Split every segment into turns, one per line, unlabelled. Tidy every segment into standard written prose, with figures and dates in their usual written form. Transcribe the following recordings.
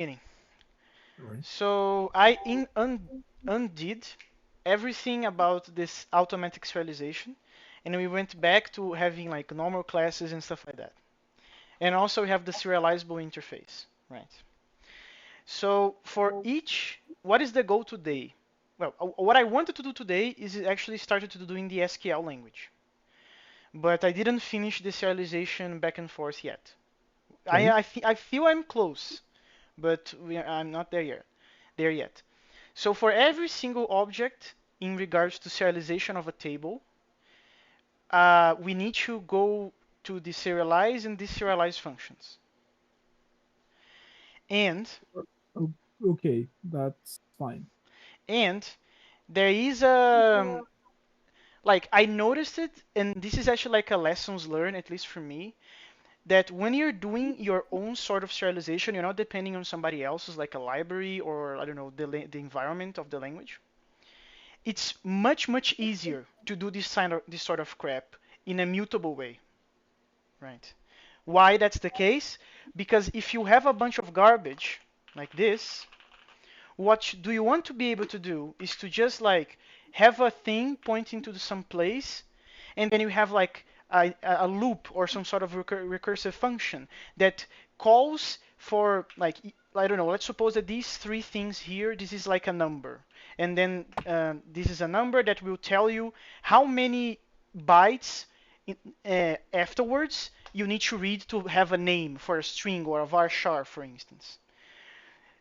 beginning.
Right.
So I undid everything about this automatic serialization, and we went back to having like normal classes and stuff like that. And also we have the serializable interface, right? So for each, what is the goal today? Well, what I wanted to do today is actually started to do in the ASCII language, but I didn't finish the serialization back and forth yet.
Okay.
I feel I'm close, but I'm not there yet. So for every single object in regards to serialization of a table, we need to go to the serialize and deserialize functions. And
O- Okay, that's fine.
and there is a like I noticed it, and this is actually like a lessons learned, at least for me, that when you're doing your own sort of serialization, you're not depending on somebody else's, like a library or I don't know the environment of the language. It's much easier to do this sort of crap in a mutable way, right? Why that's the case? Because if you have a bunch of garbage like this, what do you want to be able to do is to just like have a thing pointing to some place, and then you have like a loop or some sort of recursive function that calls for like I don't know. Let's suppose that these three things here, this is like a number, and then this is a number that will tell you how many bytes afterwards you need to read to have a name for a string or a varchar, for instance.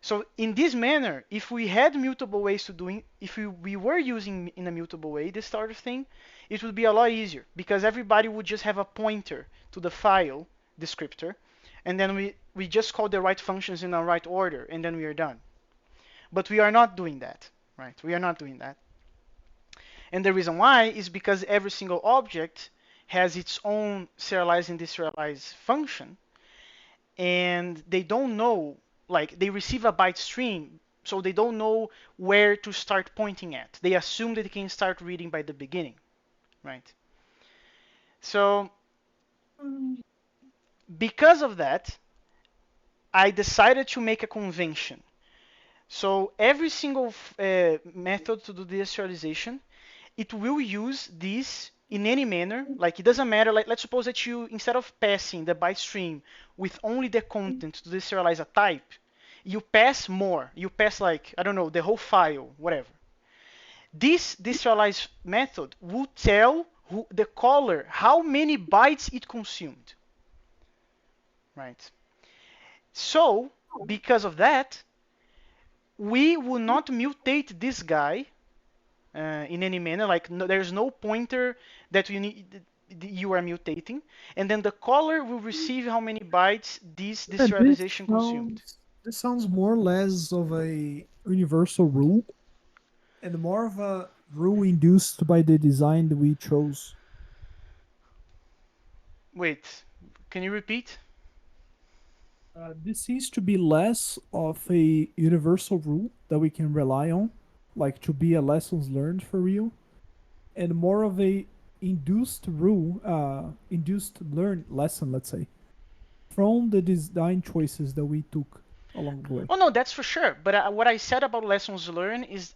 So in this manner, if we had mutable ways to doing, if we were using in a mutable way this sort of thing, it would be a lot easier because everybody would just have a pointer to the file descriptor, and then we just call the right functions in the right order, and then we are done. But we are not doing that, right? We are not doing that. And the reason why is because every single object has its own serialize and deserialize function, and they don't know, like they receive a byte stream, so they don't know where to start pointing at. They assume that they can start reading by the beginning, right? So because of that, I decided to make a convention. So every single method to do deserialization, it will use this in any manner. Like it doesn't matter. Like let's suppose that you, instead of passing the byte stream with only the content to deserialize a type, you pass more. You pass like I don't know the whole file, whatever. This deserialize method will tell the caller how many bytes it consumed, right? So because of that, we will not mutate this guy in any manner. Like no, there's no pointer that you are mutating, and then the caller will receive how many bytes this
Yeah,
deserialization consumed.
this sounds more or less of a universal rule and more of a rule induced by the design that we chose.
Wait, can you repeat?
This seems to be less of a universal rule that we can rely on, like to be a lessons learned for real, and more of a induced rule, induced learn lesson, let's say, from the design choices that we took along the way.
Oh no, that's for sure. But what I said about lessons learned is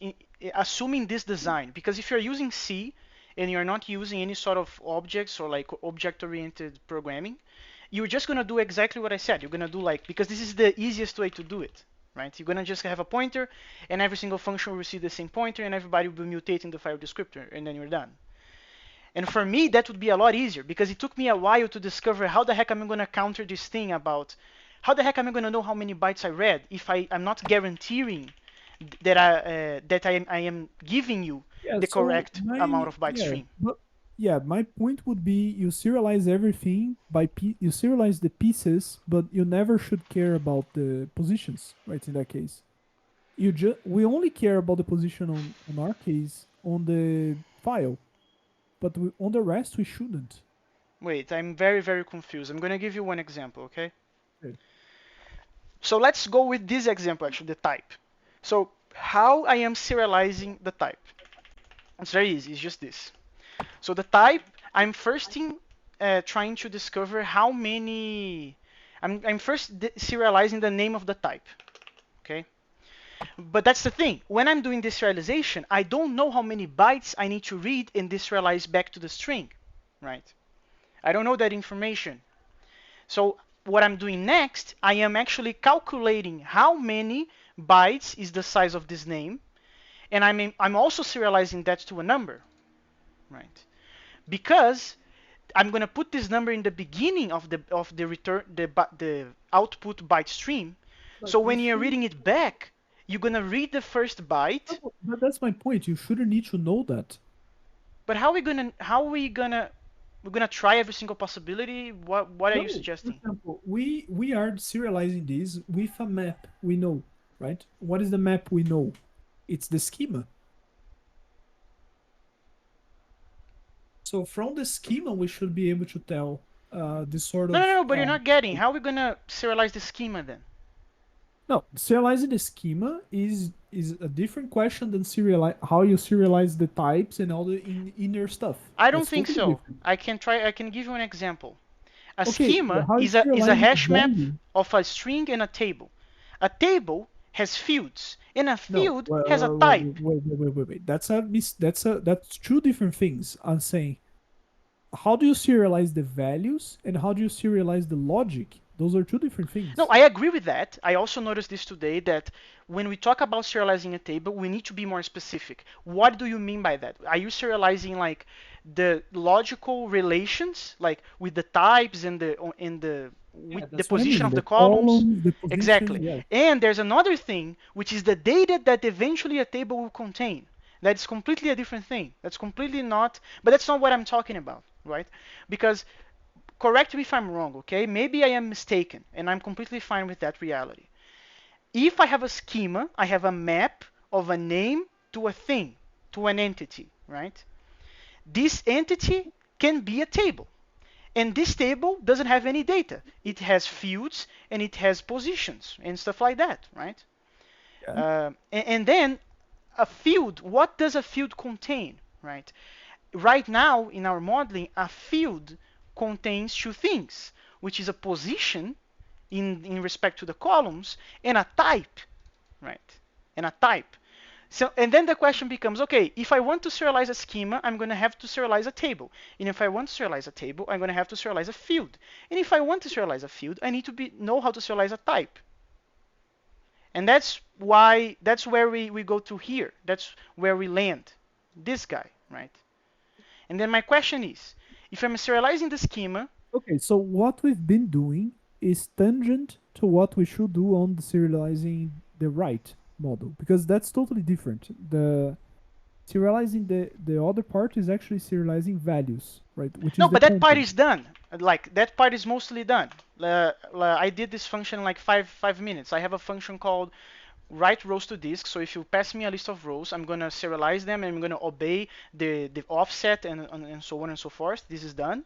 assuming this design, because if you're using C and you're not using any sort of objects or like object-oriented programming, you're just gonna do exactly what I said. You're gonna do like, because this is the easiest way to do it, right? You're gonna just have a pointer, and every single function will receive the same pointer, and everybody will be mutating the file descriptor, and then you're done. And for me, that would be a lot easier because it took me a while to discover how the heck am I going to counter this thing about how the heck am I going to know how many bytes I read if I'm not guaranteeing that I am giving you
Yeah,
the
so
correct amount of byte
yeah,
stream.
but yeah, my point would be you serialize everything you serialize the pieces, but you never should care about the positions, right? In that case, we only care about the position on our case on the file, but on the rest we shouldn't.
Wait, I'm very confused. I'm going to give you one example, okay?
Okay.
So let's go with this example actually, the type. So how I am serializing the type. It's very easy, it's just this. So the type, I'm first trying to discover how many. I'm first serializing the name of the type. Okay. But that's the thing. When I'm doing deserialization, I don't know how many bytes I need to read and deserialize back to the string, right? I don't know that information. So what I'm doing next, I am actually calculating how many bytes is the size of this name, and I'm also serializing that to a number, right? Because I'm gonna put this number in the beginning of the return the output byte stream.
But
So
you
when you're
shouldn't.
reading it back, you're gonna read the first byte.
No, but that's my point. You shouldn't need to know that.
But how are we gonna we're gonna try every single possibility? What are you
No, for
suggesting?
example, we are serializing this with a map we know, right? What is the map we know? It's the schema. So from the schema, we should be able to tell this sort
No, no,
of
no. But you're not getting. How are we gonna serialize the schema then?
no, serializing the schema is a different question than serialize how you serialize the types and all the inner stuff.
I don't
That's
think
totally
so.
different.
I can try. I can give you an example. A
Okay,
schema
how you
is a
serialize the
hash map
value?
of a string and a table. A table has fields, and a
No,
field has a type.
wait. That's two different things. I'm saying, how do you serialize the values and how do you serialize the logic? Those are two different
No,
things.
I agree with that. I also noticed this today that when we talk about serializing a table, we need to be more specific. What do you mean by that? Are you serializing like the logical relations, like with the types and the with
Yeah,
the
that's what I
position
mean.
of the
The
columns?
columns, the positions,
Exactly.
yeah.
And there's another thing, which is the data that eventually a table will contain. That's completely a different thing. That's completely not, but that's not what I'm talking about, right? Because correct me if I'm wrong, okay? Maybe I am mistaken, and I'm completely fine with that reality. If I have a schema, I have a map of a name to a thing, to an entity, right? This entity can be a table. And this table doesn't have any data. It has fields and it has positions and stuff like that, right?
Yeah.
And then a field, what does a field contain, right? Right now in our modeling, a field contains two things, which is a position in respect to the columns and a type, right? And a type. So, and then the question becomes, okay, if I want to serialize a schema, I'm going to have to serialize a table. And if I want to serialize a table, I'm going to have to serialize a field. And if I want to serialize a field, I need to know how to serialize a type. And that's where we go to here. That's where we land. This guy, right? And then my question is, if I'm serializing the schema,
Okay, so what we've been doing is tangent to what we should do on the serializing the right model because that's totally different. The serializing the other part is actually serializing values, right? Which
no,
is the
but that part
content.
is done. Like that part is mostly done. I did this function in like five minutes. I have a function called write rows to disk. So if you pass me a list of rows, I'm gonna serialize them and I'm gonna obey the offset and so on and so forth. This is done.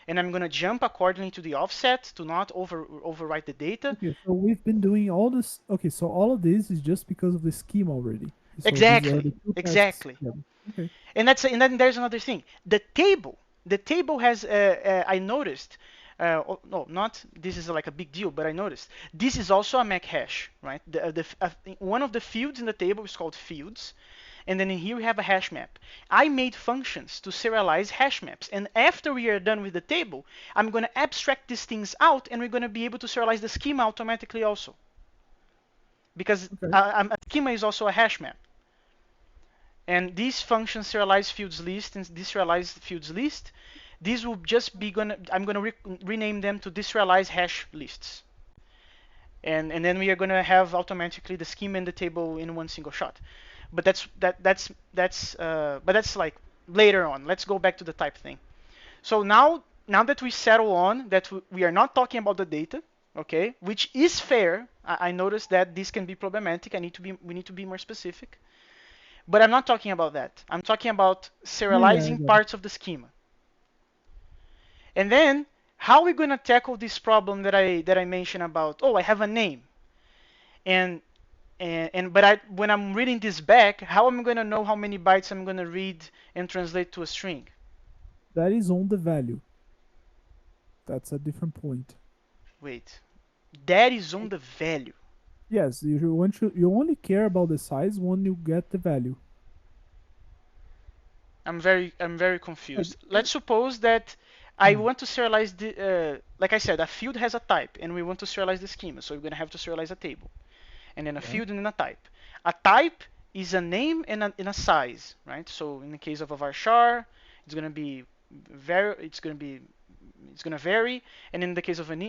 And I'm gonna jump accordingly to the offset to not overwrite the data.
Okay, so we've been doing all this. Okay, so all of this is just because of the scheme already. So these are
Exactly,
the two tasks.
exactly.
Yeah. Okay.
And then there's another thing. The table has I noticed. Oh, no, not this is like a big deal, but I noticed this is also a MAC hash, right? One of the fields in the table is called fields, and then in here we have a hash map. I made functions to serialize hash maps, and after we are done with the table, I'm going to abstract these things out, and we're going to be able to serialize the schema automatically also, because
Okay.
a schema is also a hash map. And these functions serialize fields list and deserialize fields list. These will just be gonna. I'm gonna rename them to deserialize hash lists. And then we are gonna have automatically the schema and the table in one single shot. But that's like later on. Let's go back to the type thing. So now that we settle on that we are not talking about the data, okay, which is fair. I noticed that this can be problematic. We need to be more specific. But I'm not talking about that. I'm talking about
Yeah,
serializing
yeah.
parts of the schema. And then how are we going to tackle this problem that I mentioned about, oh, I have a name. And but when I'm reading this back, how am I going to know how many bytes I'm going to read and translate to a string?
That is on the value. That's a different point.
Wait. That is on the value.
Yes, you only care about the size when you get the value.
I'm very
Like,
confused. Let's suppose that I
mm,
want to serialize the like I said, a field has a type, and we want to serialize the schema, so we're gonna have to serialize a table, and then a
yeah,
field and then a type. A type is a name and a size, right? So in the case of a varchar, it's gonna be it's gonna vary, and in the case of an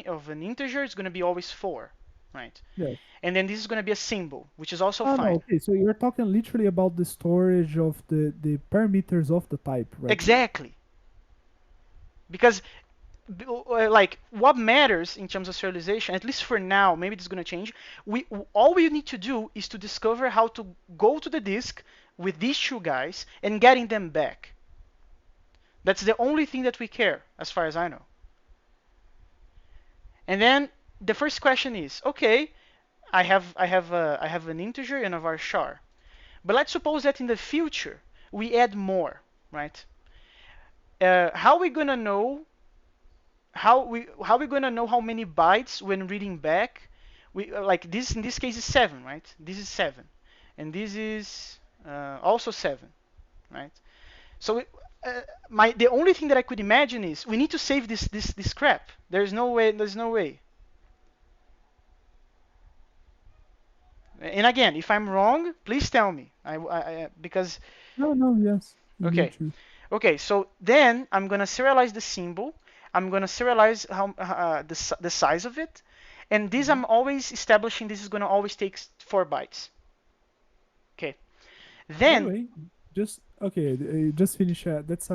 integer, it's gonna be always 4, right?
yes.
And then this is gonna be a symbol, which is also
Oh no,
fine.
okay. So you're talking literally about the storage of the parameters of the type, right?
Exactly, because like what matters in terms of serialization, at least for now, maybe this is going to change. We all we need to do is to discover how to go to the disk with these two guys and getting them back. That's the only thing that we care, as far as I know. And then the first question is, okay, I have an integer and a varchar, but let's suppose that in the future we add more, right? How are we gonna know how we gonna know how many bytes when reading back? We like this in this case is 7, right? This is 7, and this is also 7, right? So my the only thing that I could imagine is we need to save this crap. There's no way. There's no way. And again, if I'm wrong, please tell me. Because
No, no, yes, you
okay,
need to.
okay. So then I'm gonna serialize the symbol. I'm gonna serialize the size of it, and this
Mhm.
I'm always establishing. This is gonna always take 4 bytes. Okay.
By the
Then
way, just okay, just finish. That's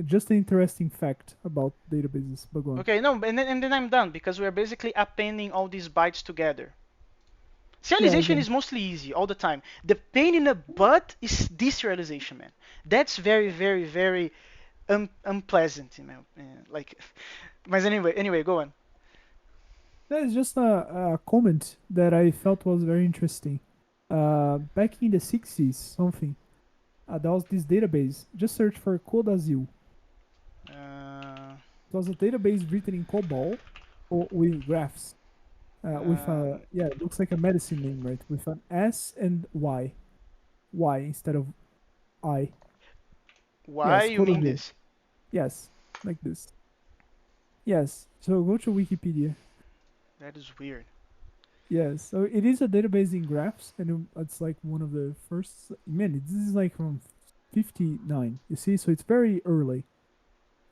just an interesting fact about databases. But go on.
okay, no, and then I'm done because we're basically appending all these bytes together.
Yeah, I
Serialization
got it.
is mostly easy all the time. The pain in the butt is deserialization, man. That's very, very, very unpleasant in my opinion. Like, but anyway, go on.
That is just a comment that I felt was very interesting. Back in the 60s, something, there was this database. Just search for Codazil.
Uh,
It was a database written in COBOL or with graphs. With a
um,
yeah, it looks like a medicine name, right? With an S and Y instead of I.
why
Yes,
you mean
Codazil.
this?
Yes, like this. Yes. So go to Wikipedia.
That is weird.
Yes. So it is a database in graphs, and it's like one of the first. Man, this is like from 59. You see, so it's very early.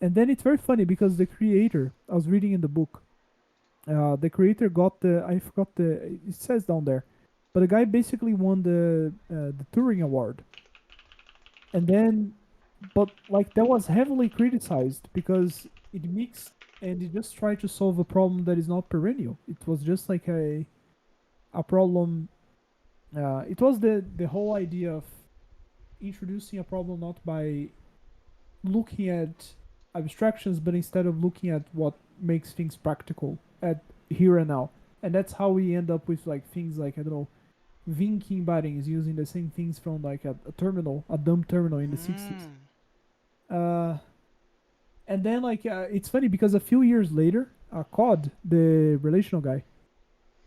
And then it's very funny because the creator, I was reading in the book, the creator got the, I forgot it says down there, but the guy basically won the Turing Award. And then, but like that was heavily criticized because it mixed and it just tried to solve a problem that is not perennial. It was just like a problem. It was the whole idea of introducing a problem not by looking at abstractions, but instead of looking at what makes things practical at here and now. And that's how we end up with like things like I don't know, Vinking bindings using the same things from like a terminal, a dumb terminal in the 60s.
Mm.
Uh, and then like it's funny because a few years later, Cod, the relational guy,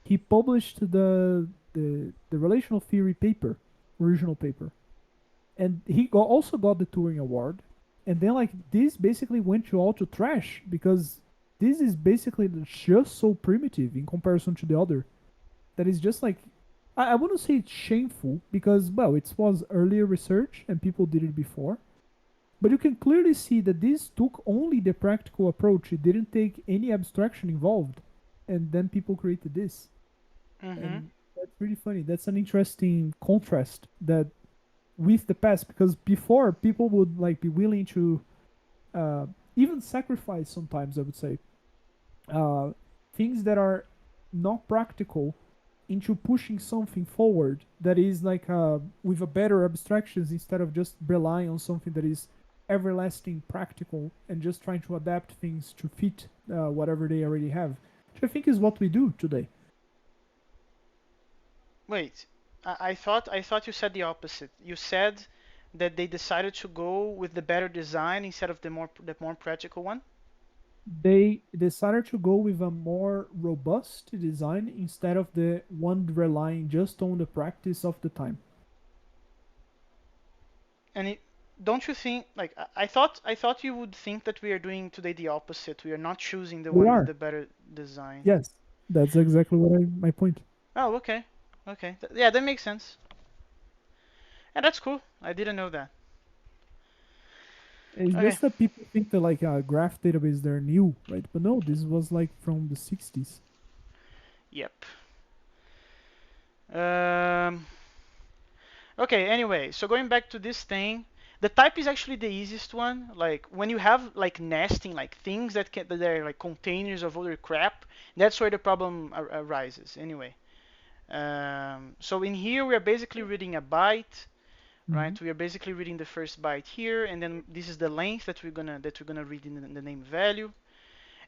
he published the relational theory paper, original paper, and he also got the Turing Award. And then like this basically went to all to trash because this is basically just so primitive in comparison to the other that is just like I wouldn't say it's shameful because well it was earlier research and people did it before, but you can clearly see that this took only the practical approach. It didn't take any abstraction involved, and then people created this,
Mhm.
and that's really funny. That's an interesting contrast that with the past because before people would like be willing to uh, even sacrifice sometimes I would say uh, things that are not practical into pushing something forward that is like with a better abstractions instead of just relying on something that is everlasting practical and just trying to adapt things to fit whatever they already have, which I think is what we do today.
Wait, I thought you said the opposite. You said that they decided to go with the better design instead of the more practical one.
They decided to go with a more robust design instead of the one relying just on the practice of the time.
And don't you think like I thought you would think that we are doing today the opposite. We are not choosing the
We
one with
are.
the better design.
Yes. That's exactly my point.
Oh, okay. Okay. Yeah, that makes sense. Yeah, that's cool. I didn't know that.
It's
Okay.
just that people think that like a graph database they're new, right? But no, this was like from the 60s.
Yep. Um, okay, anyway, so going back to this thing, the type is actually the easiest one. Like when you have like nesting, like things that are like containers of other crap, that's where the problem arises. Anyway, so in here we are basically reading a byte,
Hmm.
right? We are basically reading the first byte here, and then this is the length that we're gonna read in the name value.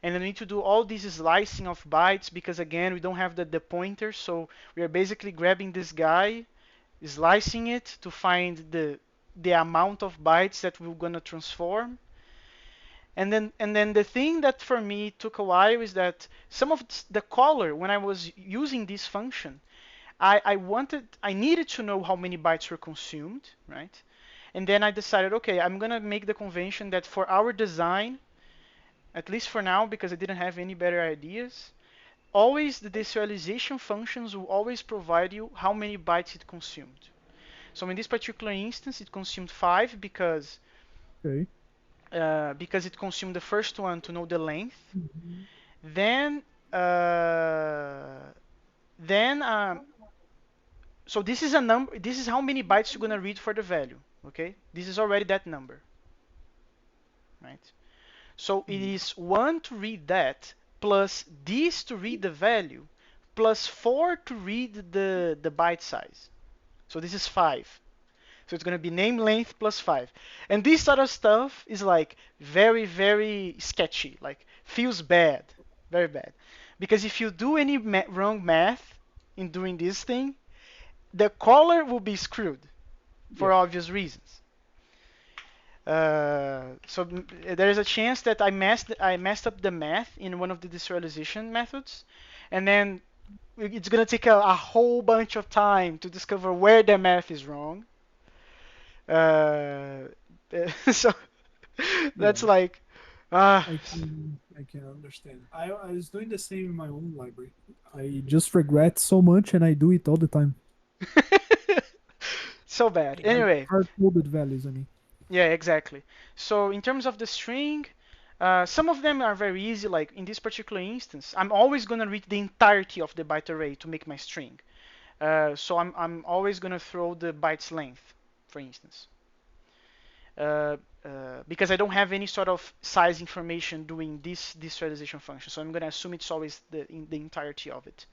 And then we need to do all this slicing of bytes because again we don't have the pointer, so we are basically grabbing this guy, slicing it to find the amount of bytes that we're gonna transform. And then the thing that for me took a while is that some of the caller when I was using this function, I needed to know how many bytes were consumed, right? And then I decided, okay, I'm gonna make the convention that for our design, at least for now, because I didn't have any better ideas, always the deserialization functions will always provide you how many bytes it consumed. So in this particular instance, it consumed 5
Okay.
because it consumed the first one to know the length.
Mhm.
Then uh, then so this is a number. This is how many bytes you're gonna read for the value. Okay, this is already that number, right? So it is 1 to read that plus this to read the value plus 4 to read the byte size. So this is 5. So it's going to be name length plus 5. And this sort of stuff is like very, very sketchy. Like feels bad. Very bad. Because if you do any wrong math in doing this thing, the caller will be screwed for
Yep.
obvious reasons. So there is a chance that I messed up the math in one of the deserialization methods, and then it's gonna take a whole bunch of time to discover where the math is wrong. Uh, so
Yeah.
that's like, ah,
I can understand. I was doing the same in my own library. I just regret so much and I do it all the time.
so bad.
Like
Anyway,
hard coded values, I mean.
yeah, exactly. So in terms of the string, some of them are very easy. Like in this particular instance, I'm always gonna read the entirety of the byte array to make my string. So I'm always gonna throw the byte's length, for instance, uh, because I don't have any sort of size information doing this serialization function. So I'm gonna assume it's always the entirety of it.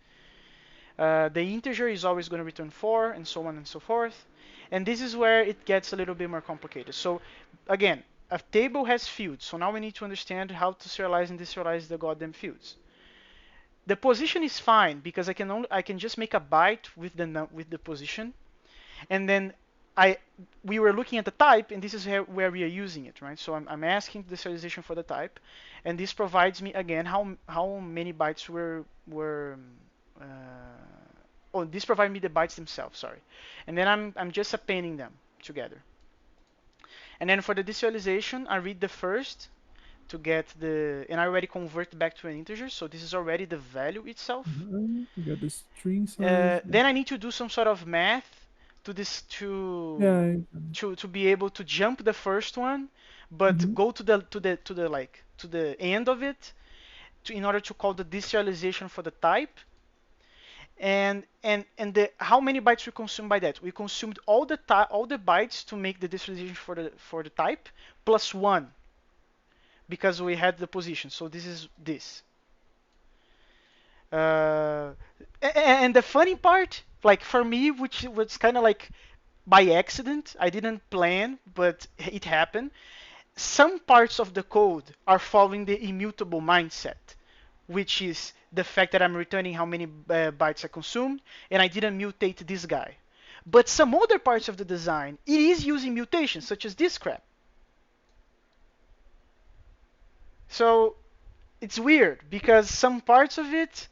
The integer is always going to return 4, and so on and so forth. And this is where it gets a little bit more complicated. So again, a table has fields. So now we need to understand how to serialize and deserialize the goddamn fields. The position is fine because I can just make a byte with the position, and then I we were looking at the type, and this is where we are using it, right? So I'm asking the serialization for the type, and this provides me again how many bytes were uh, oh, this provides me the bytes themselves, sorry. And then I'm just appending them together. And then for the deserialization, I read the first to get and I already convert back to an integer, so this is already the value itself.
You got the string size. Yeah.
Then I need to do some sort of math to this
Yeah.
to be able to jump the first one, but
Mhm.
go to the end of it in order to call the deserialization for the type. And how many bytes we consumed by that? We consumed all the bytes to make the deserialization for the type plus one because we had the position. So this is this. Uh, and the funny part, like for me, which was kind of like by accident, I didn't plan, but it happened. Some parts of the code are following the immutable mindset, which is the fact that I'm returning how many bytes I consumed, and I didn't mutate this guy. But some other parts of the design, it is using mutations, such as this crap. So it's weird because some parts of it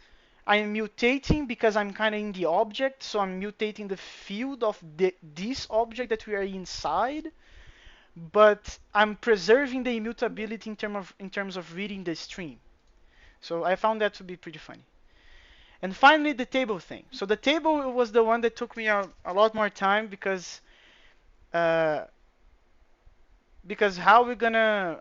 I'm mutating because I'm kind of in the object, so I'm mutating the field of this object that we are inside, but I'm preserving the immutability in terms of reading the stream. So I found that to be pretty funny. And finally, the table thing. So the table was the one that took me a lot more time uh, because how we gonna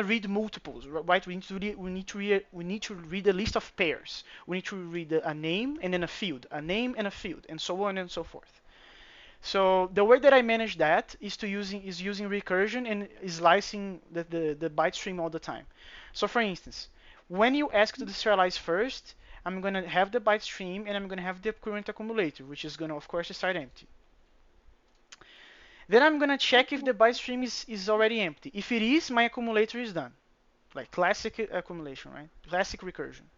read multiples, right? We need to read a list of pairs. We need to read a name and then a field, a name and a field, and so on and so forth. So the way that I manage that is using recursion and slicing the byte stream all the time. So for instance, when you ask to deserialize first, I'm gonna have the byte stream and I'm gonna have the current accumulator, which is gonna of course start empty. Then I'm gonna check if the byte stream is already empty. If it is, my accumulator is done. Like classic accumulation, right? Classic recursion.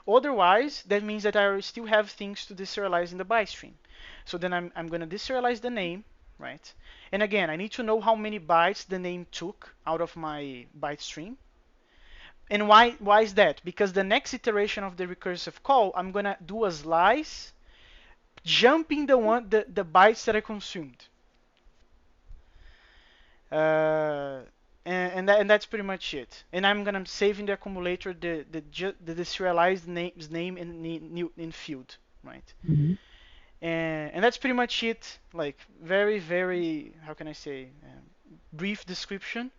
Otherwise, that means that I still have things to deserialize in the byte stream. So then I'm gonna deserialize the name, right? And again, I need to know how many bytes the name took out of my byte stream. And why is that? Because the next iteration of the recursive call, I'm gonna do a slice, jumping the bytes that I consumed. Uh, and that's pretty much it. And I'm gonna save in the accumulator the deserialized name in field, right?
Mm-hmm.
And that's pretty much it. Like very how can I say brief description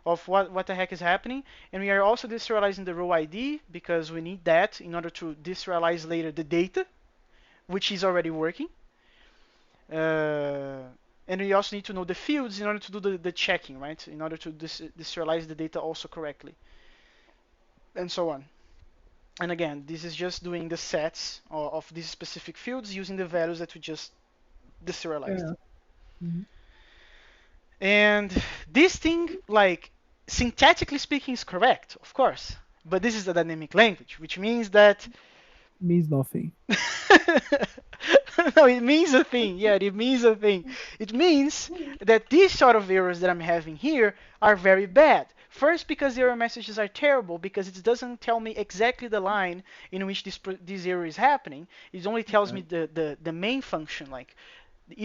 of what the heck is happening. And we are also deserializing the row ID because we need that in order to deserialize later the data, which is already working. Uh, and we also need to know the fields in order to do the checking, right? In order to deserialize the data also correctly, and so on. And again, this is just doing the sets of these specific fields using the values that we just deserialized.
Yeah. Mm-hmm.
And this thing, like, syntactically speaking, is correct, of course. But this is a dynamic language, which means that
Means nothing.
no, it means a thing. Yeah, it means a thing. It means that these sort of errors that I'm having here are very bad. First, because the error messages are terrible because it doesn't tell me exactly the line in which this error is happening. It only tells
Yeah.
me the main function. Like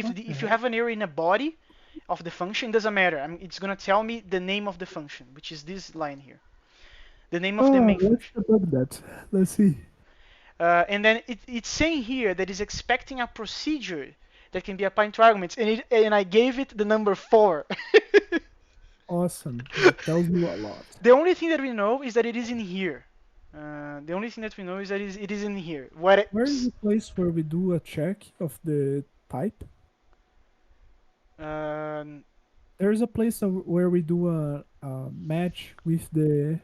What the
if you
heck?
have an error in a body of the function, it doesn't matter. It's gonna tell me the name of the function, which is this line here, the name of the
Oh,
main
let's
function.
debug that. Let's see.
And then it's saying here that it's expecting a procedure that can be applied to arguments, and I gave it the number 4.
Awesome. That tells you a lot.
The only thing that we know is that it is in here. The only thing that we know is that it is in here. What?
Where is the place where we do a check of the type?
Um,
There's a place where we do a match with the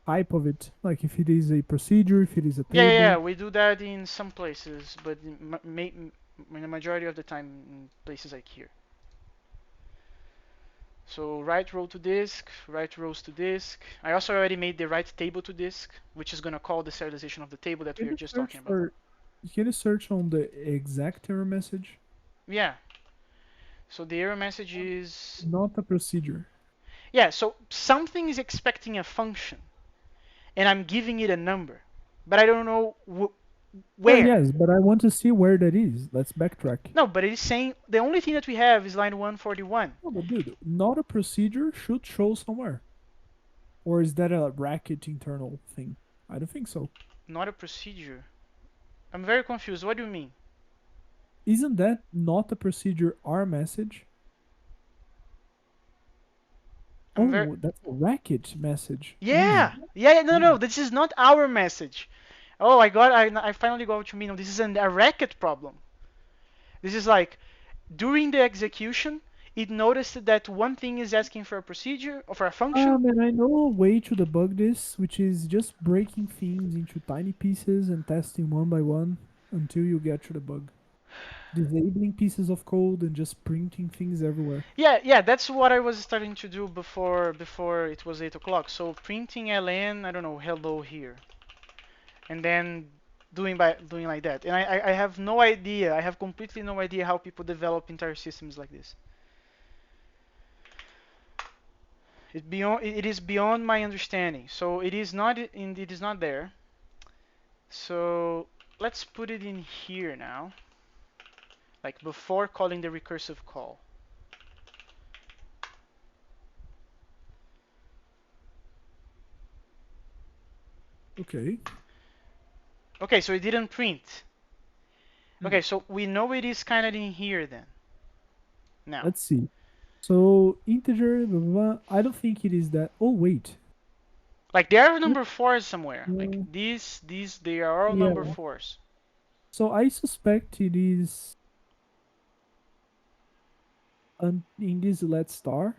type of it, like if it is a procedure, if it is a
yeah,
table.
we do that in some places, but in the majority of the time in places like here. So write row to disk, write rows to disk. I also already made the write table to disk, which is gonna call the serialization of the table that we
Can
were
you
just
search
talking about.
for? Can you search on the exact error message?
Yeah. So the error message is
Not a procedure.
yeah. So something is expecting a function, and I'm giving it a number, but I don't know
Well,
where.
yes, but I want to see where that is. Let's backtrack.
No, but it is saying the only thing that we have is line 141.
Oh, but dude, not a procedure should show somewhere. Or is that a Racket internal thing? I don't think so.
Not a procedure. I'm very confused. What do you mean?
Isn't that not a procedure R message?
I'm very
Oh, that's a Racket message
yeah,
only.
yeah. No.
Mm.
This is not our message. Oh, I finally got what you mean. No, this is a Racket problem. This is like during the execution, it noticed that one thing is asking for a procedure or for a function.
And I know a way to debug this, which is just breaking things into tiny pieces and testing one by one until you get to the bug. Disabling pieces of code and just printing things everywhere.
Yeah, that's what I was starting to do before it was 8 o'clock. So printing ln, I don't know, hello here, and then doing like that. And I have no idea. I have completely no idea how people develop entire systems like this. It is beyond my understanding. So it is not there. So let's put it in here now, like before calling the recursive call.
Okay.
Okay, so it didn't print.
Hmm.
Okay, so we know it is kind of in here then. Now,
Let's see. So integer, blah, blah, blah. I don't think it is that. Oh wait.
like there are
What?
number fours somewhere. Like
Uh,
these, they are all number
yeah.
fours.
So I suspect it is in this let star.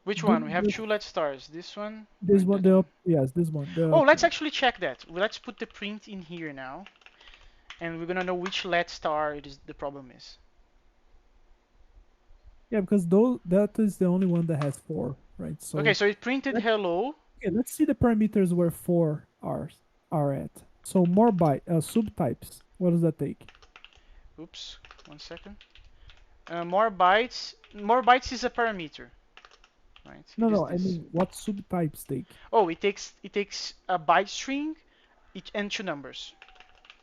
Which
The,
one? We have
the
two let stars. This one or
this one
that
the
one?
up, yes, this one the
Oh,
up
let's
one.
actually check that. Let's put the print in here now, and we're gonna know which let star it is the problem is.
Yeah, because those that is the only one that has four, right?
Okay,
So
so it printed
let's
hello.
okay, let's see the parameters where four are at. So more byte subtypes. What does that take?
Oops, 1 second. More bytes. More bytes is a parameter, right?
No,
It is
no, I
this.
mean what subtypes take.
Oh, it takes a byte string and two numbers,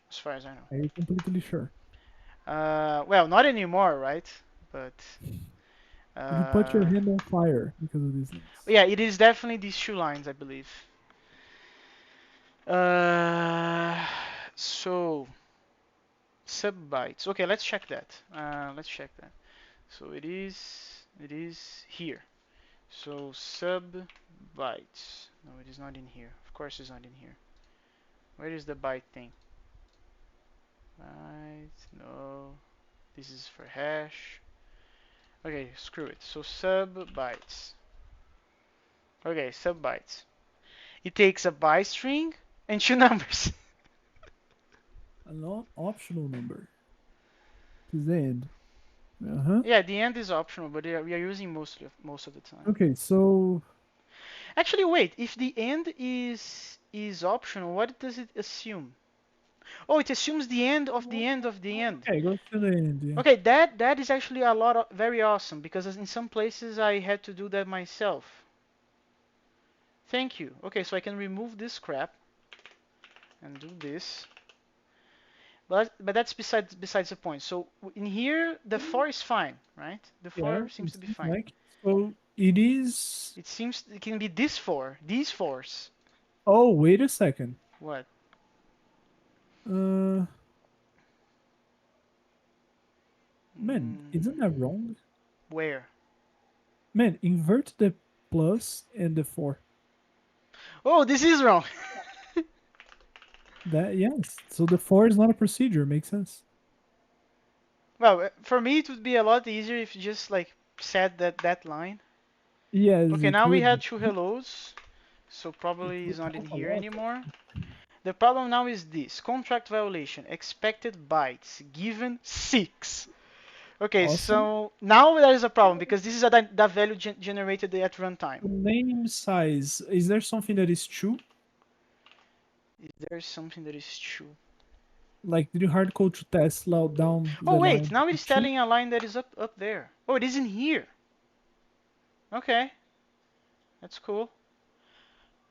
as far as I know.
Are you completely sure?
Well, not anymore, right? But
Did you put your
uh,
hand on fire because of these things?
yeah, it is definitely these two lines, I believe. Uh, so subbytes. Okay, let's check that. Let's check that. So it is here. So subbytes. No, it is not in here. Of course, it's not in here. Where is the byte thing? Byte. No. This is for hash. Okay, screw it. So subbytes. Okay, subbytes. It takes a byte string and two numbers.
A non-optional number is the end. Uh-huh.
Yeah, the end is optional, but we are using most of the time.
Okay, so
Actually, wait. If the end is optional, what does it assume? Oh, it assumes the end of the end of the end.
okay, go to the end, yeah.
Okay, that is actually a lot of very awesome because in some places I had to do that myself. Thank you. Okay, so I can remove this crap and do this. But that's besides the point. So in here the for is fine, right? The
Yeah,
for seems
it
to be
seems
fine.
like so it is.
It seems it can be this for these fours.
Oh, wait a second.
What?
Uh, man, isn't that
Mm,
wrong?
where?
Man, invert the plus and the four.
Oh, this is wrong.
That yes. So the four is not a procedure. Makes sense.
Well, for me it would be a lot easier if you just like said that line.
Yes,
Okay,
it
now we
would.
had two hellos, so
It
probably
would
it's not in
help a
here
lot.
anymore. The problem now is this: contract violation, expected bytes, given 6. Okay,
Awesome.
so now there is a problem because this is the value generated at runtime.
Name size. Is there something that is true?
Is there something that is true?
Like did you hard code to test loud down
Oh
the
wait,
line
now it
to
is
true?
telling a line that is up there. Oh, it is in here. Okay, that's cool.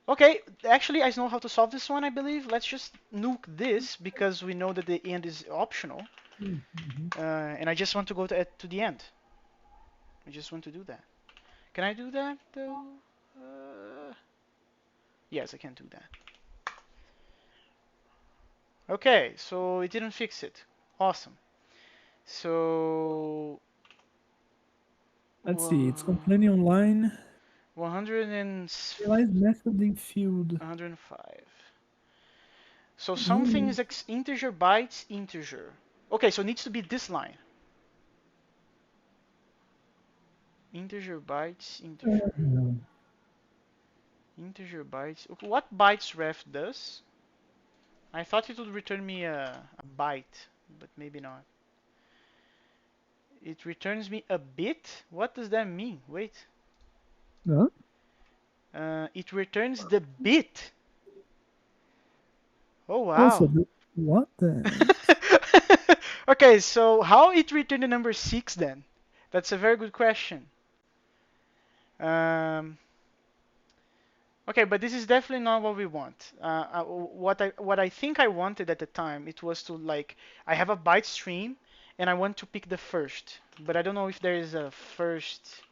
Okay, actually I know how to solve this one, I believe. Let's just nuke this because we know that the end is optional.
Mm-hmm.
And I just want to go to the end. I just want to do that. Can I do that though? Yes, I can do that. Okay, so it didn't fix it. Awesome. So
Let's see. It's complaining online.
100 and
Realize method in field.
105. So something
Mm.
is integer bytes integer. Okay, so it needs to be this line. Integer bytes integer. Integer bytes. Okay, what bytes ref does? I thought it would return me a byte, but maybe not. It returns me a bit? What does that mean? Wait.
Huh?
It returns the bit. Oh
Also,
wow.
what then?
Okay, so how it returned the number 6 then? That's a very good question. Um, okay, but this is definitely not what we want. What I think I wanted at the time, it was to like I have a byte stream and I want to pick the first, but I don't know if there is a first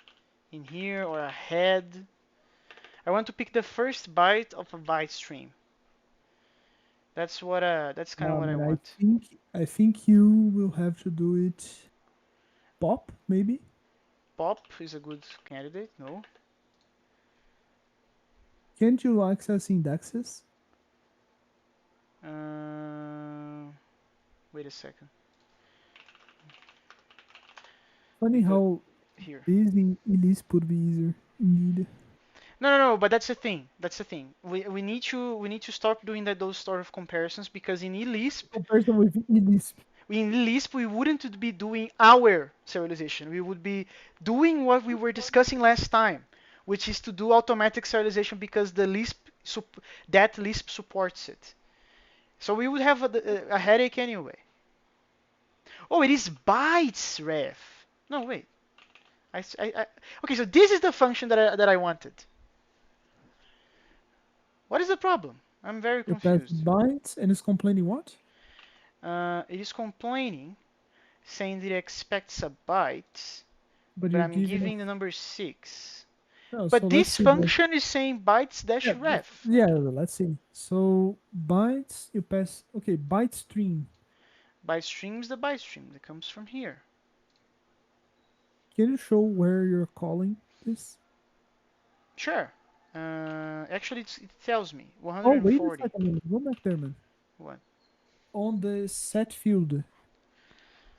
in here or a head. I want to pick the first byte of a byte stream. That's kind of what I
And
want.
I think you will have to do it pop maybe.
Pop is a good candidate. No.
Can't you access indexes?
Uh, Wait a second.
Funny
Because
how
here.
this in this would be easier indeed.
No. But that's the thing. That's the thing. We need to stop doing those sort of comparisons because
Comparison with Lisp.
In Lisp we wouldn't be doing our serialization. We would be doing what we were discussing last time, which is to do automatic serialization because that Lisp supports it. So we would have a headache anyway. Oh, it is bytes, ref. No, wait. Okay, so this is the function that I wanted. What is the problem? I'm very
You pass
confused.
bytes and it's complaining what?
It is complaining, saying that it expects a byte,
But
but
you're
I'm
giving a
giving the number 6.
no. So
But
let's
this
see. Like,
function is saying bytes dash
yeah,
ref.
yeah. Let's see. So bytes you pass. Okay, byte stream.
Byte stream is the byte stream that comes from here.
Can you show where you're calling this?
Sure. Actually, it tells me
Oh, wait a
140.
second. Man. Go back there, man.
What?
On the set field,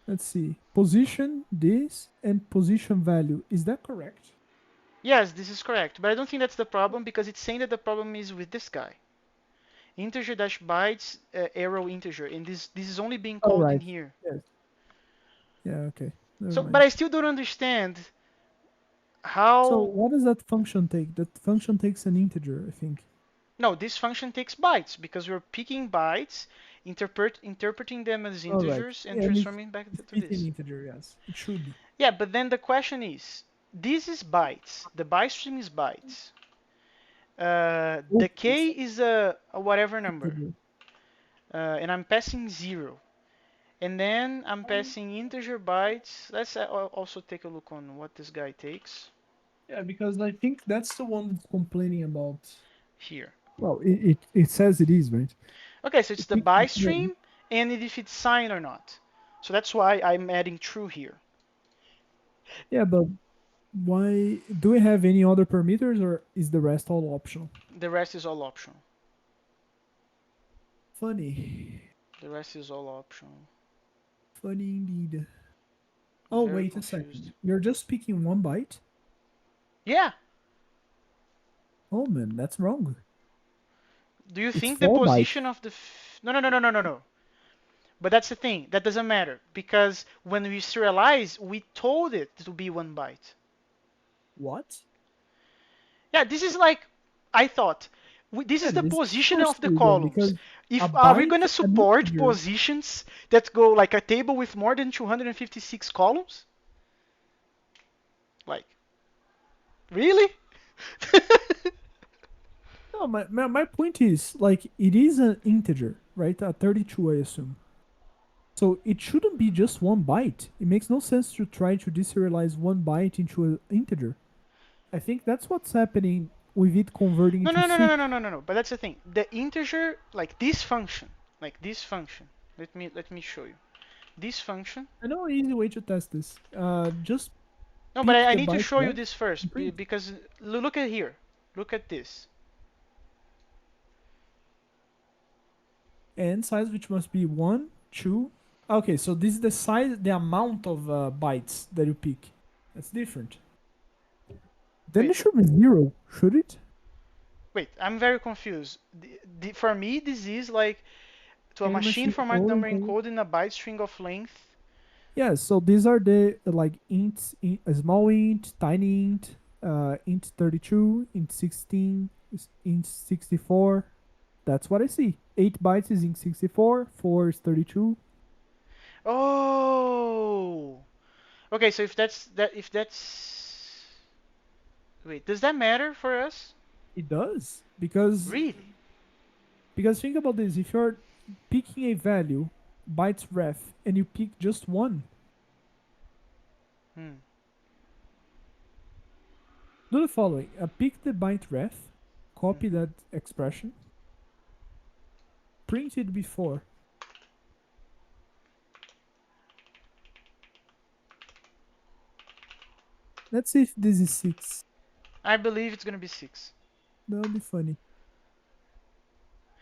let's see. Position this and position value. Is that correct?
Yes, this is correct, but I don't think that's the problem because it's saying that the problem is with this guy. Integer dash bytes arrow integer, and this is only being
All
called in
right.
here.
Yes. Yeah. Okay. Never
So, but
mind.
I still don't understand
So
how.
what does that function take? That function takes an integer, I think.
No, this function takes bytes because we're picking bytes, interpreting them as
All right.
integers, and
And
transforming back
it's
to
fit an
this.
integer, yes. It should be.
Yeah, but then the question is, this is bytes. The byte stream is bytes. The
Okay,
k
so
is a whatever number,
integer.
and I'm passing 0. And then I'm passing integer bytes. Let's also take a look on what this guy takes
Yeah, because I think that's the one that's complaining about.
here.
Well, it says it is, right?
Okay, so it's
It
the
takes
by
one.
stream and if it's signed or not. So that's why I'm adding true here.
Yeah, but why do we have any other parameters or is the rest all optional?
The rest is all optional.
Funny.
The rest is all optional.
Funny indeed. Oh,
Very
wait a
confused.
second. You're just speaking 1 byte?
Yeah.
Oh man, that's wrong.
Do you
It's
think the
4 bytes.
position of the no. But that's the thing. That doesn't matter because when we serialize, we told it to be 1 byte.
What?
Yeah, this is like I thought. This
Yeah,
is the
this is
position
super
of the
silly then
columns.
because a
If are we
byte,
gonna
an
support
integer.
positions that go like a table with more than 256 columns? Like, really?
No, my point is like it is an integer, right? A 32, I assume. So it shouldn't be just 1 byte. It makes no sense to try to deserialize 1 byte into an integer. I think that's what's happening with it converting
No,
into
no, no, no, no,
six.
no, no, no, no. But that's the thing. The integer, like this function. Let me show you. This function.
I know an easy way to test this. Just
No, but
pick
I
the
need to
byte
show you
length
this first
and print.
because look at here. Look at this.
And size, which must be 1, 2. Okay, so this is the size, the amount of bytes that you pick. That's different. Then
Wait,
it should be 0, should it?
wait. I'm very confused. For me, this is like to a
Any
machine
machine
format
code
number
encoded.
encoded in a byte string of length.
Yeah, so these are the like ints, a small int, tiny int 32, int 16, int 64. That's what I see. 8 bytes is int 64, 4 is 32.
Oh. Okay, so if that's Wait, does that matter for us?
It does because
Really?
think about this: if you're picking a value, bytes ref, and you pick just one,
Hmm.
do the following: pick the byte ref, copy
Mm-hmm.
that expression, print it before. Let's see if this is 6.
I believe it's gonna be 6.
That would be funny.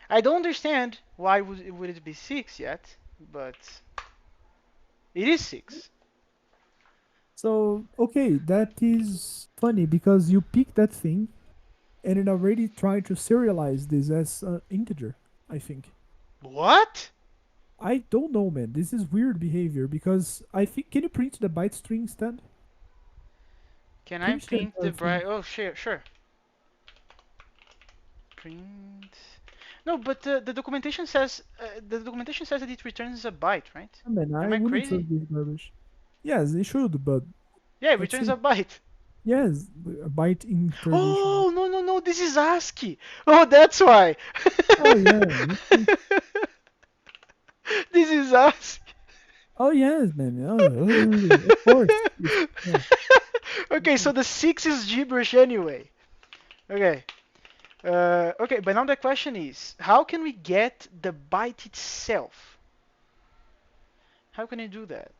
I don't understand why would it be 6 yet, but it is 6.
So, okay, that is funny because you pick that thing and it already tried to serialize this as an integer, I think.
What?
I don't know, man. This is weird behavior because I think. Can you print the byte string instead?
Can I
Print the
print the
entire thing.
bright? Oh, sure, sure. Print. No, but the documentation says that it returns a byte, right?
I mean,
Am
I
I
wouldn't
crazy?
trust this garbage. Yes, it should, but
Yeah, it
let's
returns
see.
a byte.
Yes, a byte international.
Oh, no, no, no, this is ASCII. Oh, that's why.
Oh yeah, let's see.
This is ASCII.
Oh yes, man. Of course. Yeah.
Okay, so the 6 is gibberish anyway. Okay. Okay, but now the question is, how can we get the byte itself? How can I do that?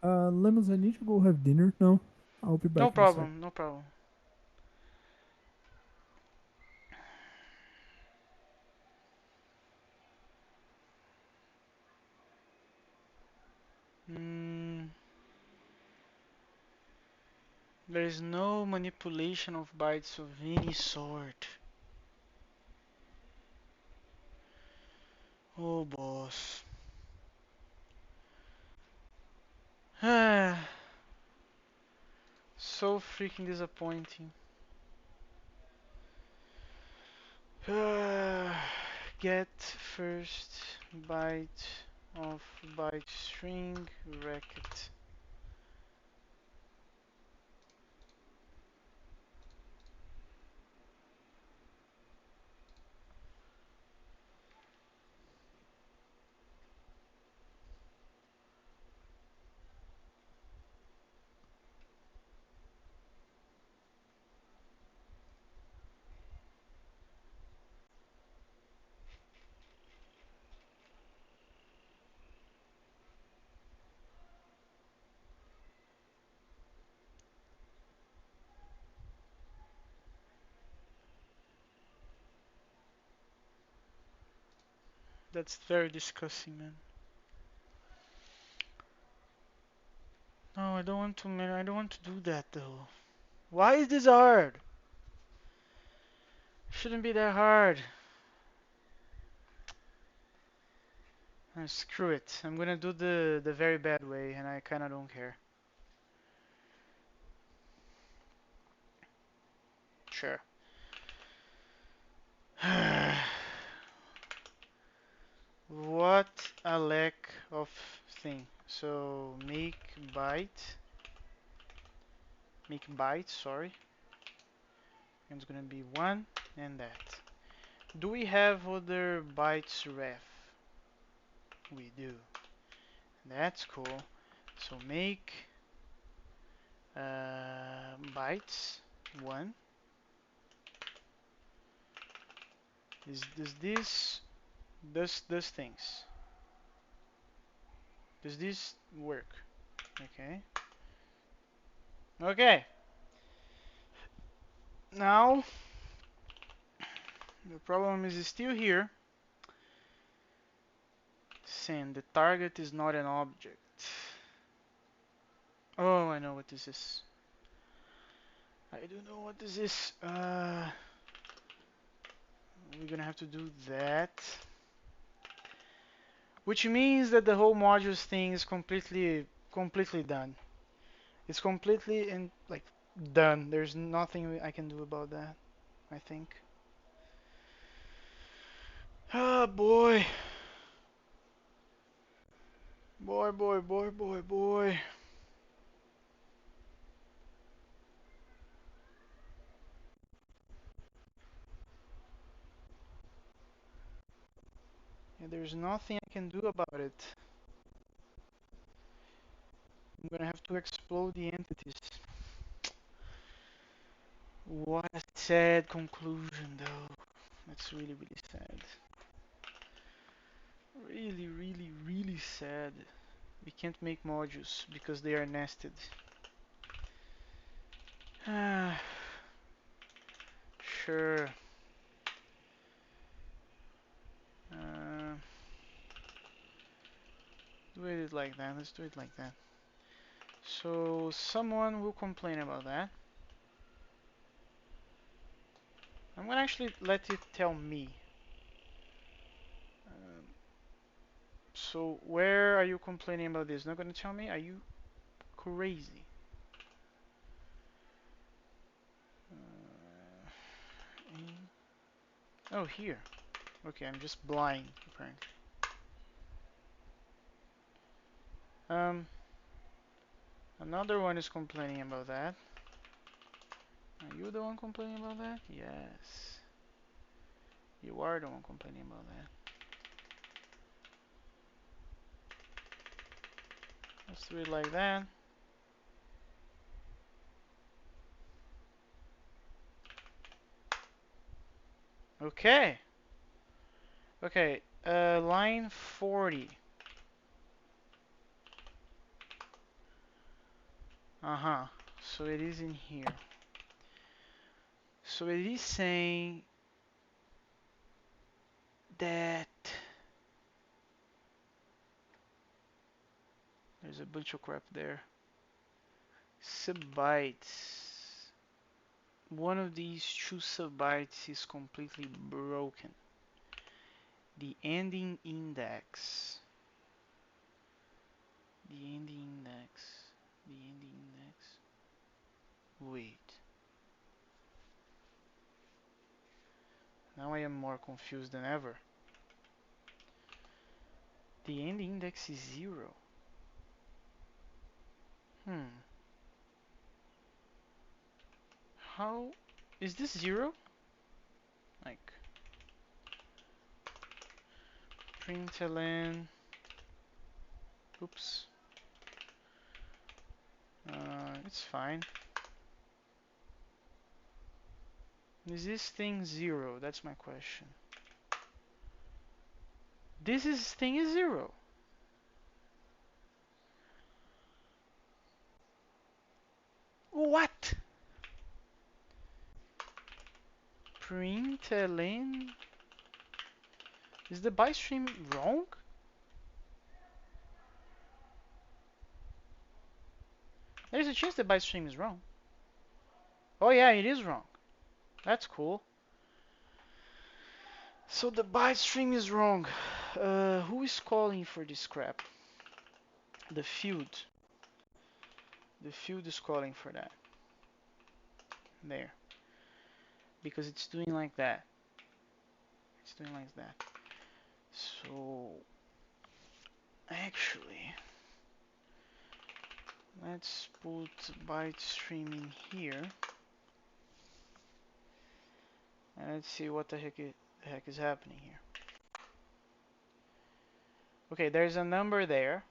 Lemons, I need to go have dinner now. I'll be
No
back in a sec.
problem, no problem. Mm, there is no manipulation of bytes of any sort. Oh, boss. So freaking disappointing. Get first byte of byte string racket. That's very disgusting, man. No, I don't want to, man. I don't want to do that though. Why is this hard? Shouldn't be that hard. Screw it. I'm gonna do the very bad way, and I kinda don't care. Sure. What a lack of thing. So make byte. Sorry, and it's gonna be one and that. Do we have other bytes ref? We do. That's cool. So make bytes one. Does things? Does this work? Okay. Okay. Now the problem is still here. Saying the target is not an object. Oh, I know what this is. I do know what this is. We're gonna have to do that. Which means that the whole modules thing is completely done. It's completely like done. There's nothing I can do about that, I think. Ah, boy. Boy, boy, boy, boy, boy. There's nothing I can do about it. I'm gonna have to explode the entities. What a sad conclusion, though. That's really, really sad. Really, really, really sad. We can't make modules because they are nested. Ah, sure. Uh, do it like that. Let's do it like that. So someone will complain about that. I'm gonna actually let it tell me. Um, so where are you complaining about this? Not gonna tell me? Are you crazy? Uh, oh, here. Okay, I'm just blind apparently. Um, Another one is complaining about that. Are you the one complaining about that? Yes. You are the one complaining about that. Let's do it like that. Okay. Okay. Line 40. Uh-huh. So it is in here. So it is saying that there's a bunch of crap there. Subbytes. One of these two subbytes is completely broken. The ending index. The ending index. The ending index. Wait. Now I am more confused than ever. The ending index is 0. Hmm. How is this 0? Like println. Oops. It's fine. Is this thing 0? That's my question. This thing is 0. What? Println. Is the byte stream wrong? There's a chance the byte stream is wrong. Oh yeah, it is wrong. That's cool. So the byte stream is wrong. Who is calling for this crap? The field. The field is calling for that. There. Because it's doing like that. It's doing like that. So actually, let's put byte stream in here. And let's see what the heck is happening here. Okay, there's a number there.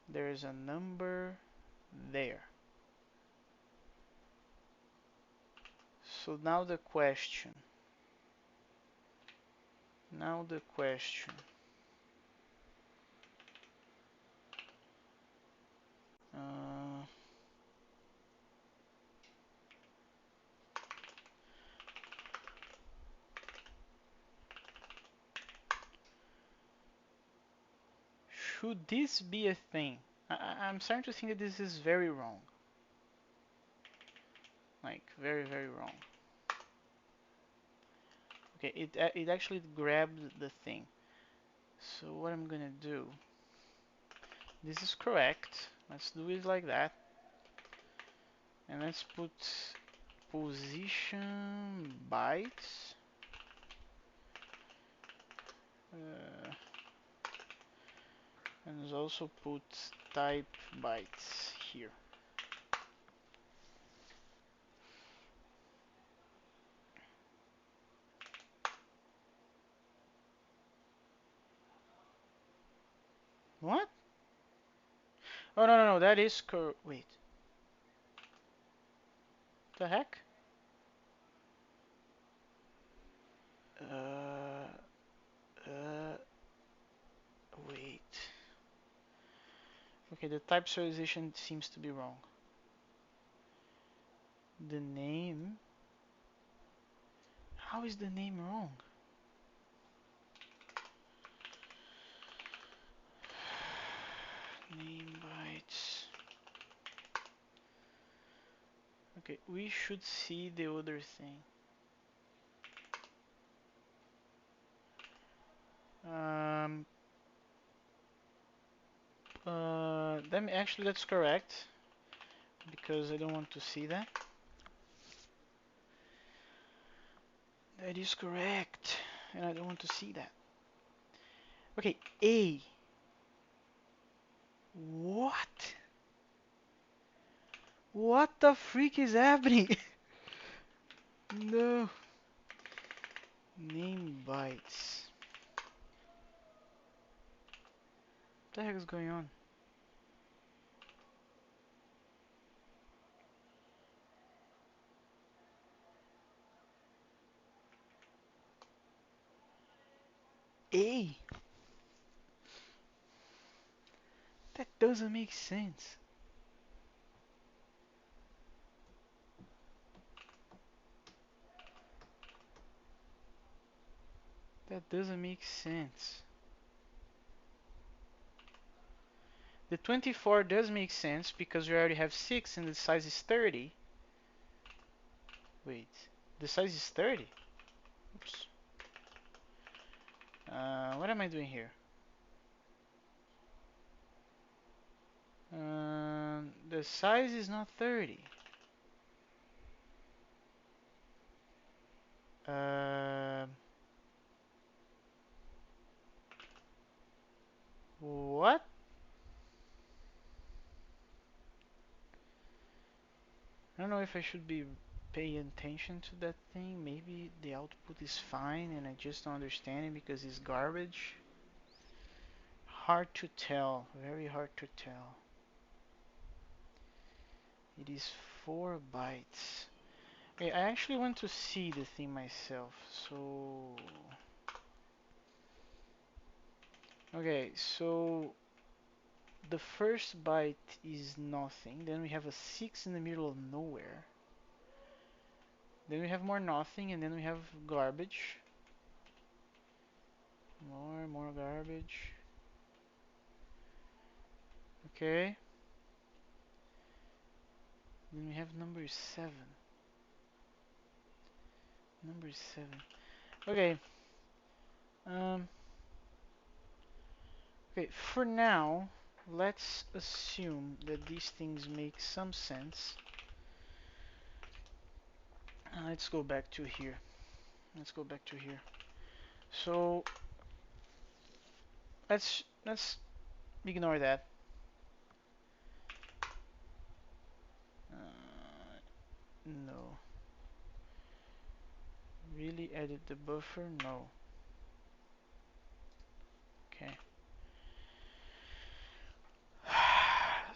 There's a number there. So now the question. Now the question. Uh, should this be a thing? I'm starting to think that this is very wrong. Like, very, very wrong. Okay, it actually grabbed the thing. So what I'm gonna do, this is correct. Let's do it like that. And let's put position bytes. Uh, and let's also put type bytes here. What? Oh, no, no, no, that is wait. The heck? Uh, uh, wait. Okay, the type serialization seems to be wrong. The name? How is the name wrong? Name bytes. Okay, we should see the other thing. Um, that's correct because I don't want to see that. That is correct, and I don't want to see that. Okay, A. What? What the freak is happening? No. Name bytes. What the heck is going on? A. That doesn't make sense. That doesn't make sense. The 24 does make sense because we already have 6 and the size is 30. Wait, the size is 30? Oops. What am I doing here? The size is not 30. Uh, what? I don't know if I should be paying attention to that thing. Maybe the output is fine and I just don't understand it because it's garbage. Hard to tell. Very hard to tell. It is 4 bytes. Okay, I actually want to see the thing myself. So, okay, so the first byte is nothing. Then we have a 6 in the middle of nowhere. Then we have more nothing, and then we have garbage. More garbage. Okay. Then we have number 7. Number 7. Okay. Um. Okay. For now, let's assume that these things make some sense. Let's go back to here. Let's go back to here. So let's ignore that. No. Really edit the buffer? No. Okay.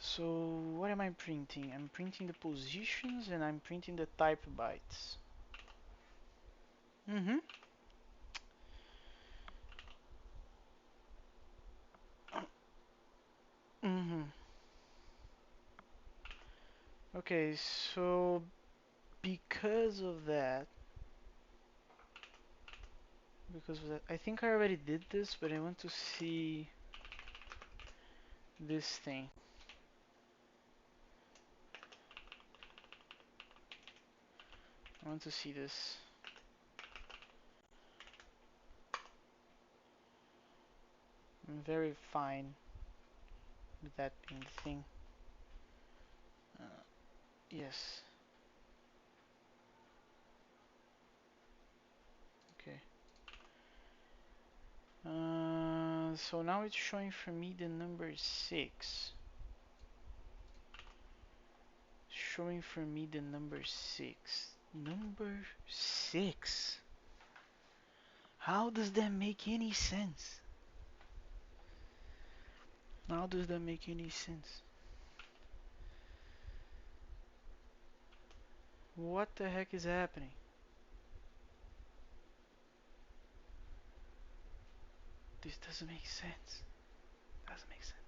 So what am I printing? I'm printing the positions and I'm printing the type bytes. Mm-hmm. Mm-hmm. Okay, so because of that, I think I already did this, but I want to see this thing. I want to see this. I'm very fine with that being the thing. Yes. Okay. So now it's showing for me the number 6. Showing for me the number 6. Number 6? How does that make any sense? How does that make any sense? What the heck is happening? This doesn't make sense. Doesn't make sense.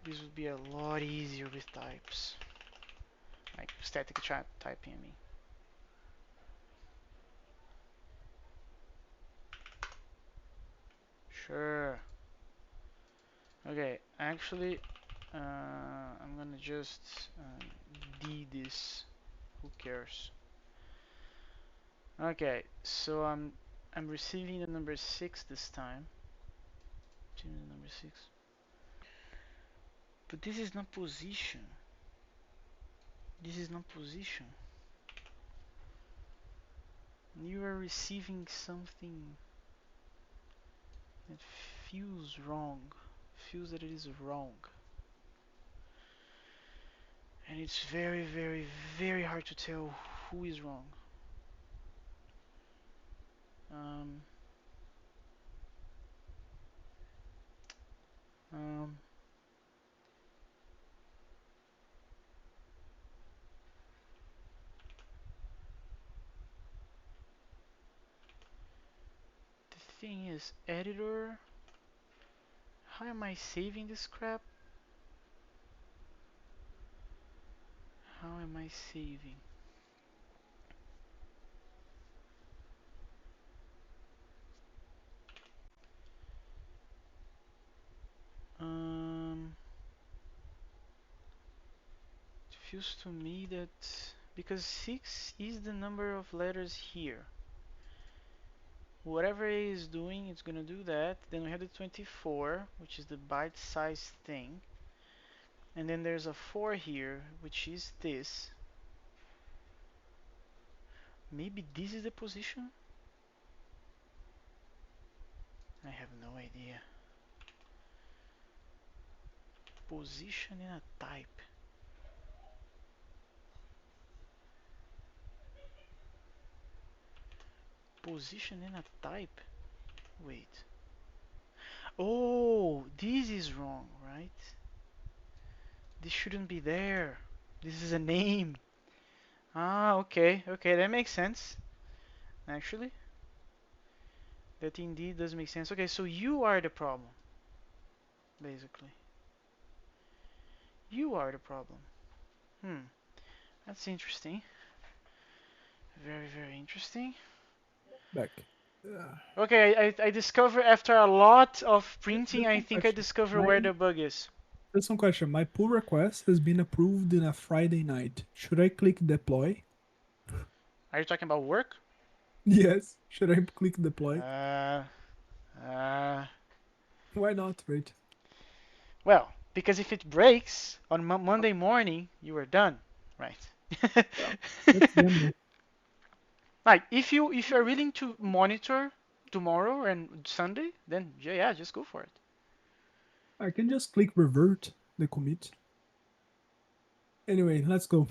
This would be a lot easier with types. Like static typing, I mean. Sure. Okay, actually, I'm gonna just D this. Who cares? Okay, so I'm receiving the number 6 this time. Receiving the number 6. But this is not position. This is not position. You are receiving something that feels wrong. Feels that it is wrong. And it's very, very, very hard to tell who is wrong. Um, um, the thing is, editor, how am I saving this crap? How am I saving? Um, it feels to me that because 6 is the number of letters here. Whatever A is doing, it's gonna do that. Then we have the 24, which is the byte size thing. And then there's a 4 here, which is this. Maybe this is the position? I have no idea. Position in a type. Position in a type? Wait. Oh, this is wrong, right? This shouldn't be there. This is a name. Ah, okay, okay, that makes sense. Actually, that indeed does make sense. Okay, so you are the problem, basically. You are the problem. Hmm, that's interesting. Very, very interesting.
Back. Uh,
Okay, I discover after a lot of printing,
just
I
one
think I
question.
discover where
My
the bug is.
just one question. My pull request has been approved in a Friday night. Should I click deploy?
Are you talking about work?
Yes. Should I click deploy?
Uh, uh,
Why not, right?
well, because if it breaks on Monday morning, you are done, right?
Well, that's them though.
Like if you're willing to monitor tomorrow and Sunday, then yeah, just go for it.
I can just click revert the commit. Anyway, let's go.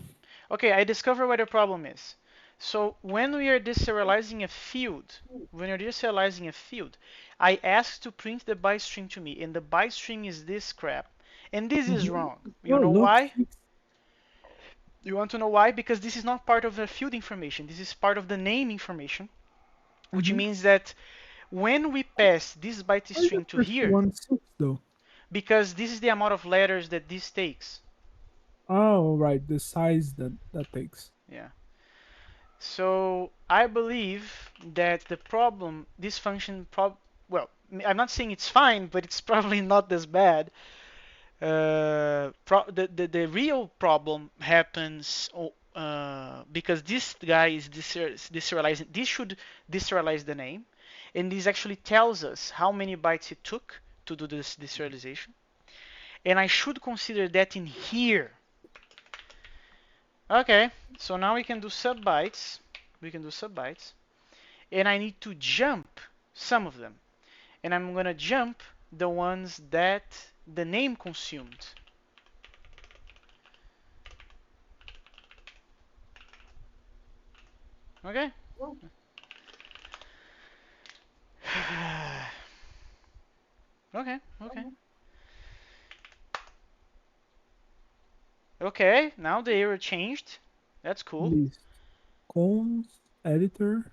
Okay, I discover where the problem is. So when we are deserializing a field, I ask to print the byte string to me, and the byte string is this crap. And this is
Mhm.
wrong. You
Oh,
know
look,
why? You want to know why? Because this is not part of the field information. This is part of the name information, which
mm-hmm.
means that when we pass this byte
Why is
string
it
to here,
31.6 though?
because this is the amount of letters that this takes.
Oh, right, the size that takes.
Yeah. So I believe that the problem, this function, well, I'm not saying it's fine, but it's probably not as bad. The real problem happens because this guy is deserializing. This should deserialize the name, and this actually tells us how many bytes it took to do this deserialization. And I should consider that in here. Okay, so now we can do sub bytes. We can do sub bytes, and I need to jump some of them, and I'm gonna jump the ones that the name consumed. Okay, Okay, okay. Okay, now the error changed. That's cool.
List. Cons editor.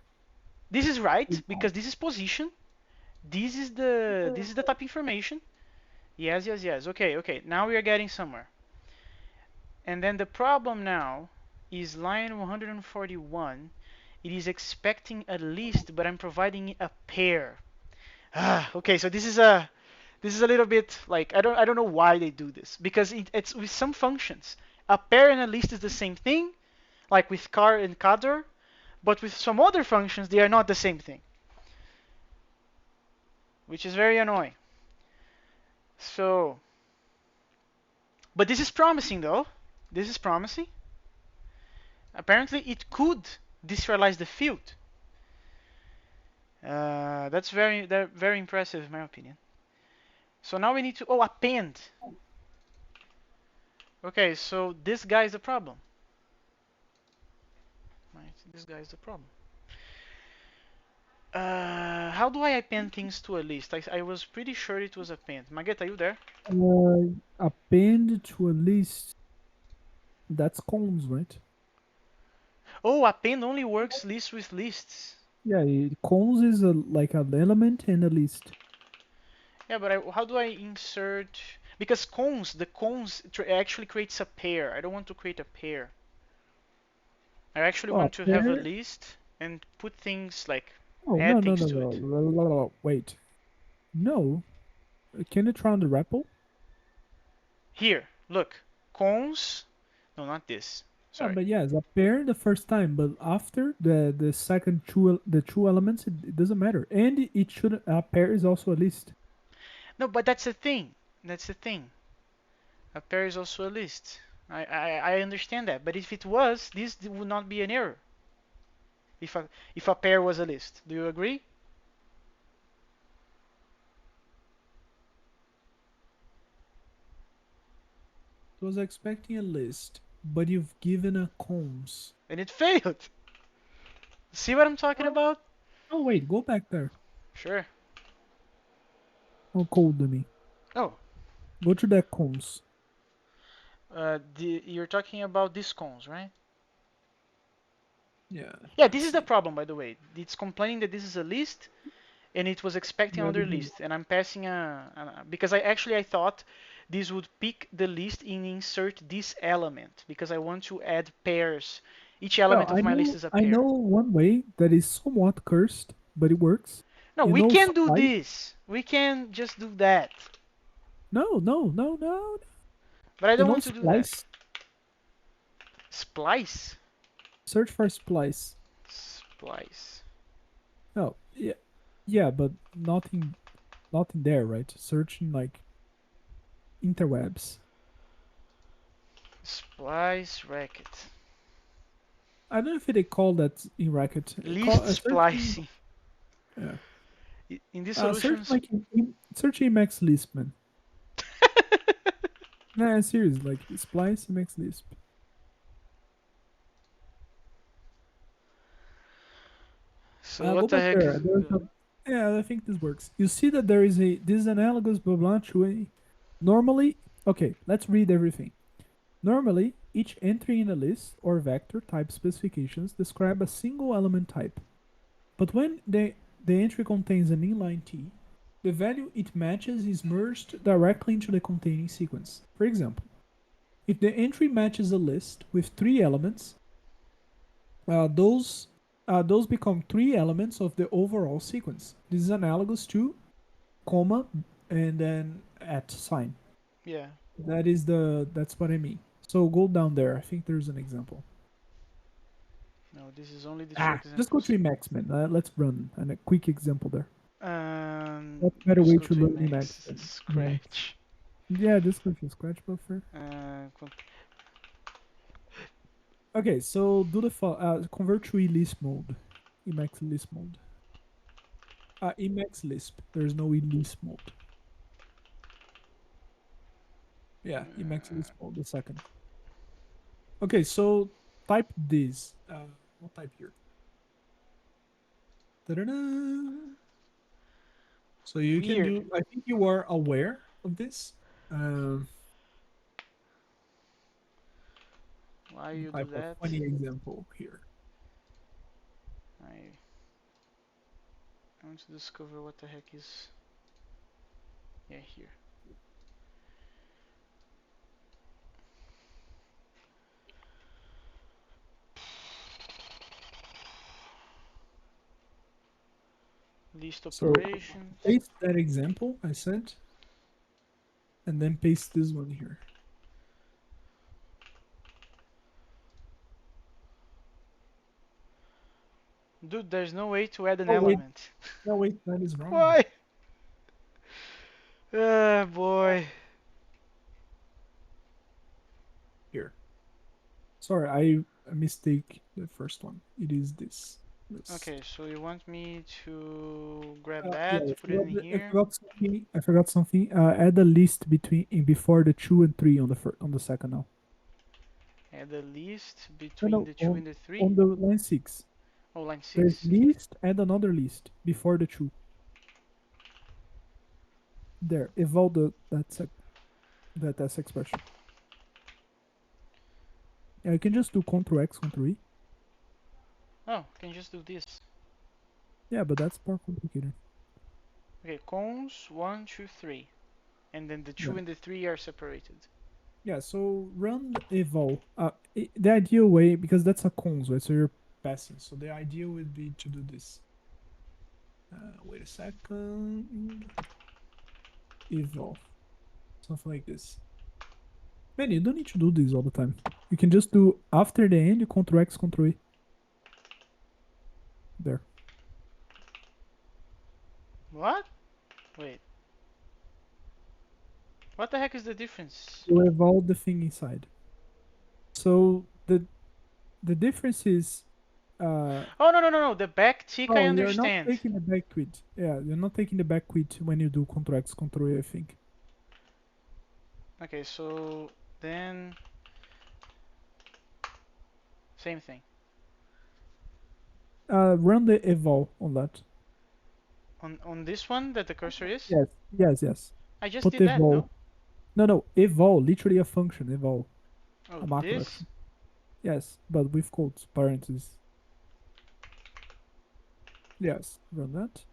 This is right because this is position. This is the type information. Yes, yes, yes. Okay, okay. Now we are getting somewhere. And then the problem now is line 141. It is expecting a list, but I'm providing a pair. Okay, so this is a little bit like I don't know why they do this because it's with some functions. A pair and a list is the same thing, like with car and cadre, but with some other functions they are not the same thing, which is very annoying. So, but this is promising though. This is promising. Apparently, it could deserialize the field. That's very impressive in my opinion. So now we need to append. Okay, so this guy is the problem. Right, this guy is the problem. How do I append things to a list? I was pretty sure it was append. Magetta, you there?
Append to a list. That's cons, right?
Oh, append only works list with lists.
Yeah, cons is like an element and a list.
Yeah, but how do I insert? Because the cons actually creates a pair. I don't want to create a pair. I actually
Oh,
want to have a
pair.
list and put things like
Oh, no,
add
no,
things
no,
to
no.
it.
Wait. No. Can you try on the REPL?
Here, look, cons. No, not this.
Yeah,
Sorry.
but yes, a pair the first time, but after the second the two elements, it doesn't matter. And it should a pair is also a list.
No, but that's the thing. That's the thing. A pair is also a list. I understand that, but if it was, this would not be an error. If a pair was a list, do you agree?
I was expecting a list, but you've given a cons.
And it failed. See what I'm talking
Oh,
about?
oh wait, go back there.
Sure.
Oh, code me.
Oh,
Go to that cons.
you're talking about these cons, right?
Yeah,
Yeah, this
let's
is the
see.
problem, by the way. It's complaining that this is a list, and it was expecting
Where
another
did you?
list, and I'm passing because I thought this would pick the list and insert this element because I want to add pairs. Each
Well,
element of my list is a
I know
pair.
one way that is somewhat cursed, but it works.
No,
You
we
know
can do
splice?
this. We can just do that.
No, no, no, no.
But I
You
don't
know
want to do that.
splice?
Splice?
Search for splice.
Splice.
No, yeah, yeah, but nothing there, right? Searching like interwebs.
Splice racket.
I don't know if they call that in Racket.
List
Searching,
splicing.
yeah.
In these
Search
solutions.
like search Emacs Lisp, man. Nah, serious, like splice Emacs Lisp.
So
Go
what the
back
heck
there.
is
There's a, yeah, I think this works. You see that there is a this is analogous blah blah to a normally. Okay, let's read everything. Normally, each entry in a list or vector type specifications describe a single element type. But when the entry contains an inline T, the value it matches is merged directly into the containing sequence. For example, if the entry matches a list with three elements, those become three elements of the overall sequence. This is analogous to comma and then at sign.
Yeah.
That's what I mean. So go down there. I think there's an example.
No, this is only the two
Just go
examples.
to Emacs, man. Let's run a quick example there.
Um,
What better
just
way
go
to
to
learn
Emacs
Emacs than Emacs?
Scratch.
Yeah, just go to Scratch Buffer.
Uh,
Okay, so do the convert to eLisp mode. Emacs Lisp mode. Emacs Lisp. There's no eLisp mode. Yeah, Emacs Lisp mode, the second. Okay, so type this. What type here? Da-da-da. So you can
Weird.
do. I think you are aware of this
Why you do
type of
that?
funny example here.
I want to discover what the heck is. Yeah, here. List
So
operations.
paste that example I sent, and then paste this one here.
Dude, there's no way to add an
Oh wait,
element.
no wait, that is wrong.
Why? Ah, boy.
Here. Sorry, I mistake the first one. It is this list.
Okay, so you want me to grab
Yeah,
that, put it in
I
here,
forgot something. I forgot something. Add a list between in before the two and three on the on the second now.
add a list
No,
between
no,
the 2 and the 3.
on the line six.
Oh, line
There's
6.
list and another list before the two. There, evolve that S expression. Yeah, you can just do Ctrl X, Ctrl E.
Oh, can just do this.
Yeah, but that's more complicated.
Okay, cons 1, 2, 3. And then the
Yeah.
2 and the 3 are separated.
Yeah, so run eval. The ideal way, because that's a cons, right? So you're passing. So the ideal would be to do this. Wait a second. Eval. Something like this. Man, you don't need to do this all the time. You can just do after the end, you Ctrl X, Ctrl E. There.
What? Wait. What the heck is the difference?
You evolve the thing inside. So the difference is
Oh, no, no, no, no. The back tick I
oh, you're not
understand.
taking the back quit. Yeah, you're not taking the back quit when you do Ctrl X, Ctrl E, I think.
Okay, so then same thing.
Run the eval on that.
On this one that the cursor is?
Yes, yes, yes.
I just
Put
did that,
eval.
no?
No, no, eval, literally a function, eval.
Oh,
A macro
this?
actually. Yes, but with quotes, parentheses. Yes, run that.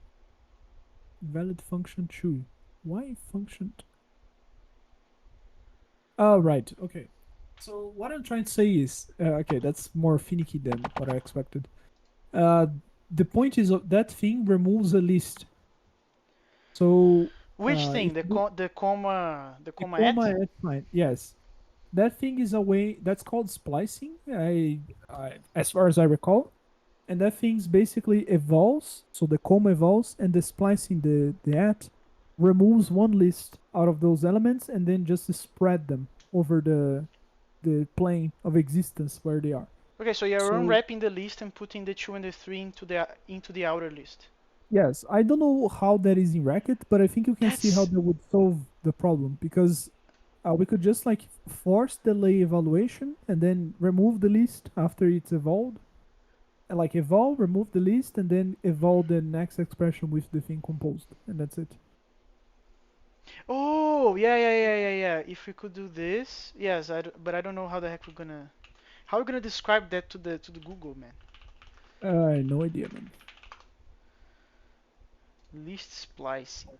Valid function true. Why function? Oh, right. Okay. So what I'm trying to say is, okay, that's more finicky than what I expected. Uh, the point is that thing removes a list. So
Which thing?
if you
The
the
comma
comma
at?
at fine, yes, that thing is a way that's called splicing. As far as I recall, and that thing's basically evolves. So the comma evolves, and the splicing the at removes one list out of those elements, and then just spread them over the plane of existence where they are.
Okay, so you're
So
unwrapping the list and putting the 2 and the 3 into the outer list.
yes, I don't know how that is in Racket, but I think you can see how
That's
that would solve the problem because we could just like force delay evaluation and then remove the list after it's evolved. And like evolve, remove the list, and then evolve the next expression with the thing composed, and that's it.
Oh, yeah, yeah, yeah, yeah, yeah. If we could do this, yes, but I don't know how the heck we're gonna how we're gonna describe that to the Google, man.
I have no idea, man.
List splicing.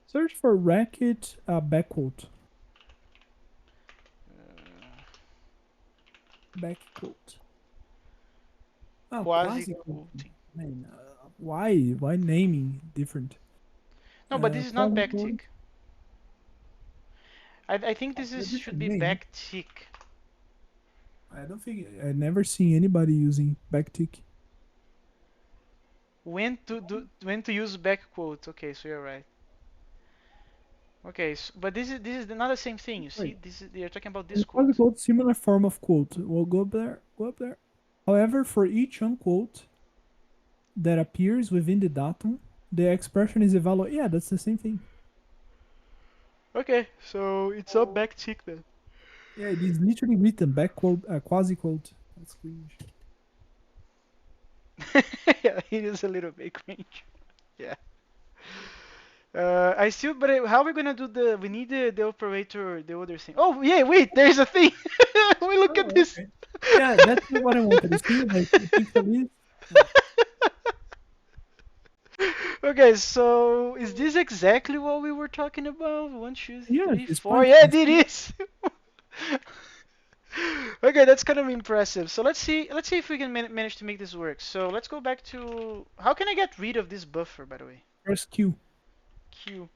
Search for Racket backquote.
Uh,
Backquote. Oh,
Quasi
quasi quote.
quoting.
Man, why? Why naming different?
No, but this is not
Quasi quote.
backtick. I think this
A
is should
different
be
name.
backtick.
I don't think I never seen anybody using backtick.
When to use back quote? Okay, so you're right. Okay, but this is not the same thing. You see,
Wait,
this is you're talking about this
and quasi
quote.
quote similar form of quote. We'll go up there. Go up there. However, for each unquote that appears within the datum, the expression is evaluated. Yeah, that's the same thing.
Okay, so it's a backtick then.
Yeah, it is literally written back quote, quasi quote. That's cringe.
Yeah, it is a little bit cringe. Yeah. I still, but how are we gonna do the? We need the operator, the other thing. Oh yeah, wait, there's a thing. We look at
Oh,
this.
okay. Yeah, that's what I wanted to see. Like, it takes a list. Yeah.
Okay, so is this exactly what we were talking about? One, two,
Yes,
three,
it's
four. Yeah,
Python.
it is. Okay, that's kind of impressive. So let's see if we can manage to make this work. So let's go back to how can I get rid of this buffer, by the way?
Press Q.
Q.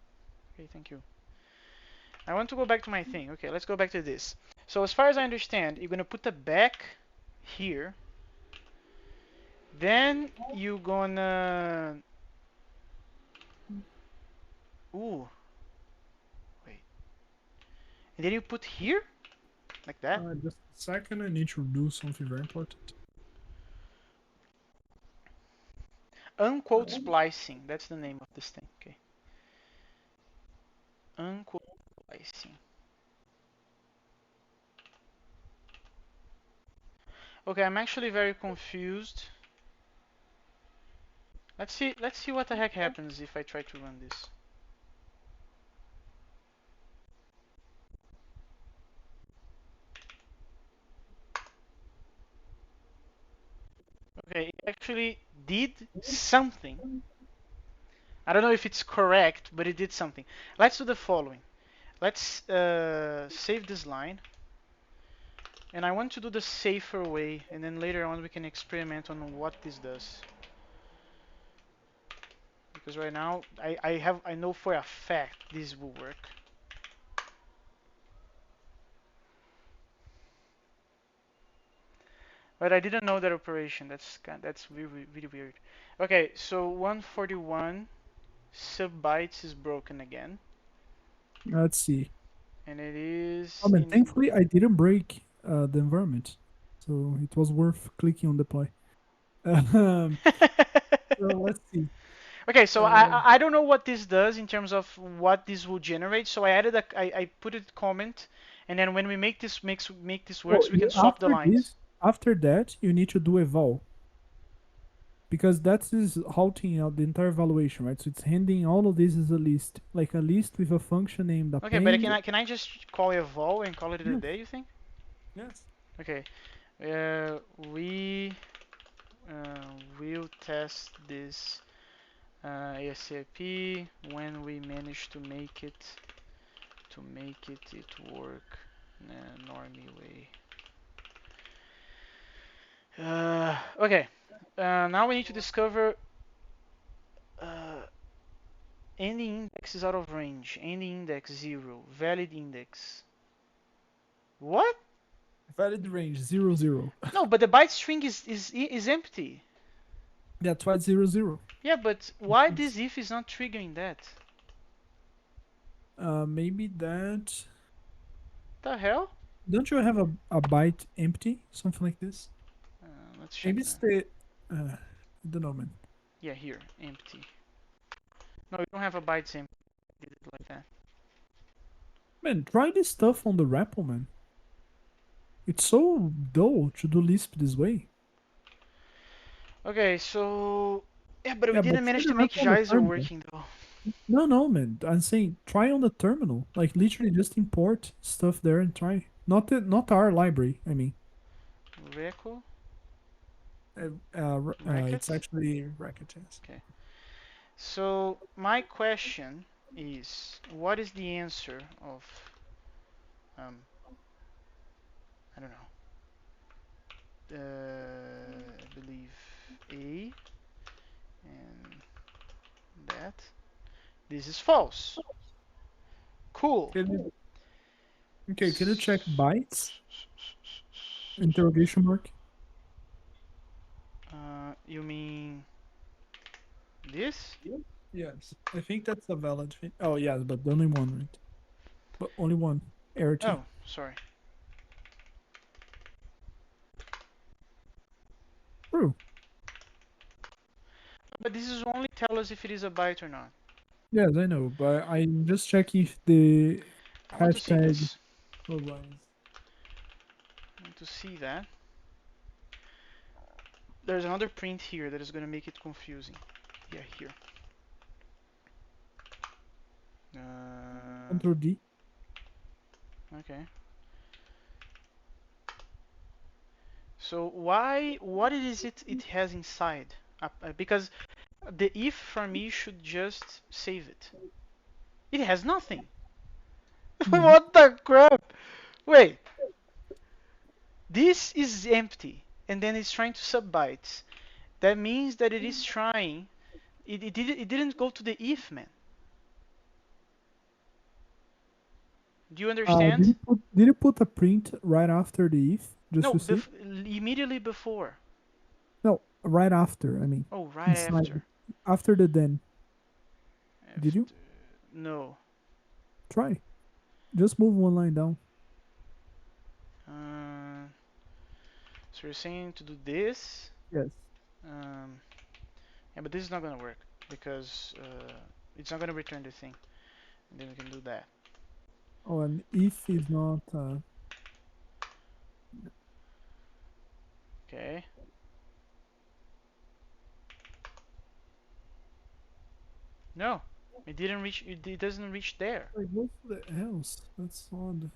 Okay, thank you. I want to go back to my thing. Okay, let's go back to this. So as far as I understand, you're gonna put the back here. Then you're gonna ooh wait, and then you put here like that.
Just a second. I need to do something very important.
Unquote splicing. That's the name of this thing. Okay. Unquote splicing. Okay, I'm actually very confused. Let's see what the heck happens if I try to run this. Okay, it actually did something. I don't know if it's correct, but it did something. Let's do the following. Let's save this line. And I want to do the safer way, and then later on we can experiment on what this does. Because right now I know for a fact this will work. But I didn't know that operation. That's really, really weird. Okay, so 141 sub bytes is broken again,
Let's see.
and it
Oh
is
man,
in.
thankfully I didn't break the environment, so it was worth clicking on deploy. Um, so let's see.
Okay, so
Uh,
I don't know what this does in terms of what this will generate. So I added I put it comment, and then when we make this
oh,
works, we can
you
swap the lines.
after that, you need to do eval because that is halting out the entire evaluation, right? So it's handing all of this as a list, like a list with a function named
Okay, but
append.
can I just call a vol and call it a
Yes,
day? You think?
yes.
Okay. Uh, we will test this ASCII when we manage to make it work in a normie way. Okay. Now we need to discover uh, any index is out of range. Any index 0. Valid index. What?
Valid range 0, 0.
No, but the byte string is empty.
That's why it's 0, 0.
Yeah, but why this if is not triggering that?
Maybe that.
The hell?
Don't you have a byte empty? Something like this?
Let's check
Maybe it's
that.
the. I don't know, man.
Yeah, here, empty. No, we don't have a byte empty. Did it like that.
Man, try this stuff on the REPL, man. It's so dull to do Lisp this way.
Okay, so yeah, but we
Yeah,
didn't
but try
manage
the
to make
REPL on the
Geyser
terminal.
working though.
No, no, man. I'm saying try on the terminal. Like literally just import stuff there and try. Not our library. I mean,
Reco,
it's
Racket.
actually Racket. Yes.
Okay. So my question is, what is the answer of um I don't know. I believe A and that. This is false. Cool.
Okay, can you check bytes? Interrogation mark.
You mean this?
Yes, I think that's a valid thing. Oh, yes, but only one, right? But only one error key.
Oh, sorry.
True.
But this is only tell us if it is a byte or not.
Yes, I know, but I'm just checking if the
I want to see
hashtag
this.
aligns.
I want to see that. there's another print here that is gonna make it confusing. Yeah, here. Uh,
Control D.
okay. So why? What is it? It has inside? Because the if for me should just save it. It has nothing.
Yeah.
What the crap? Wait. This is empty, and then it's trying to sub bytes. That means that it is trying. It didn't go to the if, man. Do you understand?
Did you put a print right after the if just
No,
to see?
immediately before.
No, right after. I mean,
Oh, right
inside
after.
after the then. Did you
After. No.
try? Just move one line down.
Uh, so you're saying to do this.
Yes.
Um, yeah, but this is not gonna work because it's not gonna return the thing. And then we can do that.
Oh, and if is not.
Okay. No, it didn't reach. It doesn't reach there.
Like, go for the else. That's odd.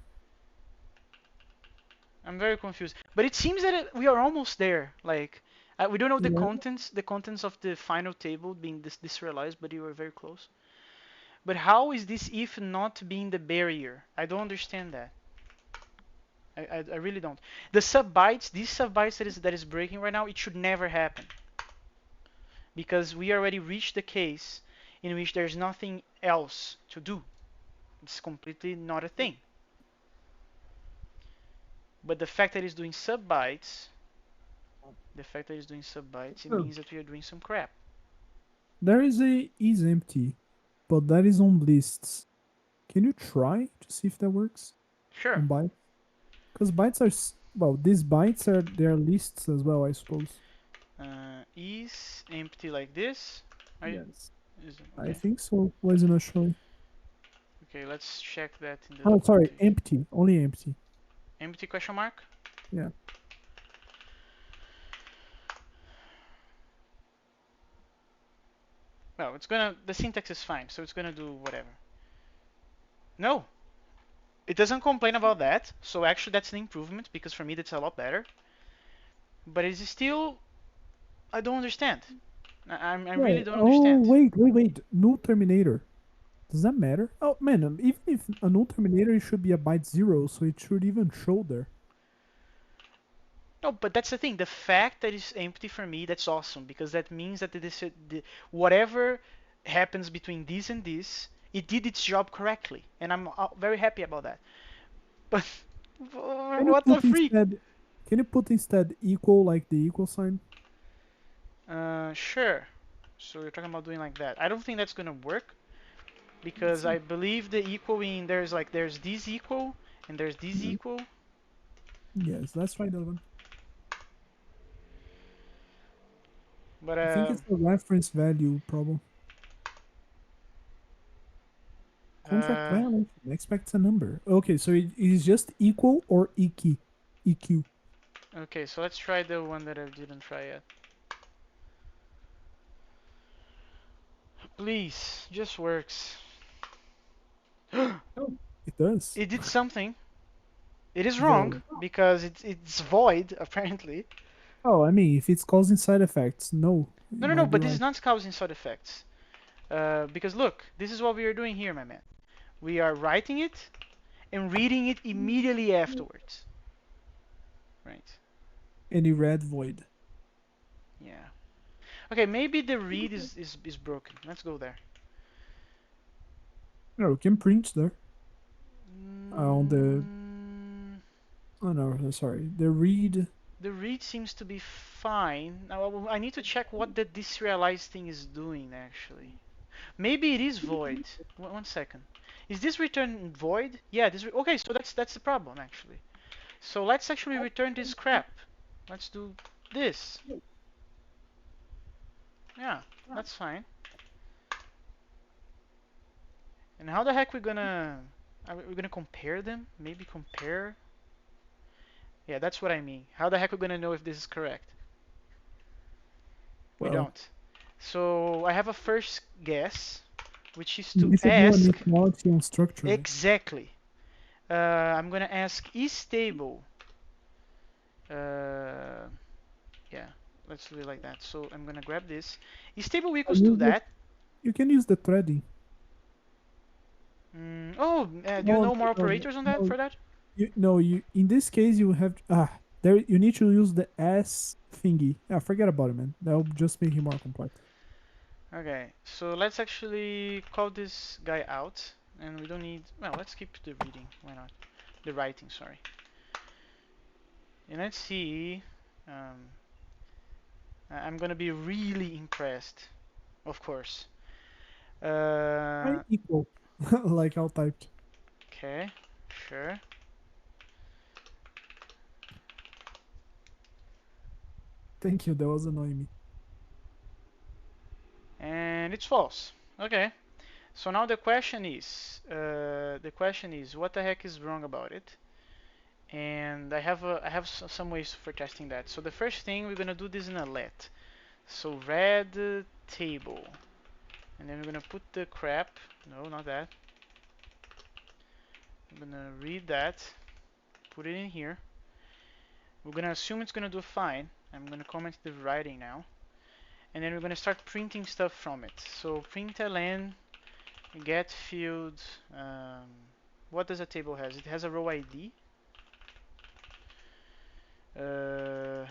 I'm very confused. But it seems that we are almost there. Like we don't know
Yeah.
the contents of the final table being serialized, but you were very close. But how is this if not being the barrier? I don't understand that. I really don't. The sub bytes, these sub bytes that is breaking right now, it should never happen because we already reached the case in which there's nothing else to do. It's completely not a thing. But the fact that it's doing sub bytes, it
Oh.
means that we are doing some crap.
There is a is empty, but that is on lists. Can you try to see if that works
Sure.
on bytes? Because bytes are well, these bytes are their lists as well, I suppose.
Is empty like this. Are you,
Yes.
is,
I
okay.
think so. Why is it not showing?
Okay, let's check that in the
Oh, sorry,
documentation.
empty. Only empty.
Empty question mark?
Yeah.
Well, the syntax is fine, so it's gonna do whatever. No, it doesn't complain about that, so actually that's an improvement because for me that's a lot better. But it's still, I don't understand. I
Yeah.
really don't
Oh,
understand.
wait. Null terminator. Does that matter? Oh man, even if a null terminator, it should be a byte zero, so it should even show there.
No, but that's the thing. The fact that it's empty for me, that's awesome because that means that whatever happens between this and this, it did its job correctly, and I'm very happy about that. But
Can you
what the
put
freak?
instead? Can you put instead equal like the equal sign?
Sure. So you're talking about doing like that. I don't think that's gonna work
Let's
because
see.
I believe the equaling there's this equal and there's this
Yeah.
equal.
Yes, let's try that one.
But
I think it's a reference value problem. Contract
uh,
violation expects a number. Okay, so it is just equal or EQ. EQ.
okay. So let's try the one that I didn't try yet. Please, just works.
Oh, it does.
It did something. It is wrong
Void.
because it's void apparently.
Oh, I mean, if it's causing side effects, no,
No,
it
no, no.
might be
But this
right.
is not causing side effects. Because look, this is what we are doing here, my man. We are writing it and reading it immediately afterwards. Right.
Any red void.
Yeah. Okay, maybe the read is broken. Let's go there.
No, you can print there. On the
Mm,
oh no, sorry, the read.
the read seems to be fine. Now I need to check what the deserialized thing is doing actually. Maybe it is void. One second. Is this return void? Yeah, okay, so that's the problem actually. So let's actually return this crap. Let's do this. Yeah, that's fine. And how the heck we gonna compare them? Maybe compare. Yeah, that's what I mean. How the heck we gonna know if this is correct? We
Well,
don't. So I have a first guess, which is to
we should do an
ask
equality on structure.
exactly. I'm gonna ask is table. Uh, yeah, let's do it like that. So I'm gonna grab this. Is table
I
equals to
use the,
that?
you can use the threading.
Oh, do you
No,
know more
no, no,
operators on that
no.
for that?
No, you in this case you have there you need to use the S thingy. Yeah, forget about it, man. That'll just make it more complex.
Okay, so let's actually call this guy out, and we don't need. Well, let's keep the reading. Why not? The writing, sorry. And let's see. Um, I'm gonna be really impressed, of course.
I
Uh,
equal like I'll typed.
okay, sure.
Thank you. That was annoying me.
And it's false. Okay. So now the question is, what the heck is wrong about it? And I have some ways for testing that. So the first thing we're gonna do this in a let. So red table, and then we're gonna put the crap. No, not that. I'm gonna read that, put it in here. We're gonna assume it's gonna do fine. I'm gonna comment the writing now, and then we're gonna start printing stuff from it. So println get field. Um, what does a table has? It has a row ID. Uh,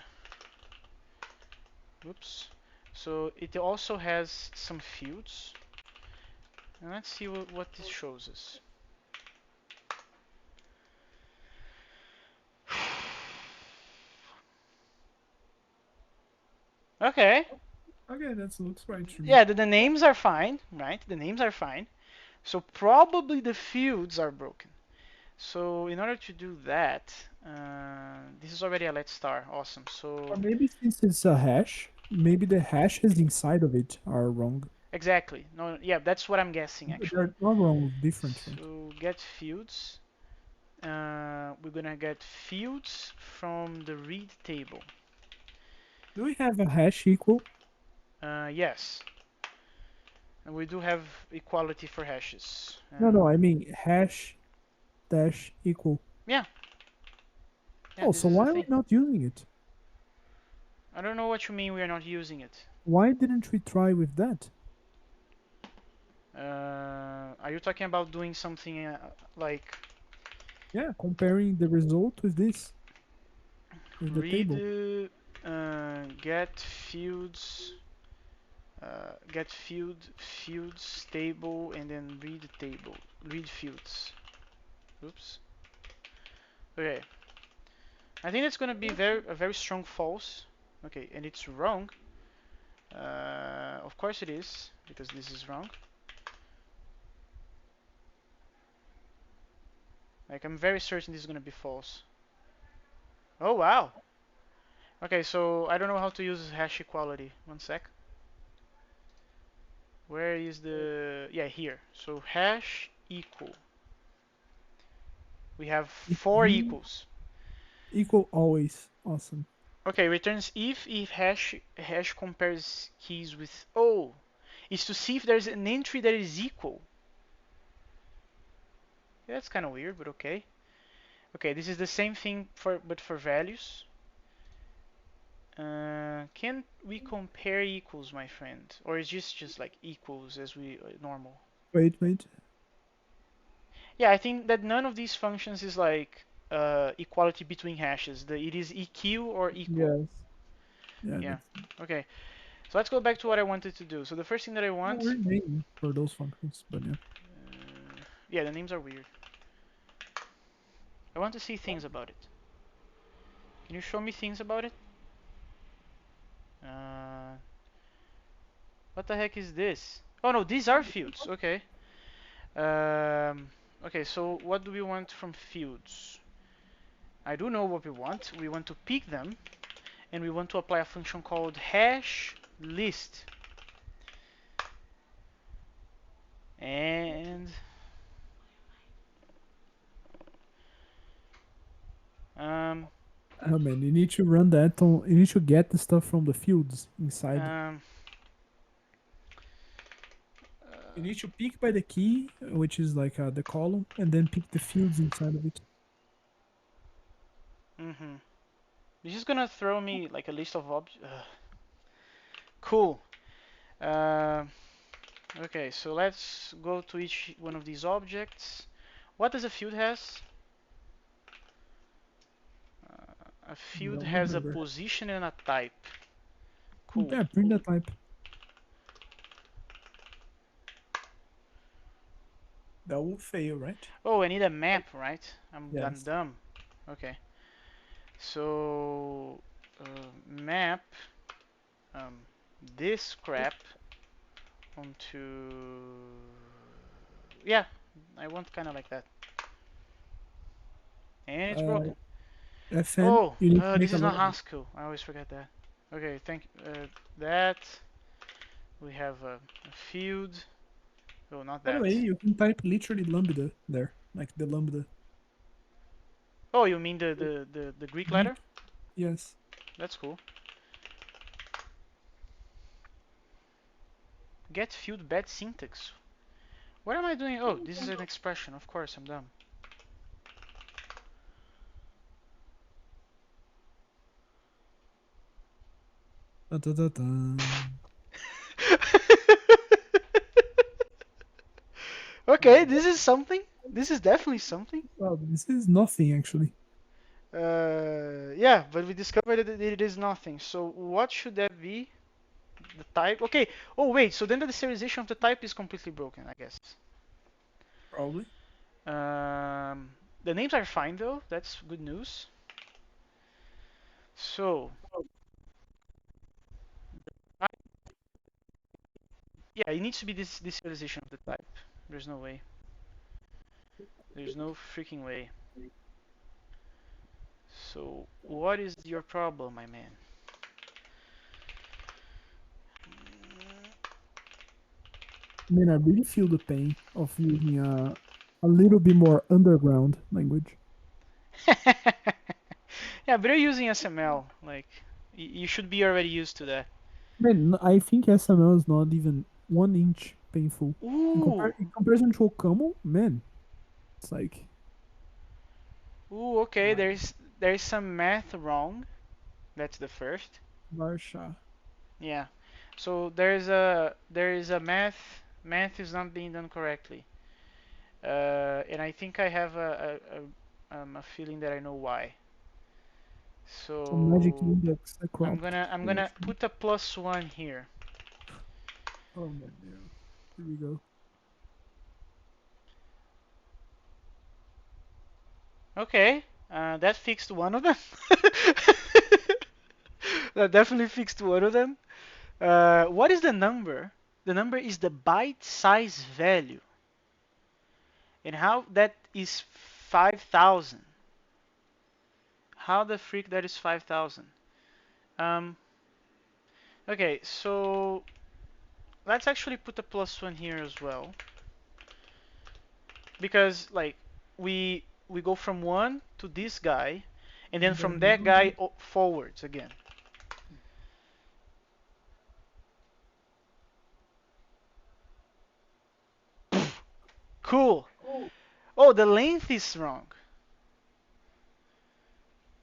Oops. So it also has some fields. And let's see what this shows us. Okay.
Okay, that looks right to me.
Yeah, the names are fine, right? The names are fine. So probably the fields are broken. So in order to do that, this is already a let star. Awesome.
Or
So
maybe since it's a hash, maybe the hashes inside of it are wrong.
exactly. No, yeah, that's what I'm guessing actually.
They're not wrong, different, right?
So get fields. We're gonna get fields from the read table.
Do we have a hash equal?
Yes, and we do have equality for hashes.
No, no, I mean hash dash equal.
Yeah, yeah,
Oh,
this
so
is the
why are we
thing.
not using it?
I don't know what you mean we are not using it.
Why didn't we try with that?
Are you talking about doing something like
Yeah, comparing the result with this, with the
read
table.
get fields get fields table and then read table read fields. Oops. Okay. I think that's gonna be a very strong false. Okay, and it's wrong. Of course it is because this is wrong. Like I'm very certain this is gonna be false. Oh wow. Okay, so I don't know how to use hash equality. One sec. Where is the yeah here? So hash equal. We have
If
four
v
equals.
equal always. Awesome.
Okay, returns if hash compares keys with oh, is to see if there's an entry that is equal. Yeah, that's kind of weird, but okay. Okay, this is the same thing for but for values. Can we compare equals, my friend, or is just like equals as we normal?
Wait, wait.
Yeah, I think that none of these functions is like equality between hashes. It is EQ or equal.
Yes. Yeah,
Yeah.
that's
Okay. So let's go back to what I wanted to do. So the first thing that I
no
want,
weird name for those functions, but yeah.
yeah, the names are weird. I want to see things about it. Can you show me things about it? Uh, what the heck is this? Oh no, these are fields. Okay. Um, okay. So what do we want from fields? I do know what we want. We want to pick them, and we want to apply a function called hash list. And um,
Oh man, you need to run that on. You need to get the stuff from the fields inside.
Um,
You need to pick by the key, which is like the column, and then pick the fields inside of it.
mm-hmm. This is gonna throw me like a list of objects. Cool. Uh, okay, so let's go to each one of these objects. What does a field has? A field
Don't
has a
remember.
position and a type. Cool.
Yeah, print that type. That will fail, right?
Oh, I need a map, right? I'm
Yes.
dumb. Okay. So map um, this crap onto, yeah, I want kind of like that, and it's
Uh,
broken.
FN,
Oh,
you need to
this
make a
is not
lot of it.
ASCII. I always forget that. Okay, thank that. We have a field. Oh, not
By the
that.
way, you can type literally lambda there, like the lambda.
Oh, you mean the Greek letter?
Greek, yes,
That's cool. Get field bad syntax. What am I doing? Oh, this is an expression. Of course, I'm dumb.
da, da, da, da.
Okay, this is something. This is definitely something.
Well, this is nothing actually.
Yeah, but we discovered that it is nothing. So what should that be? The type? Okay. Oh wait. So then the serialization of the type is completely broken, I guess.
Probably.
Um, the names are fine though. That's good news. So I, yeah, it needs to be this serialization of the type. There's no way. There's no freaking way. So what is your problem, my man?
I mean, I really feel the pain of using a little bit more underground language.
Yeah, but you're using SML. Like, you should be already used to that.
Man, I think SML is not even 1 inch painful.
Ooh,
In comparison to Ocamo, man, it's like
ooh. Okay,
my
there's some math wrong. That's the first.
Varsha.
Yeah. So there is a math is not being done correctly. And I think I have a feeling that I know why.
Some magic
So
index cropped.
I'm gonna put a +1 here.
Oh man, yeah. Here we go.
Okay, that fixed one of them. That definitely fixed one of them. What is the number? The number is the byte size value. And how that is 5,000. How the freak that is 5,000? Um, okay, so let's actually put a +1 here as well. Because like we go from 1 to this guy and then
And
from
then
that guy forwards again. Cool. Oh, the length is wrong.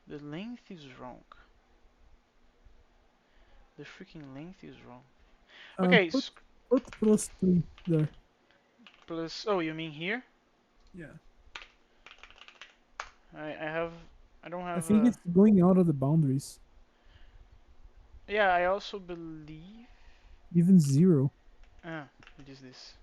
The length is wrong. The freaking length is wrong. Okay,
put +3 there.
plus. Oh, you mean here?
Yeah.
I have. I don't
I
have
think
a.
it's going out of the boundaries.
Yeah, I also believe.
Even 0.
Ah, what is this?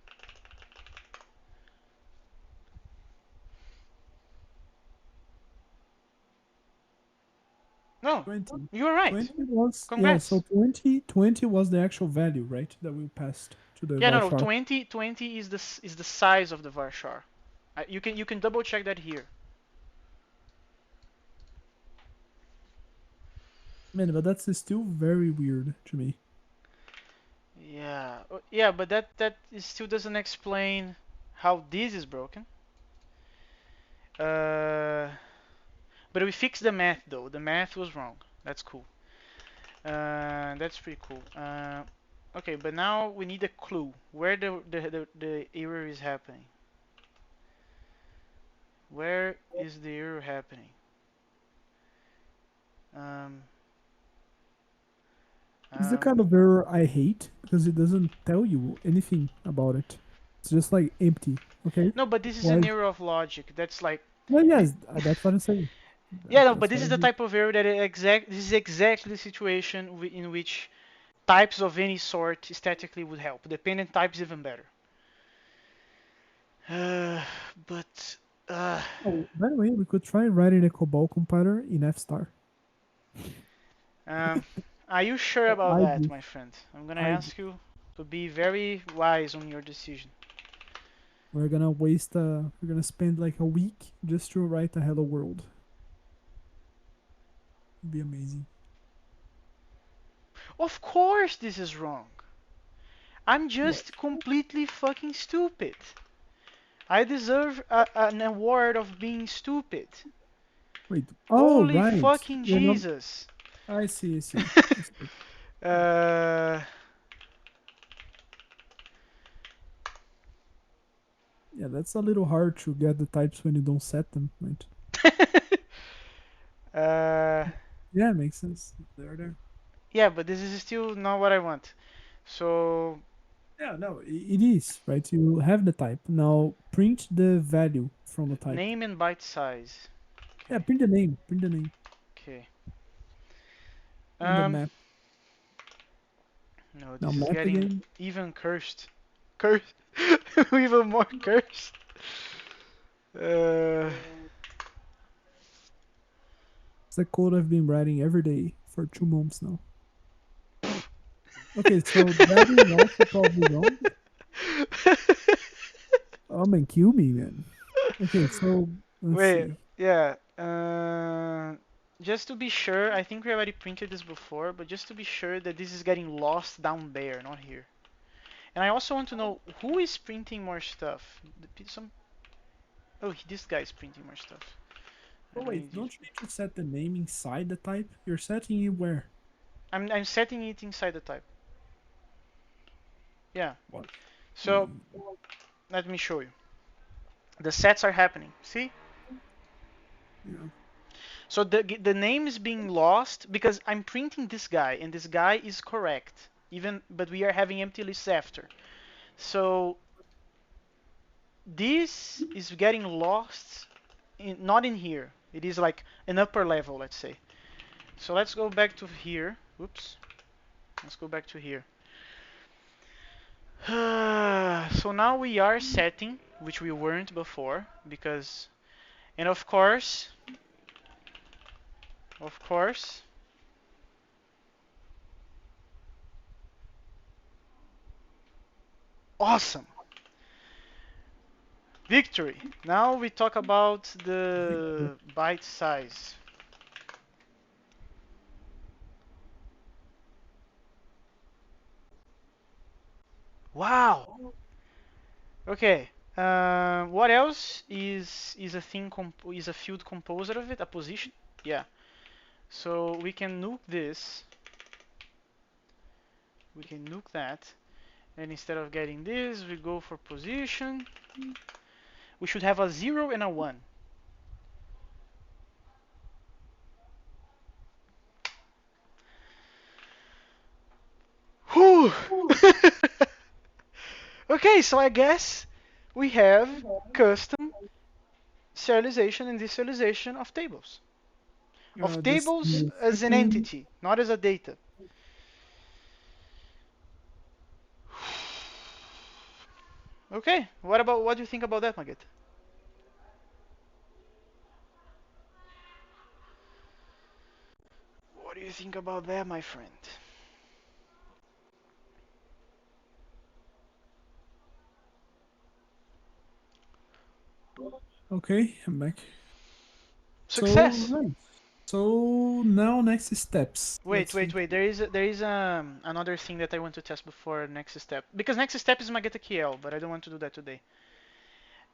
No,
20.
you were right.
20 was, yeah, so
Congrats.
20 was the actual value, right? That we passed to the
Yeah, no,
varchar.
20 is is the size of the varchar. You can double check that here.
Man, but that's still very weird to me.
Yeah, yeah, but still doesn't explain how this is broken. Uh, But we fixed the math though. The math was wrong. That's cool. That's pretty cool. Okay, but now we need a clue where the error is happening. Where is the error happening? Um,
It's the
um,
kind of error I hate because it doesn't tell you anything about it. It's just like empty. Okay.
no, but this is
Why?
an error of logic. That's like,
Well,
thi-
yes, that's what I'm saying.
yeah, no, but
That's
this
what
is
I
the
hate.
type of error that this is exactly the situation in which types of any sort statically would help. Dependent types even better. Uh, but uh,
Oh, by the way, we could try writing a COBOL compiler in F star.
um, are you sure about
I
that,
do.
my friend? I'm gonna
I do.
ask you to be very wise on your decision.
We're gonna spend like a week just to write a hello world. It'd be amazing.
Of course, this is wrong. I'm
What?
just completely fucking stupid. I deserve an award of being stupid.
Wait. Oh,
Holy
right.
fucking
You're not.
Jesus.
I see. I see. I see.
uh,
Yeah, that's a little hard to get the types when you don't set them, right?
uh,
Yeah, makes sense. They're there.
yeah, but this is still not what I want. So,
Yeah, no, it is, right? You have the type. Now print the value from the type.
name and byte size.
Yeah,
Okay,
print the name. Print the name
okay.
and the
Um,
map.
no,
Now
this is
map
getting
again.
even cursed. Cursed. Even more cursed. Uh,
It's the code I've been writing every day for 2 months now. Okay, so that is also probably wrong. Oh man, kill me, man. Okay, so let's
Wait,
see.
yeah. Just to be sure, I think we already printed this before, but just to be sure that this is getting lost down there, not here. And I also want to know who is printing more stuff. Some. Oh, this guy is printing more stuff. I
Oh
don't
wait,
need you.
don't you need to set the name inside the type? You're setting it where?
I'm setting it inside the type. Yeah.
What?
So let me show you. The sets are happening. See?
Yeah.
So the name is being lost because I'm printing this guy and this guy is correct. Even but we are having empty lists after. So this is getting lost not in here. It is like an upper level, let's say. So let's go back to here. Oops. Let's go back to here. So now we are setting, which we weren't before, because, and of course, awesome, victory. Now we talk about
Victor.
the byte size. Wow. Okay. What else is a thing is a field composer of it? A position? Yeah. So we can nuke this. We can nuke that. And instead of getting this, we go for position. We should have a 0 and a 1. Whew. Okay, so I guess we have custom serialization and deserialization of tables. Of
Just give
tables
me a
as an
second.
entity, not as a data. Okay, what do you think about that, Maget? What do you think about that, my friend?
Okay, I'm back. So
Success.
right. So now next steps.
Wait,
Let's
wait,
think.
wait. There is another thing that I want to test before next step because next step is Maget KL, but I don't want to do that today.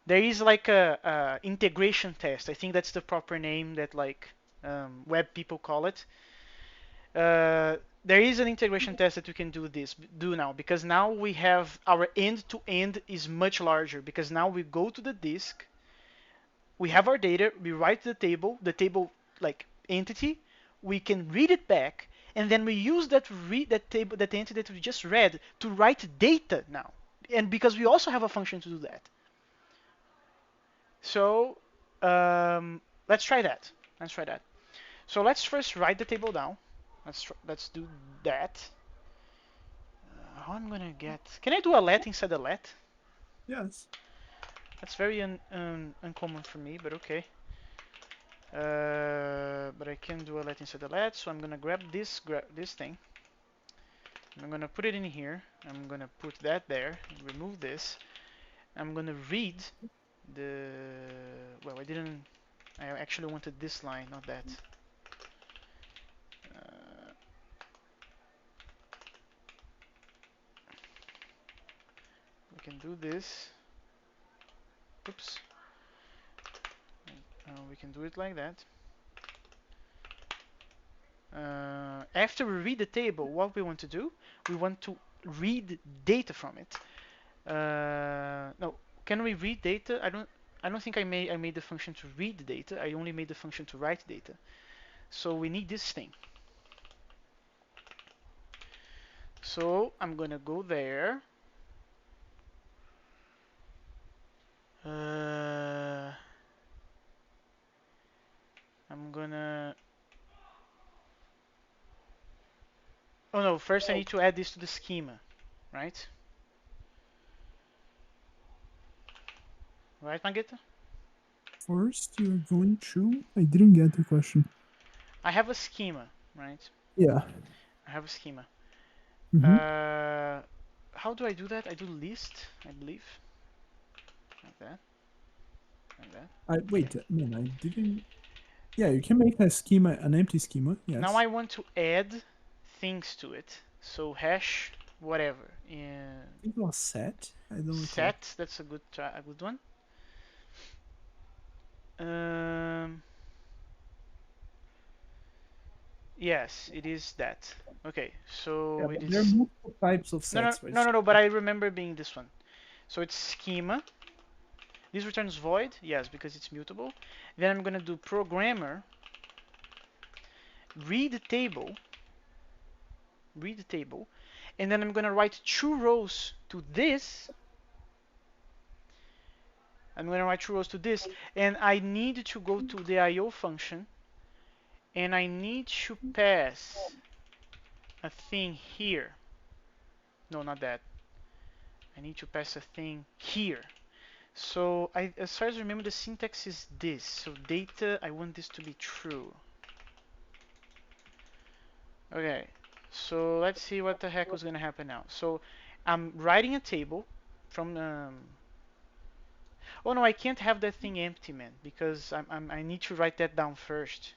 there is like a integration test. I think that's the proper name that like web people call it. There is an integration test that we can do now because now we have our end to end is much larger because now we go to the disk, we have our data, we write the table like entity, we can read it back, and then we use that table that entity that we just read to write data now, and because we also have a function to do that. So let's try that. Let's try that. So let's first write the table down. Let's do that. How I'm gonna get? Can I do a let instead of let?
Yes.
That's very uncommon for me, but okay. But I can do a let instead of let, so I'm gonna grab this thing. I'm gonna put it in here. I'm gonna put that there. Remove this. I'm gonna read the. Well, I didn't. I actually wanted this line, not that. Uh, we can do this. Oops. We can do it like that. After we read the table, what we want to do, we want to read data from it. No, can we read data? I don't think I made the function to read the data. I only made the function to write data. So we need this thing. So I'm gonna go there. Uh, I'm gonna. Oh no! First I need to add this to the schema, right? Right, Magetta?
First, you're going to. I didn't get the question.
I have a schema, right?
Yeah.
I have a schema.
Mm-hmm.
Uh, how do I do that? I do list, I believe, like that, like that.
I
Okay.
wait, man, I didn't. Yeah, you can make a schema, an empty schema.
Now
Yes.
I want to add things to it. So hash whatever.
I think it was set. I don't recall.
Set. That's a good one. Um, yes, it is that. Okay,
Yeah,
so it
but there are
is.
multiple types of
No, no,
sets, right?
no, no, no. But I remember being this one. So it's schema. This returns void. Yes, because it's mutable. Then I'm gonna do programmer read table, read the table, and then I'm gonna write two rows to this. I'm gonna write two rows to this, and I need to go to the IO function, and I need to pass a thing here. No, not that. I need to pass a thing here. So as far as I remember, the syntax is this. So data, I want this to be true. Okay, so let's see what the heck was gonna happen now. So I'm writing a table from oh no, I can't have that thing empty, man, because I need to write that down first.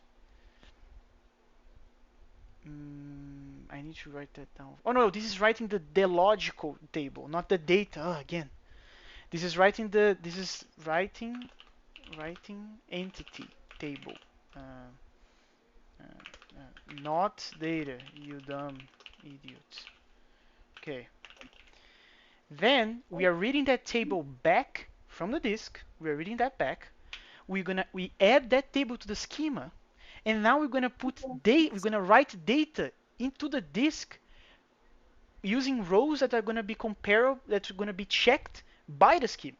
I need to write that down. Oh no, this is writing the logical table, not the data. Again, this is writing entity table, uh, not data. You dumb idiot. Okay. Then we are reading that table back from the disk. We are reading that back. We add that table to the schema, and now we're gonna write data into the disk using rows that are gonna be comparable, that are gonna be checked by the schema.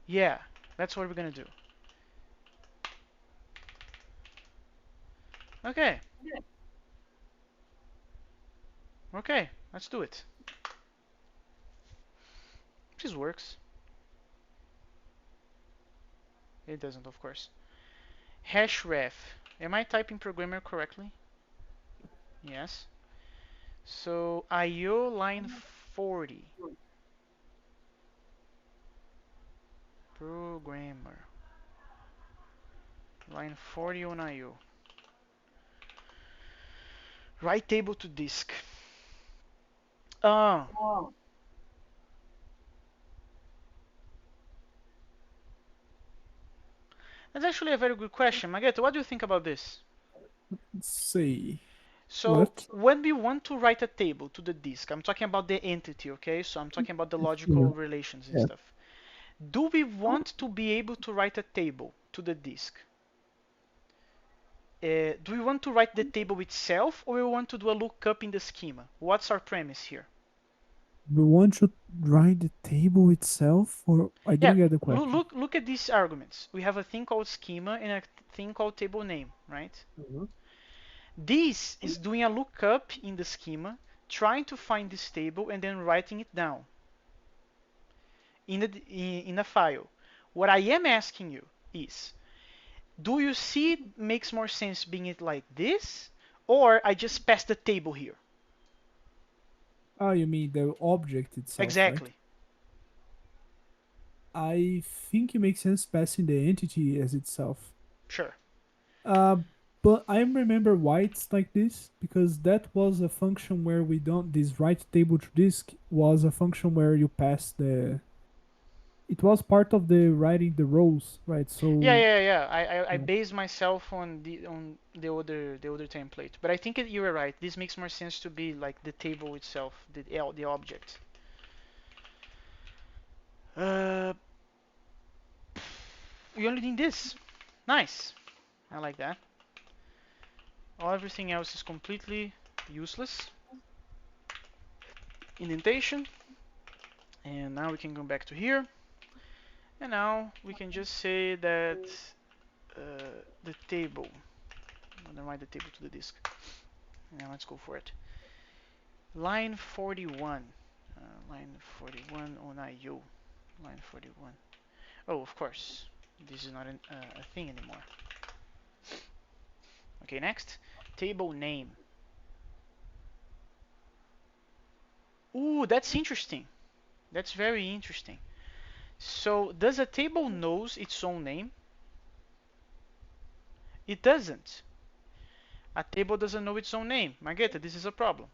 Yeah, that's what we're gonna do. Okay, okay, let's do it. This works. It doesn't, of course. Hashref. Am I typing programmer correctly? Yes. So IO line 40. Programmer. Line 40 on IO. Write table to disk. Ah, That's actually a very good question. Magetta, what do you think about this?
Let's see.
So
What?
when we want to write a table to the disk, I'm talking about the entity, okay? So I'm talking about the
Yeah.
logical relations and
Yeah.
stuff. Do we want to be able to write a table to the disk? Do we want to write the table itself, or we want to do a lookup in the schema? What's our premise here?
We want to write the table itself, or I
Yeah,
didn't get the
look,
question.
look, look at these arguments. We have a thing called schema and a thing called table name, right?
Mhm.
This is doing a lookup in the schema, trying to find this table and then writing it down in a file. What I am asking you is, do you see it makes more sense being it like this, or I just pass the table here?
Oh, you mean the object itself, right?
Exactly.
I think it makes sense passing the entity as itself.
Sure.
Uh, but I remember why it's like this because that was a function where we don't. This write table to disk was a function where you pass the. It was part of the writing the rows, right?
Yeah,
So
yeah, yeah. I
yeah,
base myself on the other template, but I think you were right. This makes more sense to be like the table itself, the object. Uh, we only need this. Nice. I like that. Everything else is completely useless. Indentation, and now we can go back to here, and now we can just say that the table. I'm gonna write the table to the disk. Now let's go for it. Line 41. Line 41 on IO. Line 41. Oh, of course. This is not a thing anymore. Okay, next. Table name. Ooh, that's interesting. That's very interesting. So, does a table knows its own name? It doesn't. A table doesn't know its own name. Margeta, this is a problem.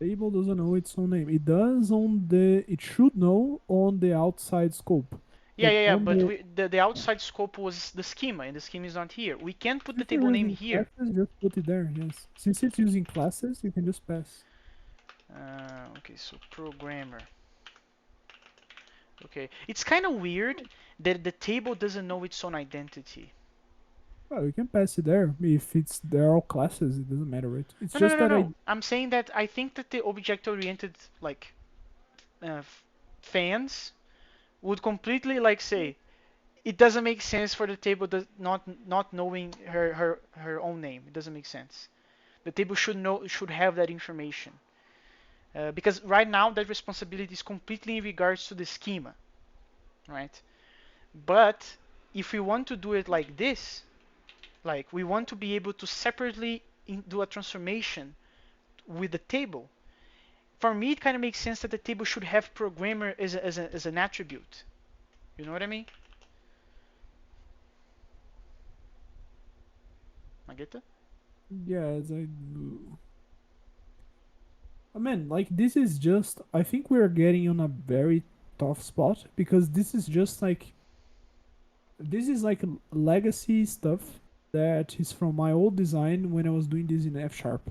table doesn't know its own name. It does on the. It should know on the outside scope,
Yeah,
but
yeah, yeah,
on
but
the.
the outside scope was the schema, and the schema is not here. We can't put the
If you're
table name
using
here.
classes, just put it there. Yes, since it's using classes, you can just pass.
Okay, so programmer. Okay, it's kind of weird that the table doesn't know its own identity.
Well, you can pass it there if it's they're all classes. It doesn't matter, right? It's
No, no,
just
no, no,
that I.
no. I'm saying that I think that the object-oriented like uh, fans would completely like say it doesn't make sense for the table not knowing her own name. It doesn't make sense. The table should have that information because right now that responsibility is completely in regards to the schema, right? But if we want to do it like this, like we want to be able to separately do a transformation with the table. For me, it kind of makes sense that the table should have programmer as an attribute. You know what I mean? Magetta?
Yes, I. I mean, like this is just. I think we're getting on a very tough spot because this is just like this is like legacy stuff that is from my old design when I was doing this in F sharp.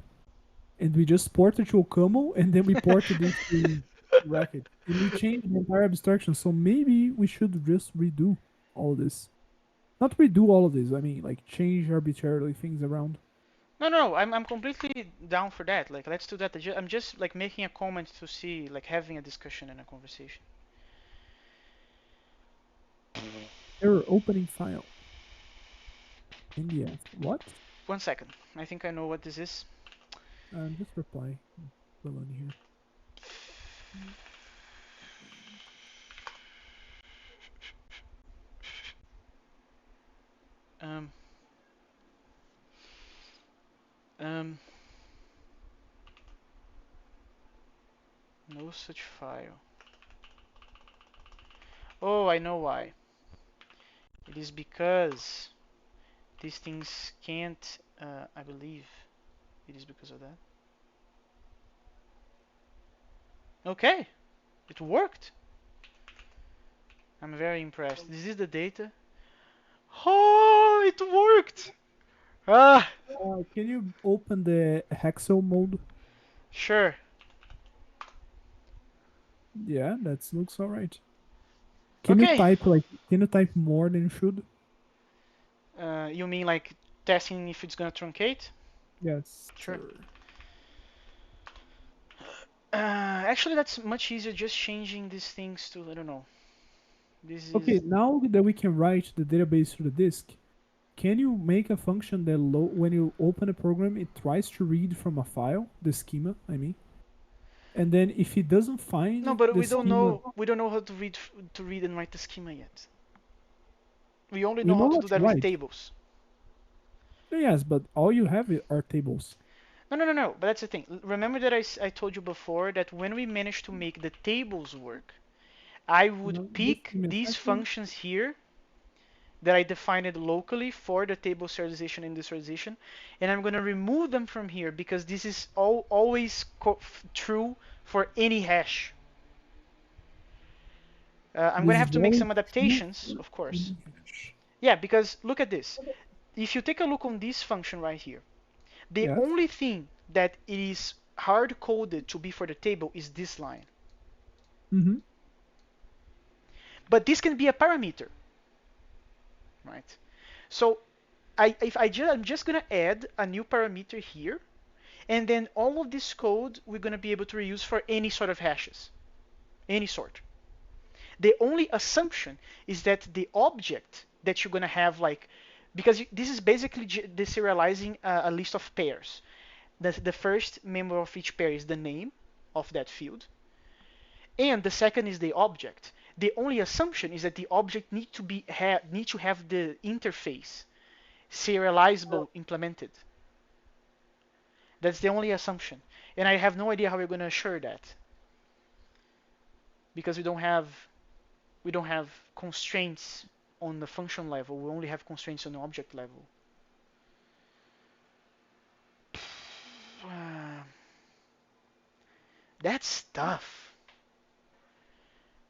And we just ported to OCaml and then we ported this to Racket. And we changed the entire abstraction. So maybe we should just redo all this. Not redo all of this, I mean like change arbitrarily things around.
No, no, I'm completely down for that. Like, let's do that. I'm just like making a comment to see, like, having a discussion and a conversation.
Error opening file. NDF. What?
1 second. I think I know what this is.
Just reply. Well on here.
Um, um, no such file. Oh, I know why. It is because these things can't. I believe it is because of that. Okay, it worked. I'm very impressed. This is the data. Oh, it worked! Ah,
Can you open the hexel mode?
sure.
Yeah, that looks all right. Can you
Okay.
type like? Can you type more than you should?
You mean like testing if it's gonna truncate?
Yes,
Sure.
sir.
Actually, that's much easier just changing these things to, I don't know. This
Okay,
is.
now that we can write the database to the disk, can you make a function that when you open a program, it tries to read from a file, the schema, I mean, and then if it doesn't
No,
find
but
the
we don't
schema,
know. We don't know how to read and write the schema yet. We only
we
know how
know
to
how
do
to
that with
write.
tables.
Yes, but all you have are tables.
No, no, no, no. But that's the thing. Remember that I told you before that when we managed to make the tables work, I would
Just
pick
give me a
these
second.
functions here that I defined locally for the table serialization and deserialization, and I'm going to remove them from here because this is always true for any hash. I'm going
This
to
is
have to make
very
some
true
adaptations,
for
of course.
any hash.
Yeah, because look at this. If you take a look on this function right here, the
Yes.
only thing that it is hard coded to be for the table is this line.
Mm-hmm.
But this can be a parameter, right? So I'm just gonna add a new parameter here, and then all of this code we're gonna be able to reuse for any sort of hashes, any sort. The only assumption is that the object that you're gonna have, like, because this is basically deserializing a list of pairs. The first member of each pair is the name of that field, and the second is the object. The only assumption is that the object need to have the interface serializable implemented. That's the only assumption, and I have no idea how we're going to assure that because we don't have constraints on the function level. We only have constraints on the object level. That's tough.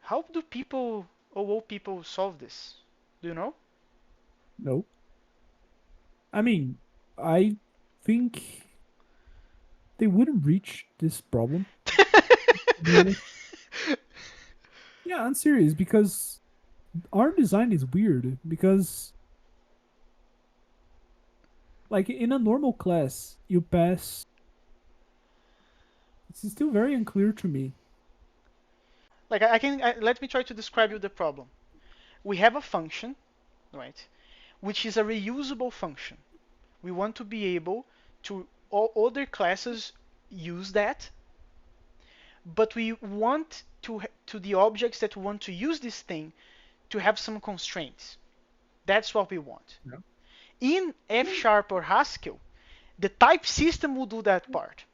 How do people, old people, solve this? Do you know?
No. I mean, I think they wouldn't reach this problem, to be honest. Yeah, I'm serious because our design is weird because like in a normal class, you pass it's still very unclear to me.
Like let me try to describe you the problem. We have a function, right, which is a reusable function. We want to be able to all other classes use that, but we want to the objects that want to use this thing to have some constraints. That's what we want.
Yeah.
In F sharp or Haskell, the type system will do that part,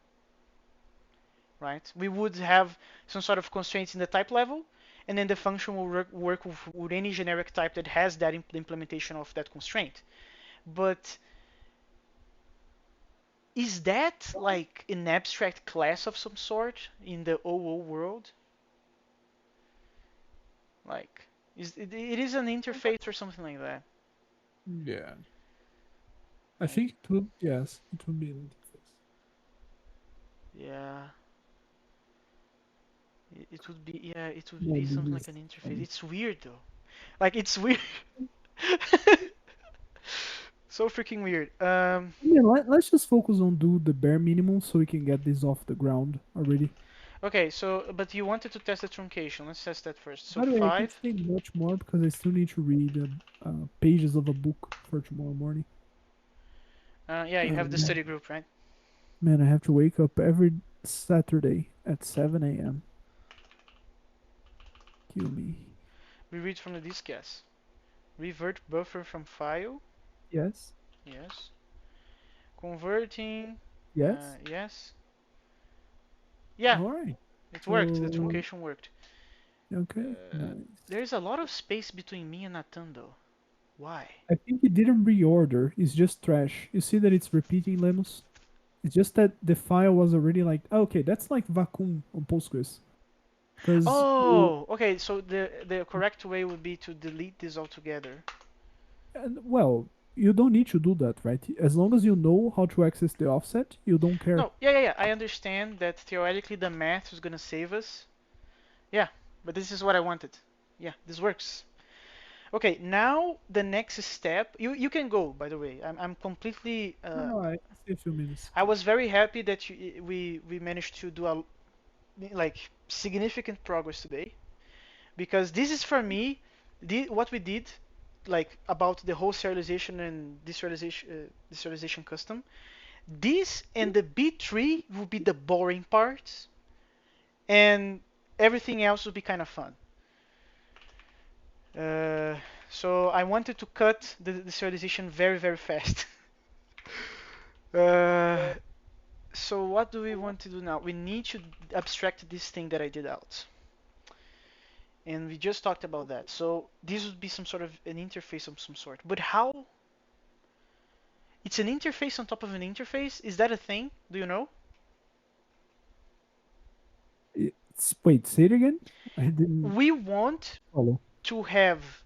right? We would have some sort of constraints in the type level, and then the function will work with any generic type that has that implementation of that constraint. But is that like an abstract class of some sort in the OO world? Like, it is an interface or something like that?
Yeah. I
Like,
think it would yes, it would be an interface.
yeah, it would be, yeah, it would
No,
be
this
something like
is
an interface.
funny.
It's weird though. Like, it's weird. So freaking weird.
Yeah, let's just focus on do the bare minimum so we can get this off the ground already.
Okay, so but you wanted to test the truncation. Let's test that first. So
By the way, I can't
five.
say much more because I still need to read pages of a book for tomorrow morning.
Yeah, you have the
Um,
study group, right?
man, I have to wake up every Saturday at 7 a.m. Kill me.
We read from the disk, yes. Revert buffer from file,
Yes.
yes. Converting,
Yes.
yes. Yeah,
All right.
it worked. The
So,
truncation worked.
okay. Nice.
There's a lot of space between me and Nathan, though. Why?
I think it didn't reorder. It's just trash. You see that it's repeating lemos? It's just that the file was already like, okay, that's like vacuum on Postgres. Because
Oh, okay. So the correct way would be to delete this altogether.
And well, you don't need to do that, right? As long as you know how to access the offset, you don't care.
No, yeah. I understand that theoretically the math is gonna save us. Yeah, but this is what I wanted. Yeah, this works. Okay, now the next step. You can go. By the way, I'm completely.
No, no, I can stay a few minutes.
I was very happy that we managed to do a like significant progress today because this is for me what we did like about the whole serialization and deserialization custom. This and the B3 will be the boring parts, and everything else will be kind of fun. Uh, so I wanted to cut the serialization very fast. uh, so what do we want to do now? We need to abstract this thing that I did out. And we just talked about that. So this would be some sort of an interface of some sort. But how? It's an interface on top of an interface? Is that a thing? Do you know?
Wait, say it again? I didn't
We want
follow.
to have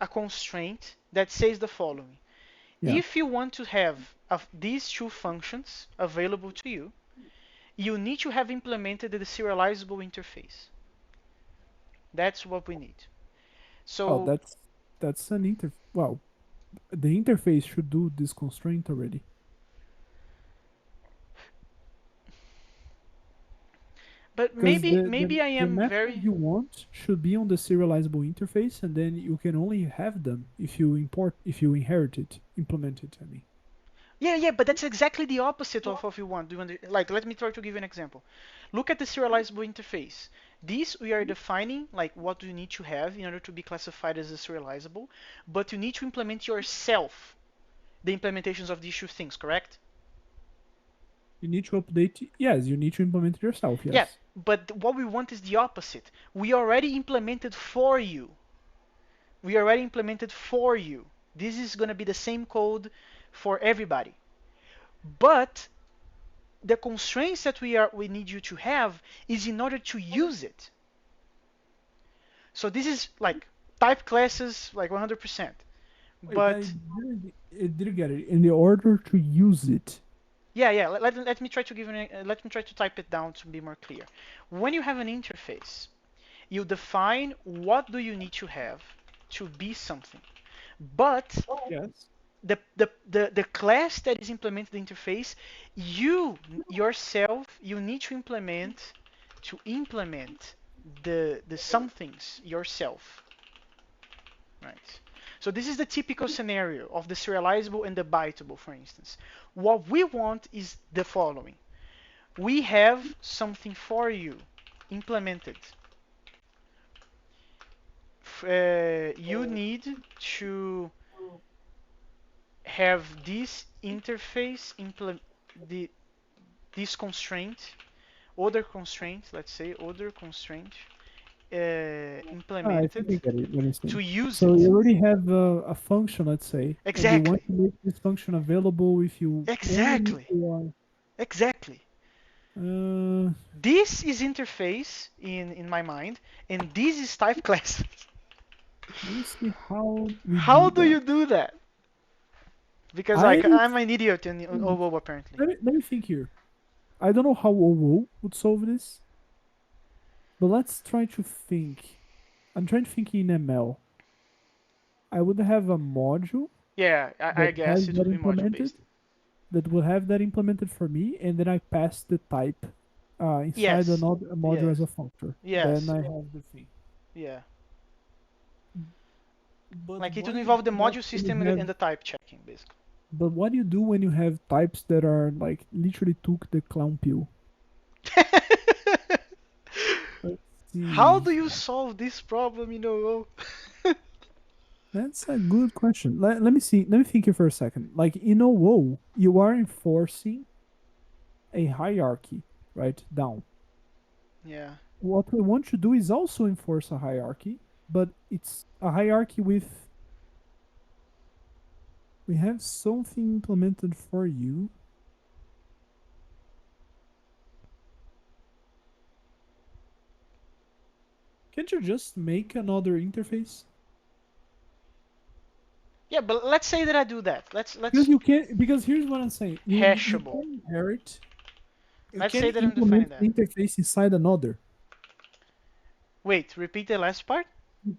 a constraint that says the following.
Yeah.
If you want to have these two functions available to you, you need to have implemented the serializable interface. That's what we need.
Oh,
So,
that's an inter. Well, the interface should do this constraint already.
but
Because
maybe
the, the
maybe I
the
am
method
very.
you want should be on the serializable interface, and then you can only have them if you inherit it, implement it. I mean,
Yeah, but that's exactly the opposite of what we want. Do you like, let me try to give you an example. Look at the serializable interface. This we are defining like what do you need to have in order to be classified as a serializable, but you need to implement yourself the implementations of these two things, correct?
you need to update. Yes, you need to implement it yourself.
Yeah,
Yes,
but what we want is the opposite. We already implemented for you. We already implemented for you. This is going to be the same code for everybody. But the constraints that we need you to have is in order to use it. So this is like type classes like 100%.
wait,
But
I didn't get it. In the order to use it,
yeah, let me try to let me try to type it down to be more clear. When you have an interface, you define what do you need to have to be something. But
yes.
the class that is implemented the interface, you yourself you need to implement the somethings yourself, right? So this is the typical scenario of the serializable and the byteable, for instance. What we want is the following: we have something for you implemented. You need to have this interface implement the this constraint, other constraint, let's say other constraint
I think
implemented
I get it. What you're
to
saying.
use
So you
it.
already have a function, let's say, and you want
Exactly,
to make this function available if you only if
exactly,
you are.
exactly.
Uh,
This is interface in my mind, and this is type classes.
Let me see how we
How
do
do
that.
you do that? Because
I
like I'm an idiot in
think,
OWO apparently.
let me think here. I don't know how OO would solve this, but let's try to think. I'm trying to think in ML. I would have a module
Yeah, I
that
guess
has
it
that
would be module
implemented,
based.
that would have that implemented for me, and then I pass the type inside
Yes,
another module
yes,
as a functor. Then
yes,
I have the thing.
yeah.
But
Like it
what
would
do you
involve the
do
module
when
system
you have?
and the type checking, basically.
But what do you do when you have types that are like literally took the clown pill? Let's
How do
see.
you solve this problem in OO?
That's a good question. Let me see. Let me think here for a second. Like in OO, you are enforcing a hierarchy, right? Down.
Yeah.
What we want to do is also enforce a hierarchy, but it's a hierarchy with we have something implemented for you. Can't you just make another interface?
Yeah, but let's say that I do that. Let's
Because you can't. Because here's what I'm saying. You
hashable.
can inherit. You
Let's
can
say that I'm defining
implement
that.
an interface inside another.
Wait, repeat the last part.
You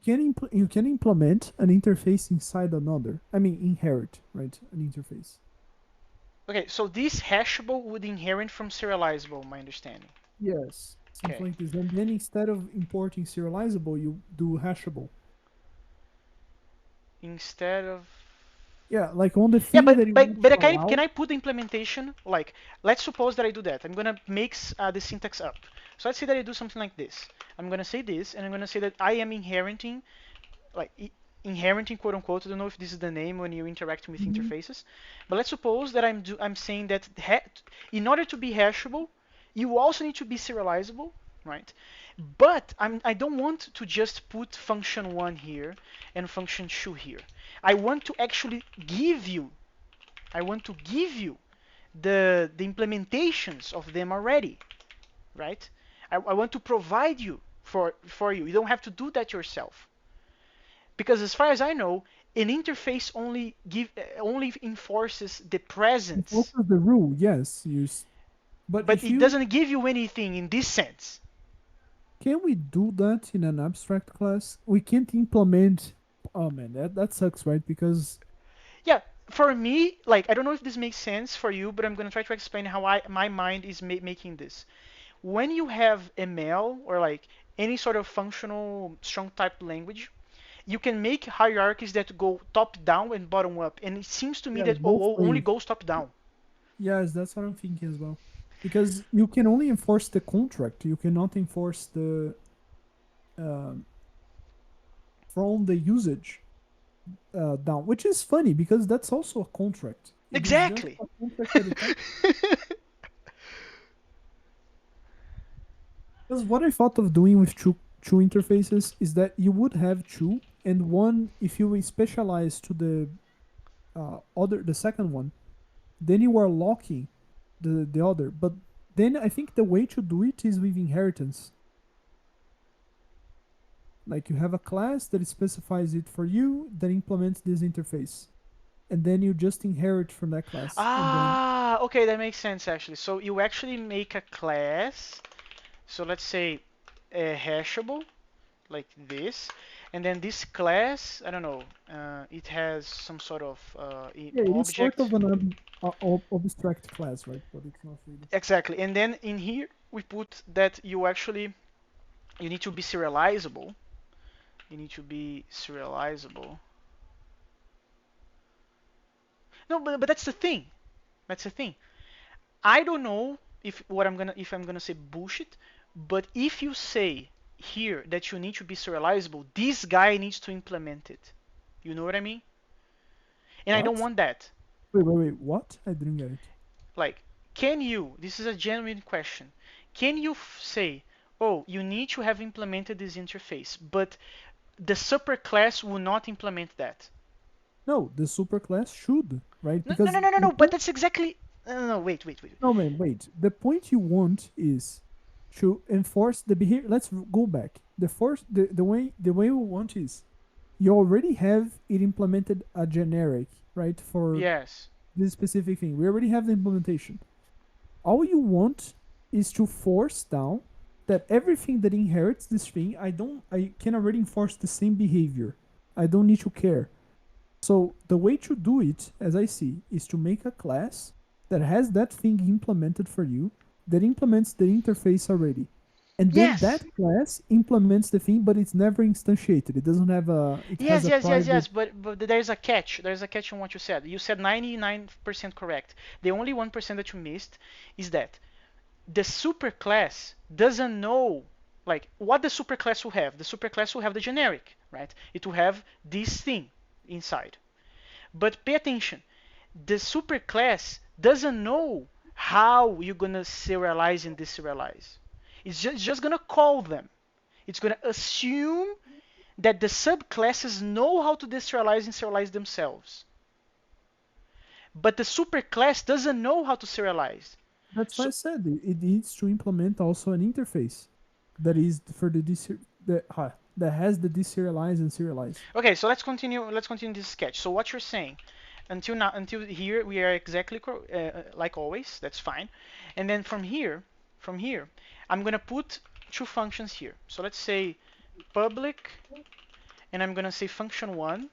can implement an interface inside another. I mean, inherit, right? An interface.
Okay, so this hashable would inherit from serializable, my understanding.
Yes, something
Okay.
like this. And then instead of importing serializable, you do hashable.
Instead of
Yeah, like on the
yeah,
thing that you want
but
to
can
allow.
I put the implementation like let's suppose that I do that. I'm gonna mix the syntax up. So let's say that I do something like this. I'm gonna say this, and I'm gonna say that I am inheriting like inheriting quote unquote. I don't know if this is the name when you're interacting with
Mhm.
interfaces, but let's suppose that I'm saying that in order to be hashable, you also need to be serializable, right? But I don't want to just put function one here and function two here. I want to actually give you I want to give you the implementations of them already, right? I want to provide you for you. You don't have to do that yourself. Because as far as I know, an interface only enforces the presence,
Enforces the rule, yes. But
but
if
it
you
doesn't give you anything in this sense.
can we do that in an abstract class? We can't implement. Oh man, that sucks, right? Because
Yeah, for me, like I don't know if this makes sense for you, but I'm gonna try to explain how my mind is making this. When you have ML or like any sort of functional strong type language, you can make hierarchies that go top down and bottom up, and it seems to me
yes,
that
both
OO only
ways.
goes top down.
Yes, that's what I'm thinking as well. Because you can only enforce the contract. You cannot enforce the um, from the usage down, which is funny because that's also a contract. It is just
Exactly.
a contract that it because what I thought of doing with two interfaces is that you would have two, and one if you specialize to the second one, then you are locking the other. But then I think the way to do it is with inheritance. Like you have a class that specifies it for you that implements this interface, and then you just inherit from that class, and then
Okay, that makes sense actually. So you actually make a class. So let's say hashable like this, and then this class, I don't know, it has some sort of
yeah, it is sort
object.
of an abstract class, right? But it's not really.
Exactly. And then in here we put that you need to be serializable. You need to be serializable. No, but that's the thing. That's the thing. I don't know if I'm gonna say bullshit, but if you say here that you need to be serializable, this guy needs to implement it. You know what I mean? And I don't
What?
want that.
Wait. What? I didn't get it.
Like, can you? This is a genuine question. Can you say, oh, you need to have implemented this interface, but the superclass will not implement that?
No, the superclass should, right?
No, no, no,
Because
no, no,
the
no. But
point.
that's exactly. No, no, no. Wait.
No, man, wait. The point you want is to enforce the behavior. Let's go back. The way we want is you already have it implemented a generic, right? For
Yes.
this specific thing. We already have the implementation. All you want is to force down that everything that inherits this thing, I can already enforce the same behavior. I don't need to care. So the way to do it, as I see, is to make a class that has that thing implemented for you, that implements the interface already. And then
Yes.
that class implements the thing, but it's never instantiated. It doesn't have a, it has
Yes,
a
yes, yes,
private.
yes. But there's a catch. There's a catch on what you said. You said 99% correct. The only 1% that you missed is that the superclass doesn't know like what the superclass will have. The superclass will have the generic, right? It will have this thing inside. But pay attention. The superclass doesn't know how you're gonna serialize and deserialize. It's just gonna call them. It's gonna assume that the subclasses know how to deserialize and serialize themselves. But the superclass doesn't know how to serialize.
That's why I
So
said it needs to implement also an interface that is for the that has the deserialize and serialize.
Okay, so let's continue. Let's continue this sketch. So what you're saying, until now, until here, we are exactly like always. That's fine. And then from here, I'm gonna put two functions here. So let's say public, and I'm gonna say function one,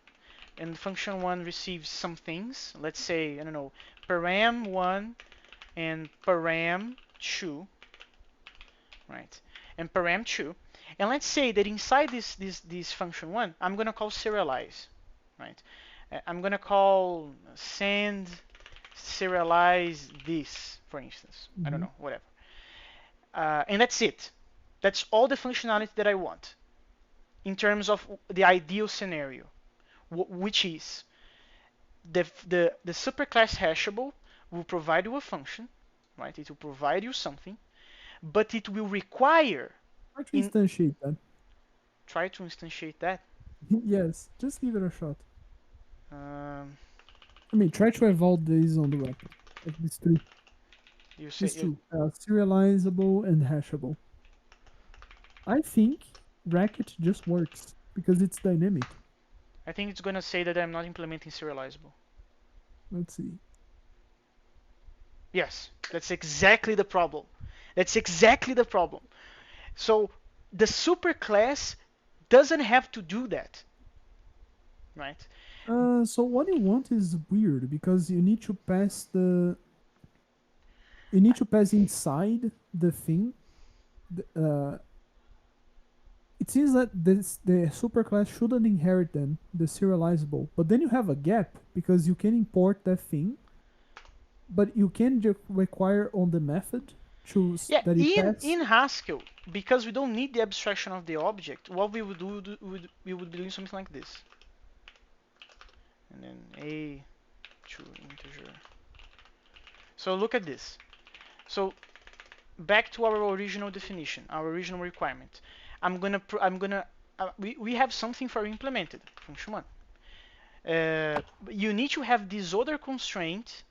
and function one receives some things. Let's say I don't know, param one and param two, right? And param two. And let's say that inside this function one, I'm gonna call serialize, right? I'm gonna call send serialize this, for instance. I don't
Mm-hmm.
know, whatever. And that's it. That's all the functionality that I want in terms of the ideal scenario, which is the superclass hashable will provide you a function, right? It will provide you something, but it will require
Try to
in
instantiate that.
try to instantiate that.
Yes, just give it a shot.
Um,
I mean, try to evolve these on the Racket. Like these three.
you say
These two. Serializable and hashable. I think Racket just works because it's dynamic.
I think it's gonna say that I'm not implementing serializable.
Let's see.
Yes, that's exactly the problem. That's exactly the problem. So the superclass doesn't have to do that, right?
So what you want is weird because you need to pass inside the thing. It seems that the superclass shouldn't inherit then the serializable, but then you have a gap because you can import that thing, but you can just require on the method
Yeah,
that you pass.
in Haskell, because we don't need the abstraction of the object, what we would be doing something like this, and then a to integer. So look at this. So back to our original definition, our original requirement. We have something for implemented function one. You need to have this other constraint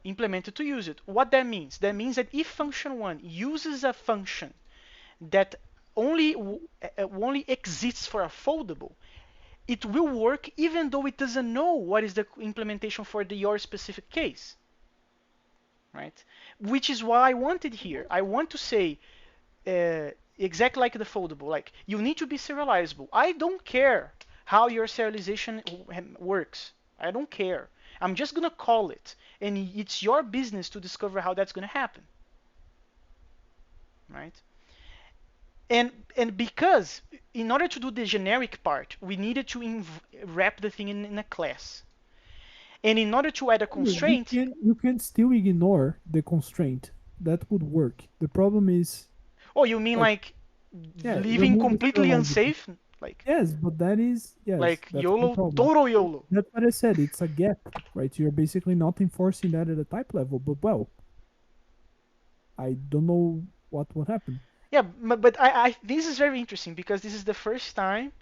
implemented to use it. What that means? That means that if function one uses a function that only exists for a foldable, it will work even though it doesn't know what is the implementation for your specific case, right? Which is why I wanted here. I want to say exactly like the foldable, like you need to be serializable. I don't care how your serialization works. I don't care. I'm just gonna call it, and it's your business to discover how that's gonna happen, right? And because in order to do the generic part, we needed to wrap the thing in a class, and in order to add a constraint,
You can still ignore the constraint. That would work. The problem is
oh, you mean
like
like
yeah,
leaving
remove the
completely
serializable.
unsafe,
Yes, but yes,
like
that's the
YOLO,
problem.
total YOLO.
That's what I said. It's a gap, right? You're basically not enforcing that at a type level. But well, I don't know what will happen.
Yeah, but this is very interesting because this is the first time.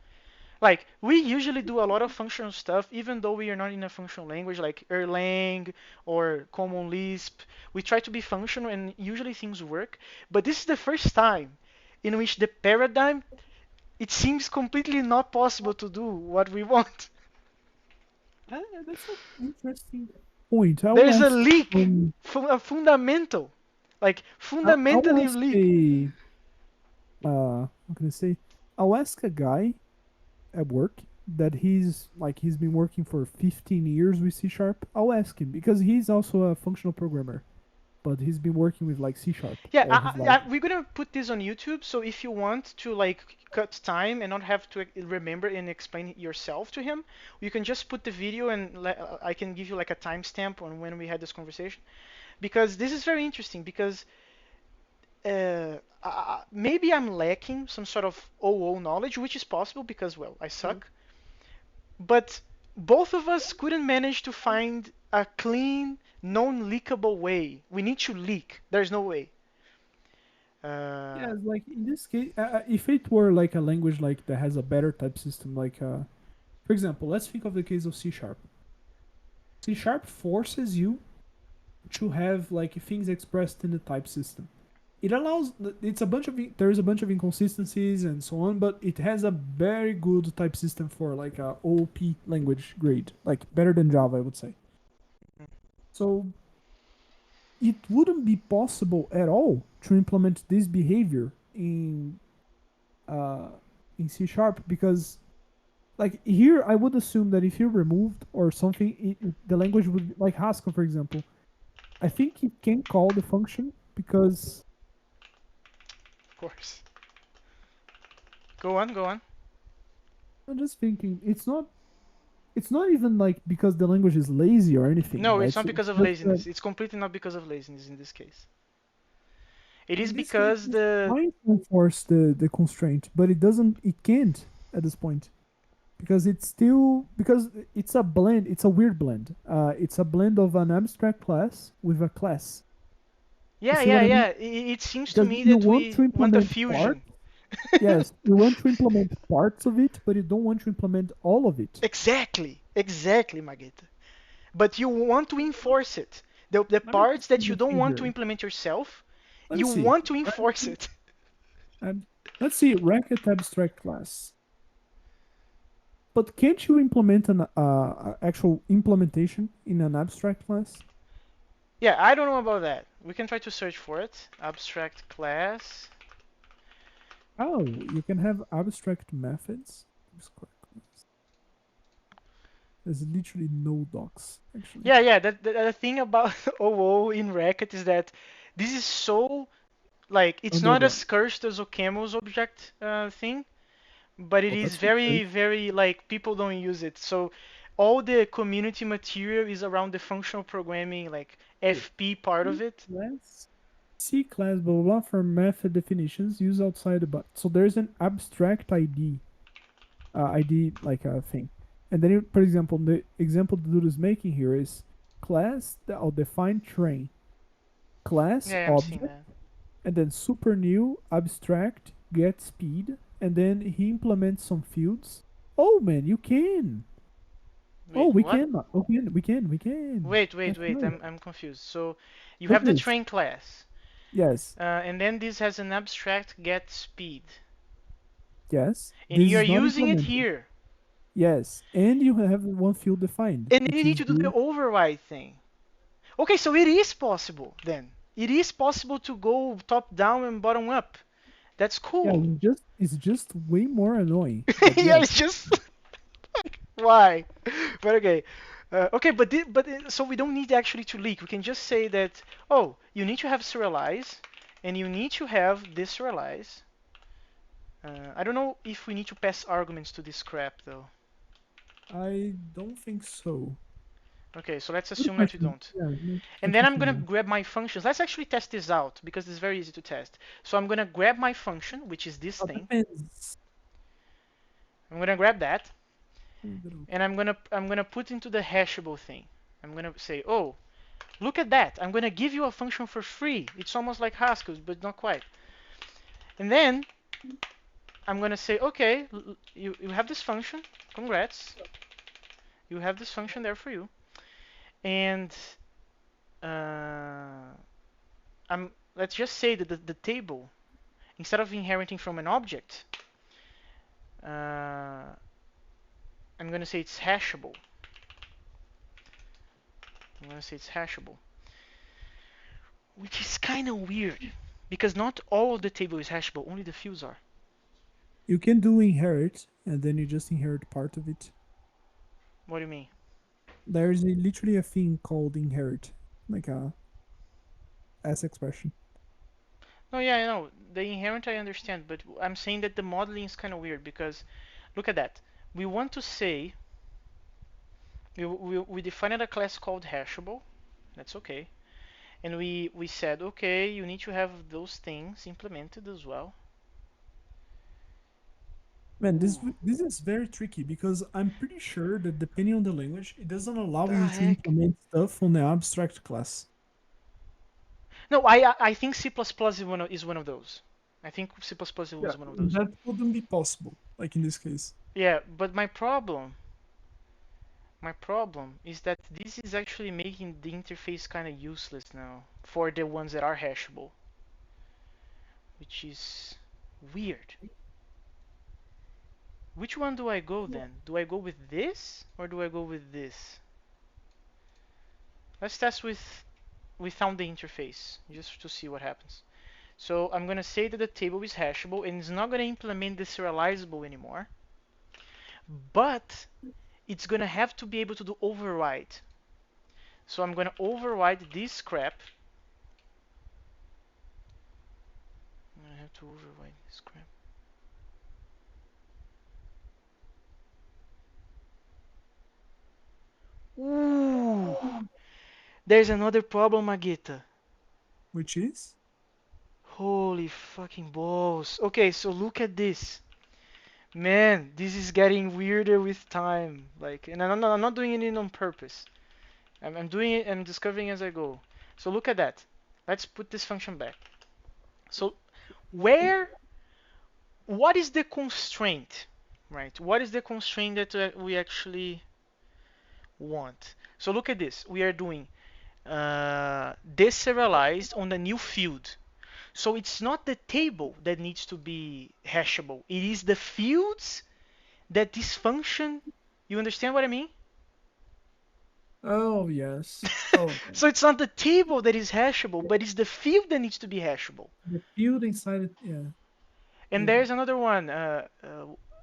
Like we usually do a lot of functional stuff, even though we are not in a functional language like Erlang or Common Lisp. We try to be functional, and usually things work. But this is the first time in which the paradigm it seems completely not possible to do what we want.
That's an interesting point. I'll
There's a
ask.
leak, a fundamental, like
I'll
fundamentally
ask
leak.
a what can I say? I'll ask a guy at work that he's been working for 15 years with C sharp. I'll ask him because he's also a functional programmer, but he's been working with like C sharp
Yeah,
all his life.
we're gonna put this on YouTube, so if you want to like cut time and not have to remember and explain it yourself to him, you can just put the video and I can give you like a timestamp on when we had this conversation. Because this is very interesting because maybe I'm lacking some sort of OO knowledge, which is possible because, well, I suck. But both of us couldn't manage to find a clean, non-leakable way. We need to leak. There's no way. Uh,
Yes, like in this case, if it were like a language like that has a better type system, like for example, let's think of the case of C sharp. C sharp forces you to have like things expressed in the type system. it allows it's a bunch of there's a bunch of inconsistencies and so on, but it has a very good type system for like a OOP language grade, like better than Java, I would say. So it wouldn't be possible at all to implement this behavior uh, in C sharp because like here I would assume that if you removed or something, the language would like Haskell for example. I think it can call the function because
Of course. Go on, go on.
I'm just thinking it's not even like because the language is lazy or anything,
No,
right?
it's not
So
because
it's
of
just that
laziness. It's completely not because of laziness in this case. It is
in this case
because
it's
the
trying to enforce the constraint, but it can't at this point because it's a blend, it's a weird blend. It's a blend of an abstract class with a class. You
yeah,
see what
yeah,
I mean?
yeah. It seems to
Because
me
you
that
want
we
to
want a
implement
fusion.
parts. Yes, you want to implement parts of it, but you don't want to implement all of it.
Exactly, exactly, Mageta. But you want to enforce it. The
Let me
parts
just
that you
see
don't want to
here.
implement yourself,
Let me
you
see.
want to enforce
Racket,
it.
let's see, Racket abstract class. But can't you implement an actual implementation in an abstract class?
Yeah, I don't know about that. We can try to search for it. Abstract class.
Oh, you can have abstract methods. There's literally no docs, actually.
Yeah, yeah. The thing about OO in Racket is that this is so like it's not
Underground.
as cursed as Okemo's object thing, but it
Oh,
is
that's for sure.
very, very like people don't use it. So all the community material is around the functional programming, like
Here.
FP part
C
of it.
class, C class, blah, blah, blah, for method definitions used outside the box. So there's an abstract ID like a thing. And then, for example, the example the dude is making here is class, or define train, class
Yeah, I'm seeing
object,
that.
and then super new abstract get speed, and then he implements some fields. Oh man, you can. Oh,
Wait, what?
we can.
Wait, wait,
That's
wait.
right.
I'm confused. So you
Look
have
at
the
this.
train class,
Yes,
and then this has an abstract get speed,
yes.
and
This
you're
is not
using it
implemented.
here,
Yes, and you have one field defined,
and then you
which
need
is
to do the
the
override thing. Okay, so it is possible then. It is possible to go top down and bottom up. That's
yeah.
cool.
It's just way more annoying. But
Yeah,
yes,
it's just like why? But okay. Okay, but so we don't need actually to leak. We can just say that oh, you need to have serialize, and you need to have this serialize. I don't know if we need to pass arguments to this crap though.
I don't think so.
Okay, so let's
Good
assume that we
question.
don't.
Yeah, no,
And
let's
then I'm
assume
gonna
that.
grab my functions. Let's actually test this out because it's very easy to test. So I'm gonna grab my function, which is this
It
thing.
depends.
I'm gonna grab that,
Leave it open.
and I'm gonna put into the hashable thing. I'm gonna say, oh, look at that. I'm gonna give you a function for free. It's almost like Haskell's, but not quite. And then I'm gonna say, okay, you have this function. Congrats. You have this function there for you. And uh, let's just say that the table, instead of inheriting from an object, uh, I'm gonna say it's hashable. I'm gonna say it's hashable, which is kind of weird because not all of the table is hashable. Only the fields are.
You can do inherit, and then you just inherit part of it.
What do you mean?
There's literally a thing called inherit, like a S expression.
No, yeah, I know. The inherent I understand, but I'm saying that the modeling is kind of weird because look at that. We want to say we defined a class called hashable. That's okay. And we said, okay, you need to have those things implemented as well.
Man,
Ooh,
this is very tricky because I'm pretty sure that depending on the language, it doesn't allow
the
you to
heck?
implement stuff on the abstract class.
No, I think C++ is one of those. I think C++
Yeah,
is one of those.
that wouldn't be possible, like in this case.
Yeah, but my problem is that this is actually making the interface kind of useless now for the ones that are hashable. which is weird. Which one do I go then? Do I go with this or do I go with this? Let's test with without the interface just to see what happens. So I'm gonna say that the table is hashable and it's not gonna implement the serializable anymore, but it's gonna have to be able to do override. So I'm gonna override this crap. I'm gonna have to override this crap. Ooh, there's another problem, Magita.
Which is?
Holy fucking balls. Okay, so look at this. Man, this is getting weirder with time. Like, and I'm not doing it on purpose. I'm doing it, I'm discovering as I go. So look at that. Let's put this function back. So where, what is the constraint, right? What is the constraint that we actually want? So look at this. We are doing deserialized on the new field. So it's not the table that needs to be hashable. It is the fields that this function, you understand what I mean?
Oh, yes. Oh,
So it's not the table that is hashable, but it's the field that needs to be hashable.
the field inside it. Yeah,
And
yeah.
there's another one.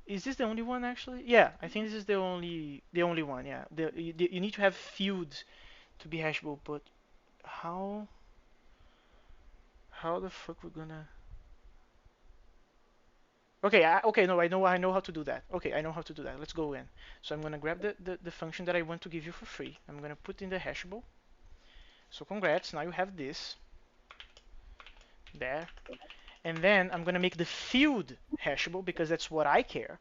Is this the only one actually? Yeah, I think this is the only one. Yeah, you need to have fields to be hashable, but how how the fuck we're gonna? Okay, okay, no, I know how to do that. Okay, I know how to do that. Let's go in. So I'm gonna grab the function that I want to give you for free. I'm gonna put in the hashable. So congrats, now you have this there. And then I'm gonna make the field hashable because that's what I care.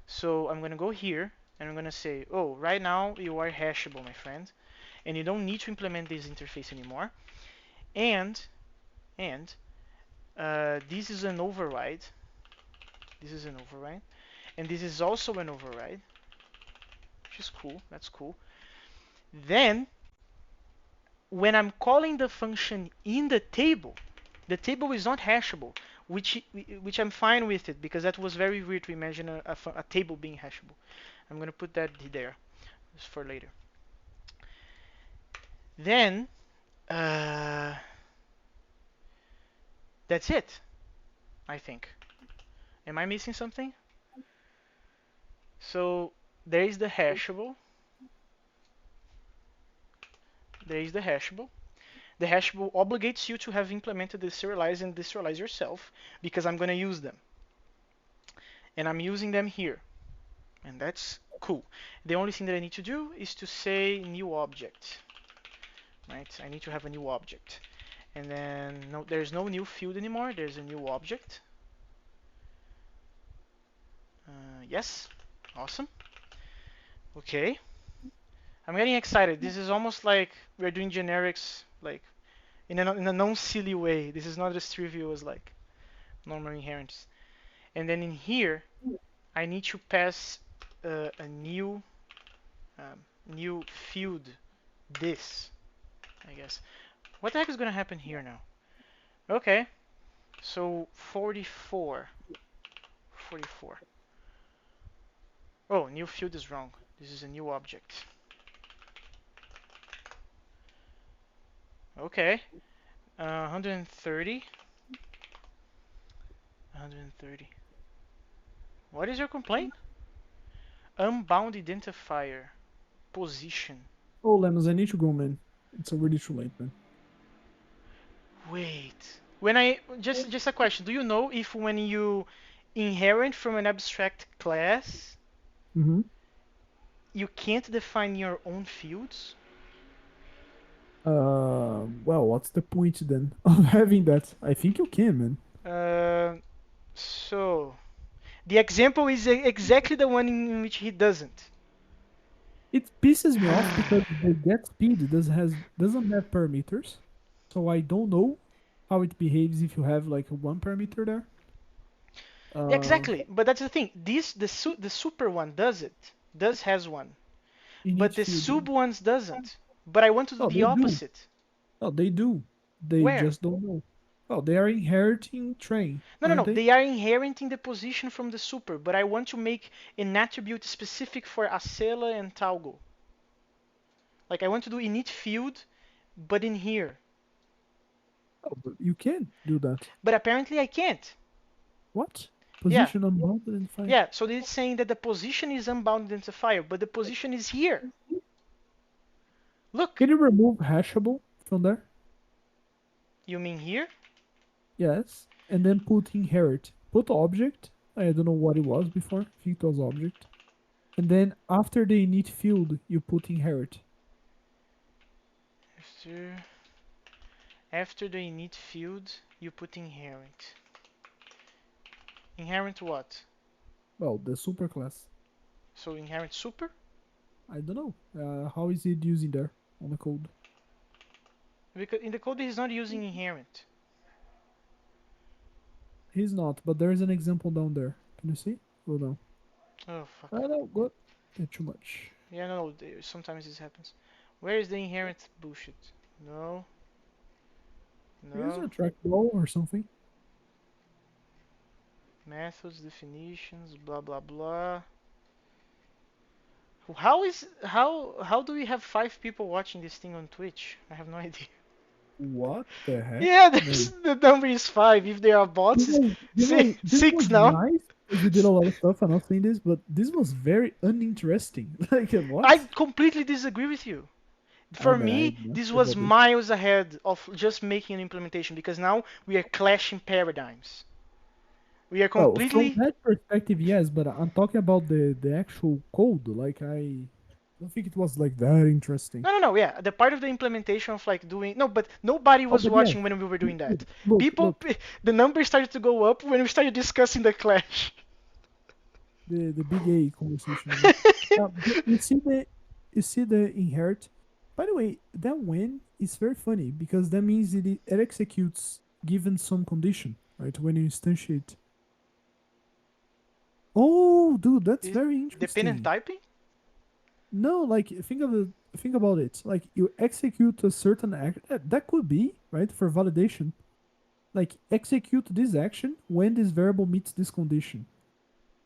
So I'm gonna go here and I'm gonna say, oh, right now you are hashable, my friend, and you don't need to implement this interface anymore. And this is an override. This is an override, and this is also an override, which is cool. That's cool. Then when I'm calling the function in the table is not hashable, which I'm fine with it because that was very weird to imagine a table being hashable. I'm gonna put that there just for later. Then uh, that's it, I think. Am I missing something? So there is the hashable. There is the hashable. The hashable obligates you to have implemented the serialize and deserialize yourself because I'm going to use them. And I'm using them here. And that's cool. The only thing that I need to do is to say new object. Right? I need to have a new object. And then no, there's no new field anymore. There's a new object. Yes. Awesome. Okay. I'm getting excited. This is almost like we're doing generics like in a non-silly way. This is not as trivial as like normal inheritance. And then in here, I need to pass a new field. This, I guess. What the heck is gonna happen here now? Okay, so 44, 44. Oh, new field is wrong. This is a new object. Okay, 130, 130. What is your complaint? Unbound identifier position.
Oh, Lemons, I need to go, man. It's already too late, man.
Wait. When I just a question. Do you know if when you inherit from an abstract class,
Mm-hmm.
you can't define your own fields?
Well, what's the point then of having that? I think you can, man.
Uh, so the example is exactly the one in which he doesn't.
It pisses me off because the get speed doesn't have parameters, so I don't know how it behaves if you have like one parameter there. Uh,
Exactly, but that's the thing. This the super one does it. Does has one,
in
but
each
the
field.
sub ones doesn't. But I want to do
Oh,
the
they do.
opposite.
Oh, they do. They
Where?
just don't know. Well, they are inheriting train,
No, no,
aren't
no.
they?
They are inheriting the position from the super, but I want to make an attribute specific for Acela and Taugo. Like I want to do init field, but in here.
Oh, but you can do that.
But apparently I can't.
What?
Yeah,
Position unbounded identifier.
yeah. So it's saying that the position is unbound identifier, but the position is here. Look.
Can you remove hashable from there?
You mean here?
Yes. And then put inherit. Put object. I don't know what it was before. I think it was object. And then after the init field, you put inherit.
After after the init field, you put inherent. Inherent what?
Well, the superclass.
So inherent super?
I don't know. How is it using there on the code?
Because in the code he's not using inherent.
He's not, but there is an example down there. Can you see? Oh no.
Oh fuck.
I know. Good. Too much.
Yeah, no, sometimes this happens. Where is the inherent bullshit? No,
Here's
no.
a trackball or something.
Methods, definitions, blah blah blah. How do we have 5 people watching this thing on Twitch? I have no idea.
What the heck?
Yeah,
No.
the number is 5. If there are bots, it's
This
six
was
now.
nice because we did a lot of stuff. I'm not saying this, but this was very uninteresting. Like
I
what?
completely disagree with you.
I
For
man, I
me,
not
this
sure
was
about this.
miles ahead of just making an implementation because now we are clashing paradigms. We are
Well, from
completely.
that perspective, yes, but I'm talking about the actual code. Like I don't think it was like that interesting.
No, no, no. Yeah, the part of the implementation of like doing no, but nobody
Oh,
was
but yes,
watching when we were doing that. People,
look,
the numbers started to go up when we started discussing the clash.
the big A conversation again. But you see the inherit. By the way, that when is very funny because that means it executes given some condition, right? When you instantiate. Oh, dude, that's
Is
very
dependent
interesting.
typing?
No, like think about it. Like you execute a certain act that could be right for validation. Like execute this action when this variable meets this condition.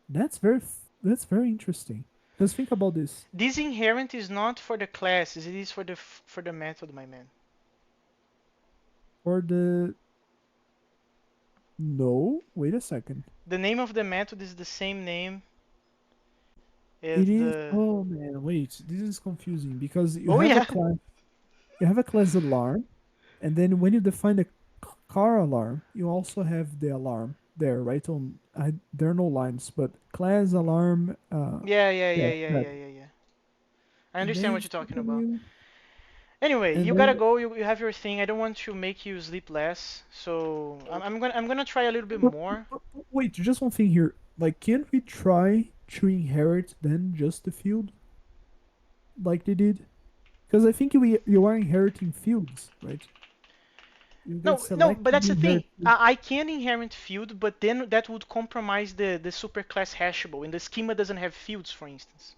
That's very interesting. Because think about this.
This inherent is not for the classes. It is for the method, my man.
For the no, wait a second.
The name of the method is the same name
It
as
is.
the.
Oh man, wait. This is confusing because
Oh yeah.
you have a class alarm, and then when you define the car alarm, you also have the alarm there, right? There are no lines, but class alarm.
Yeah, yeah, yeah,
Yeah,
yeah,
that.
yeah, yeah, yeah. I
And
understand
then
what
it's
you're talking
giving
about.
you,
Anyway,
and
you gotta
then
go. You have your thing. I don't want to make you sleep less, so I'm gonna try a little bit
but,
more.
wait, just one thing here. Like, can't we try to inherit then just the field like they did? Because I think you are inheriting fields, right? You get
No, no, but that's
selectively
the thing.
inherit fields.
I can inherit field, but then that would compromise the superclass hashable, and the schema doesn't have fields, for instance.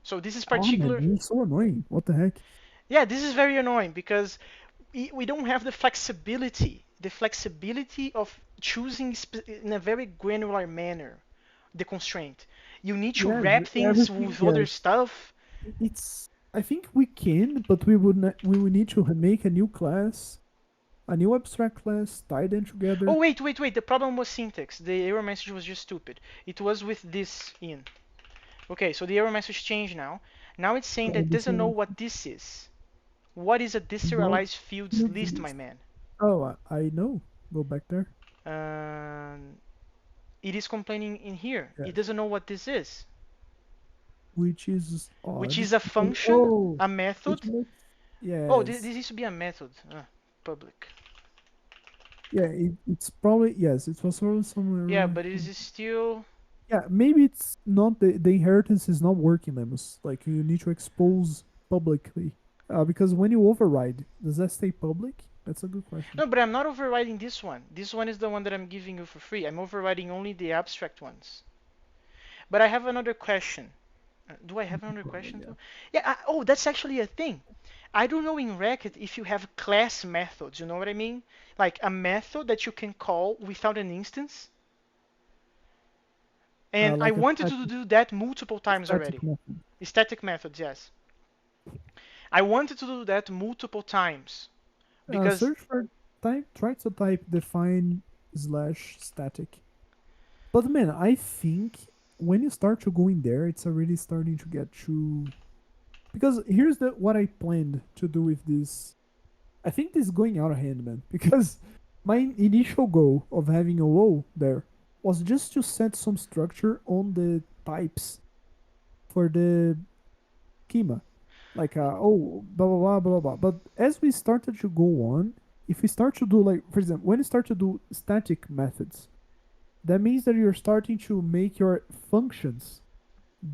So this is
Oh man,
particular.
this is so annoying. What the heck?
Yeah, this is very annoying because we don't have the flexibility of choosing in a very granular manner the constraint. You need to
Yes,
wrap things
everything.
with other
Yes,
stuff.
it's. I think we can, but we would need to make a new class, a new abstract class, tie them
Oh
together.
wait, wait, wait. The problem was syntax. The error message was just stupid. It was with this in. Okay, so the error message changed now. Now it's saying that
Oh,
it
this
doesn't know
one
what this is. What is a
block
deserialized fields
fields
list, my
list.
man?
Oh, I know. Go back there.
Um, it is complaining in here. It
Yes,
doesn't know what this is,
which is
which
odd
is a
because
function, a
which
method.
makes
Oh, this
yes,
used to be a method. Public.
yeah. It's probably yes. It was probably
Yeah,
somewhere.
but it is still.
Yeah, maybe it's not the inheritance is not working, Lemus. Like you need to expose publicly. Because when you override, does that stay public? That's a good question.
No, but I'm not overriding this one. This one is the one that I'm giving you for free. I'm overriding only the abstract ones. But I have another question. Do I have another
Probably,
question
yeah.
too? Yeah. Oh, that's actually a thing. I don't know in Racket if you have class methods, you know what I mean? Like a method that you can call without an instance. And I
Like
wanted to do that multiple
a
times
static
already.
method.
Static methods, yes. I wanted to do that multiple times because
Search for try to type define slash static. But man, I think when you start to go in there, it's already starting to get too. Because here's the what I planned to do with this. I think this is going out of hand, man. Because my initial goal of having a row there was just to set some structure on the types for the schema. Like, oh, blah, blah, blah, blah, blah. But as we started to go on, if we start to do, like, for example, when you start to do static methods, that means that you're starting to make your functions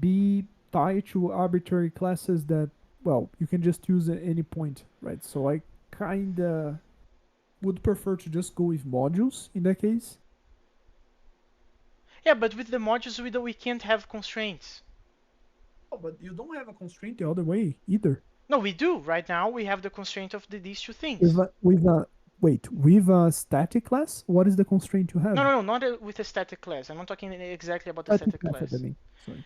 be tied to arbitrary classes that, well, you can just use at any point, right? So I kind of would prefer to just go with modules in that case.
yeah, but with the modules we can't have constraints.
Oh, but you don't have a constraint the other way either.
No, we do. Right now we have the constraint of these two
With
things.
a wait, with a static class, what is the constraint you
No,
have?
no, no, not with a static class. I'm not talking exactly about the
Static
static
method, I
class.
mean. Sorry.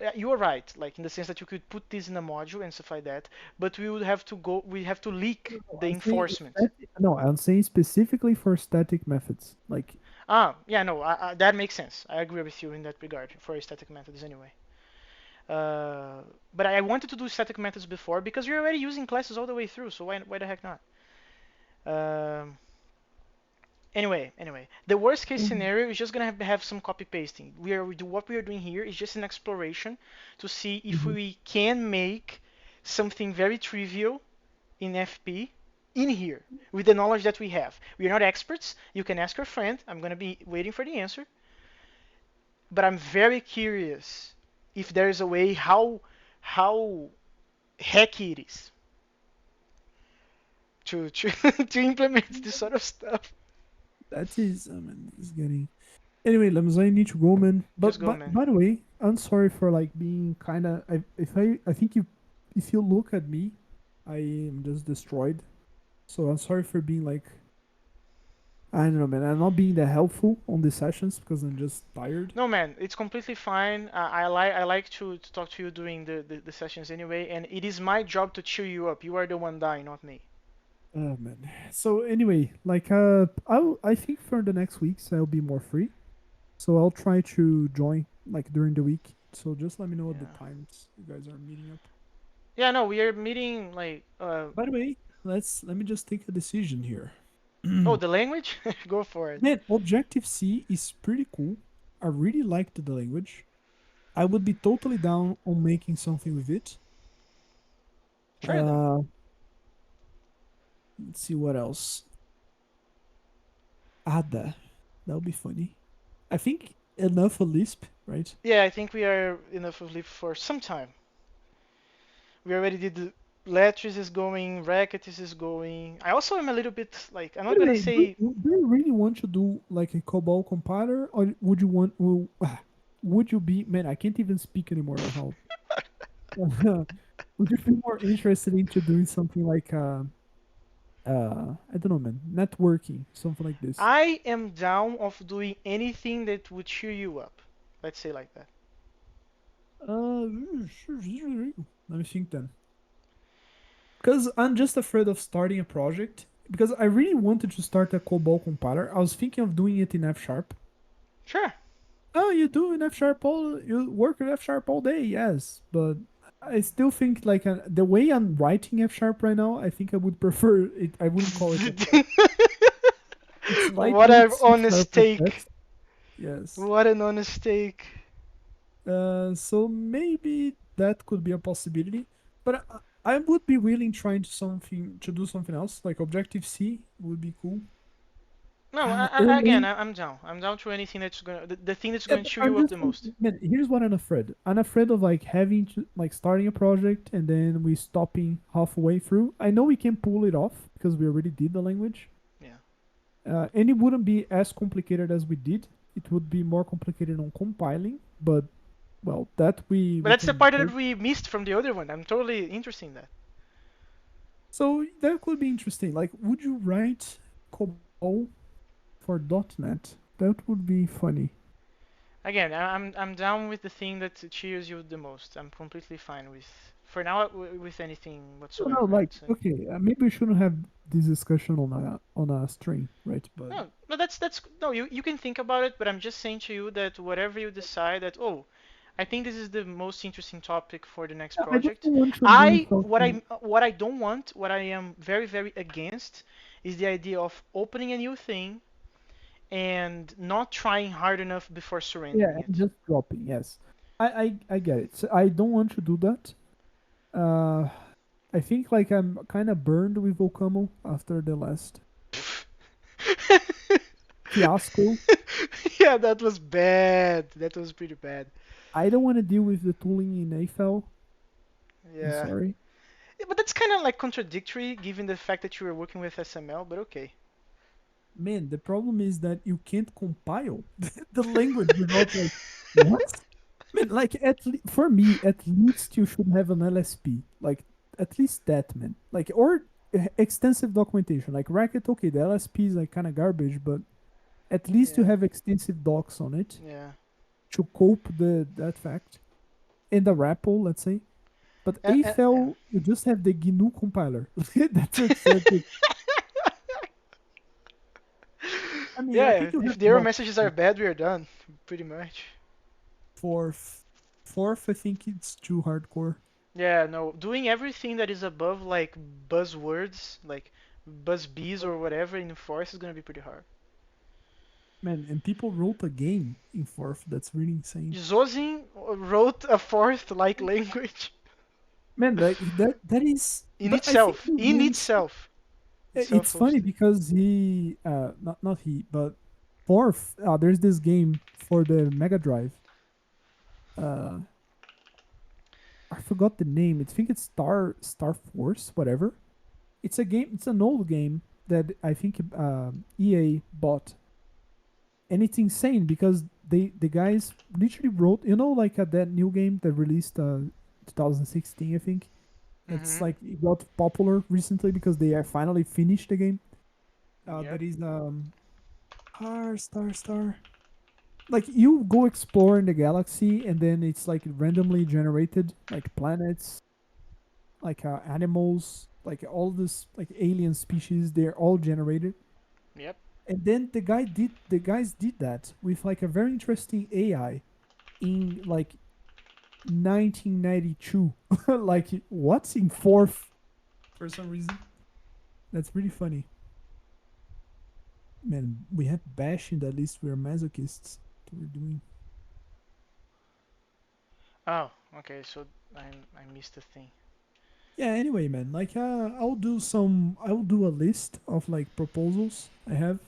Yeah, you are right, like in the sense that you could put this in a module and stuff like that, but we have to
No,
leak
no,
the
I'm saying
enforcement.
static, no, I'm saying specifically for static methods. Like,
Ah, yeah, no, that makes sense. I agree with you in that regard for static methods anyway. Uh, but I wanted to do static methods before because you're already using classes all the way through, so why the heck not? Um, anyway, the worst case
mhm,
scenario is just gonna have some copy pasting. What we are doing here is just an exploration to see if
mhm.
we can make something very trivial in FP in here with the knowledge that we have. We are not experts. You can ask your friend. I'm gonna be waiting for the answer, but I'm very curious if there is a way how hacky it is to to implement this sort of stuff.
That is, I mean, this is getting. Anyway, Lemons, I need to go, man.
Just
But
go, man.
by the way, I'm sorry for like being kind of. I think you, if you look at me, I am just destroyed. So I'm sorry for being like, I don't know, man. I'm not being that helpful on these sessions because I'm just tired.
No, man, it's completely fine. I like to talk to you during the sessions anyway, and it is my job to cheer you up. You are the one dying, not me.
Oh man. So anyway, like I think for the next weeks I'll be more free. So I'll try to join like during the week. So just let me know at the
Yeah.
times you guys are meeting up.
Yeah, no, we are meeting like
By the way, let me just take a decision here.
oh,
Man,
the language? Go for it.
Objective C is pretty cool. I really liked the language. I would be totally down on making something with it.
Sure then.
Let's see what else. Ada. That would be funny. I think enough for Lisp, right?
Yeah, I think we are enough of Leap for some time. We already did the Lattice is going, Racket is going. I also am a little bit like I'm
By
not
the
gonna
way,
say
do you really want to do like a COBOL compiler, or would you want? Would you be? Man, I can't even speak anymore. Like how? Would you be more interested into doing something like I don't know, man, networking, something like this?
I am down of doing anything that would cheer you up. Let's say like that.
Uh, let me think then. Because I'm just afraid of starting a project. Because I really wanted to start a COBOL compiler. I was thinking of doing it in F sharp.
Sure.
Oh, you do in F sharp all you work with F sharp all day, yes. But I still think like the way I'm writing F sharp right now, I think I would prefer it. I wouldn't call it F sharp. It's
What
lightweight
an
C
honest
sharp at
take.
best. Yes.
What an honest take.
So maybe that could be a possibility. But I would be willing trying to do something else. Like Objective C would be cool.
No, again,
LA.
I'm down. I'm down to anything that's gonna the thing that's
Yeah,
going to
but
cheer
I'm
you up
just
the most.
man. Here's what I'm afraid. I'm afraid of like having to like starting a project and then we stopping halfway through. I know we can pull it off because we already did the language,
Yeah.
and it wouldn't be as complicated as we did. It would be more complicated on compiling, but well, that
But
we
that's the
can
part that
take.
we missed from the other one. I'm totally interested in that.
So that could be interesting. Like, would you write COBOL for .NET? That would be funny.
Again, I'm down with the thing that cheers you the most. I'm completely fine with, for now, with anything
No, no,
whatsoever. I
like,
would say.
okay, maybe we shouldn't have this discussion on a string, right? But
No, no, that's no. You can think about it, but I'm just saying to you that whatever you decide that, oh, I think this is the most interesting topic for the next
I just
project.
don't want to do something.
What I don't want, what I am very very against, is the idea of opening a new thing and not trying hard enough before
Yeah,
surrendering
and
it.
just dropping. Yes, I get it. So I don't want to do that. Uh, I think like I'm kind of burned with Okamo after the last fiasco.
Yeah, that was bad. That was pretty bad.
I don't want to deal with the tooling in AFL. I'm
Yeah.
sorry.
Yeah, but that's kind of like contradictory given the fact that you were working with SML, but okay.
Man, the problem is that you can't compile the language without like what? Man, like for me, at least you should have an LSP. Like at least that, man. Like or extensive documentation. Like Racket, okay, the LSP is like kind of garbage, but at least you
Yeah.
have extensive docs on it
Yeah.
to cope the that fact. In the REPL, let's say. But
Yeah.
AFL, you just have the GNU compiler. That's it. I mean, I
Yeah,
think you
if
have
the error
docs.
messages are bad, we are done. Pretty much.
Fourth, fourth, I think it's too hardcore.
Yeah, no, doing everything that is above like buzzwords, like buzz bees or whatever in force is gonna be pretty hard.
Man, and people wrote a game in fourth. That's really insane.
Zozin wrote a fourth like language
Man, like that is.
in
But I think
itself.
the
In
games.
itself. It's
It's funny
self-hosted.
because he, not he, but fourth. There's this game for the Mega Drive. Uh, I forgot the name. I think it's Star Force, whatever. It's a game. It's an old game that I think EA bought, and it's insane because the guys literally wrote. Like that new game that released 2016, I think. That's
Mm-hmm.
like it got popular recently because they are finally finished the game.
Yep.
That is star. Like you go explore in the galaxy, and then it's like randomly generated, like planets, like animals, like all this like alien species. They're all generated,
Yep.
and then the guys did that with like a very interesting AI in like 1992. Like what's in fourth for some reason? That's really funny. Man, we have Bash in the list. We're masochists. What we're doing.
Oh, okay. So I missed the thing.
Yeah. Anyway, man. Like, I'll do a list of like proposals I have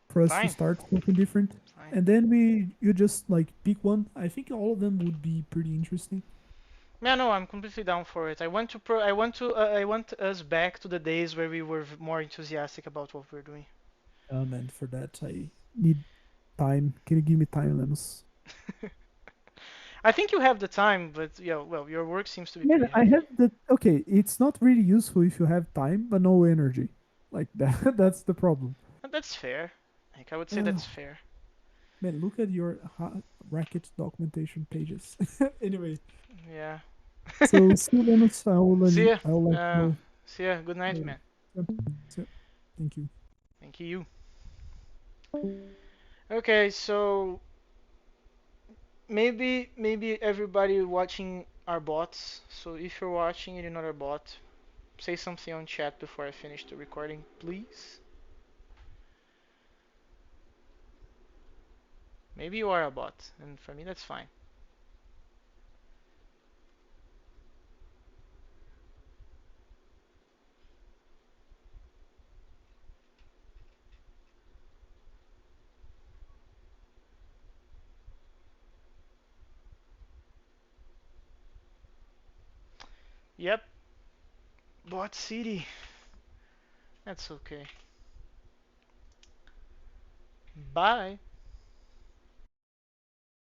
for us to
Fine.
start something different,
Fine.
and then you just like pick one. I think all of them would be pretty interesting.
Yeah, no, I'm completely down for it. I want us back to the days where we were more enthusiastic about what we're doing.
Man, for that I need time. Can you give me time, Lemus?
I think you have the time, but yeah, well, your work seems to be
Man,
pretty
I
heavy.
have the okay. It's not really useful if you have time but no energy. Like that. That's the problem.
And that's fair. Like I would say
Oh,
that's fair.
man, look at your Racket documentation pages. Anyway,
Yeah.
so see you, Lemus.
See ya.
I will let you know.
See ya. Good night,
Later.
man.
Yep. So, thank you.
Thank you. Okay, so maybe everybody watching are bots. So if you're watching and you're not a bot, say something on chat before I finish the recording, please. Maybe you are a bot, and for me that's fine. Yep, bot city. That's okay. Bye.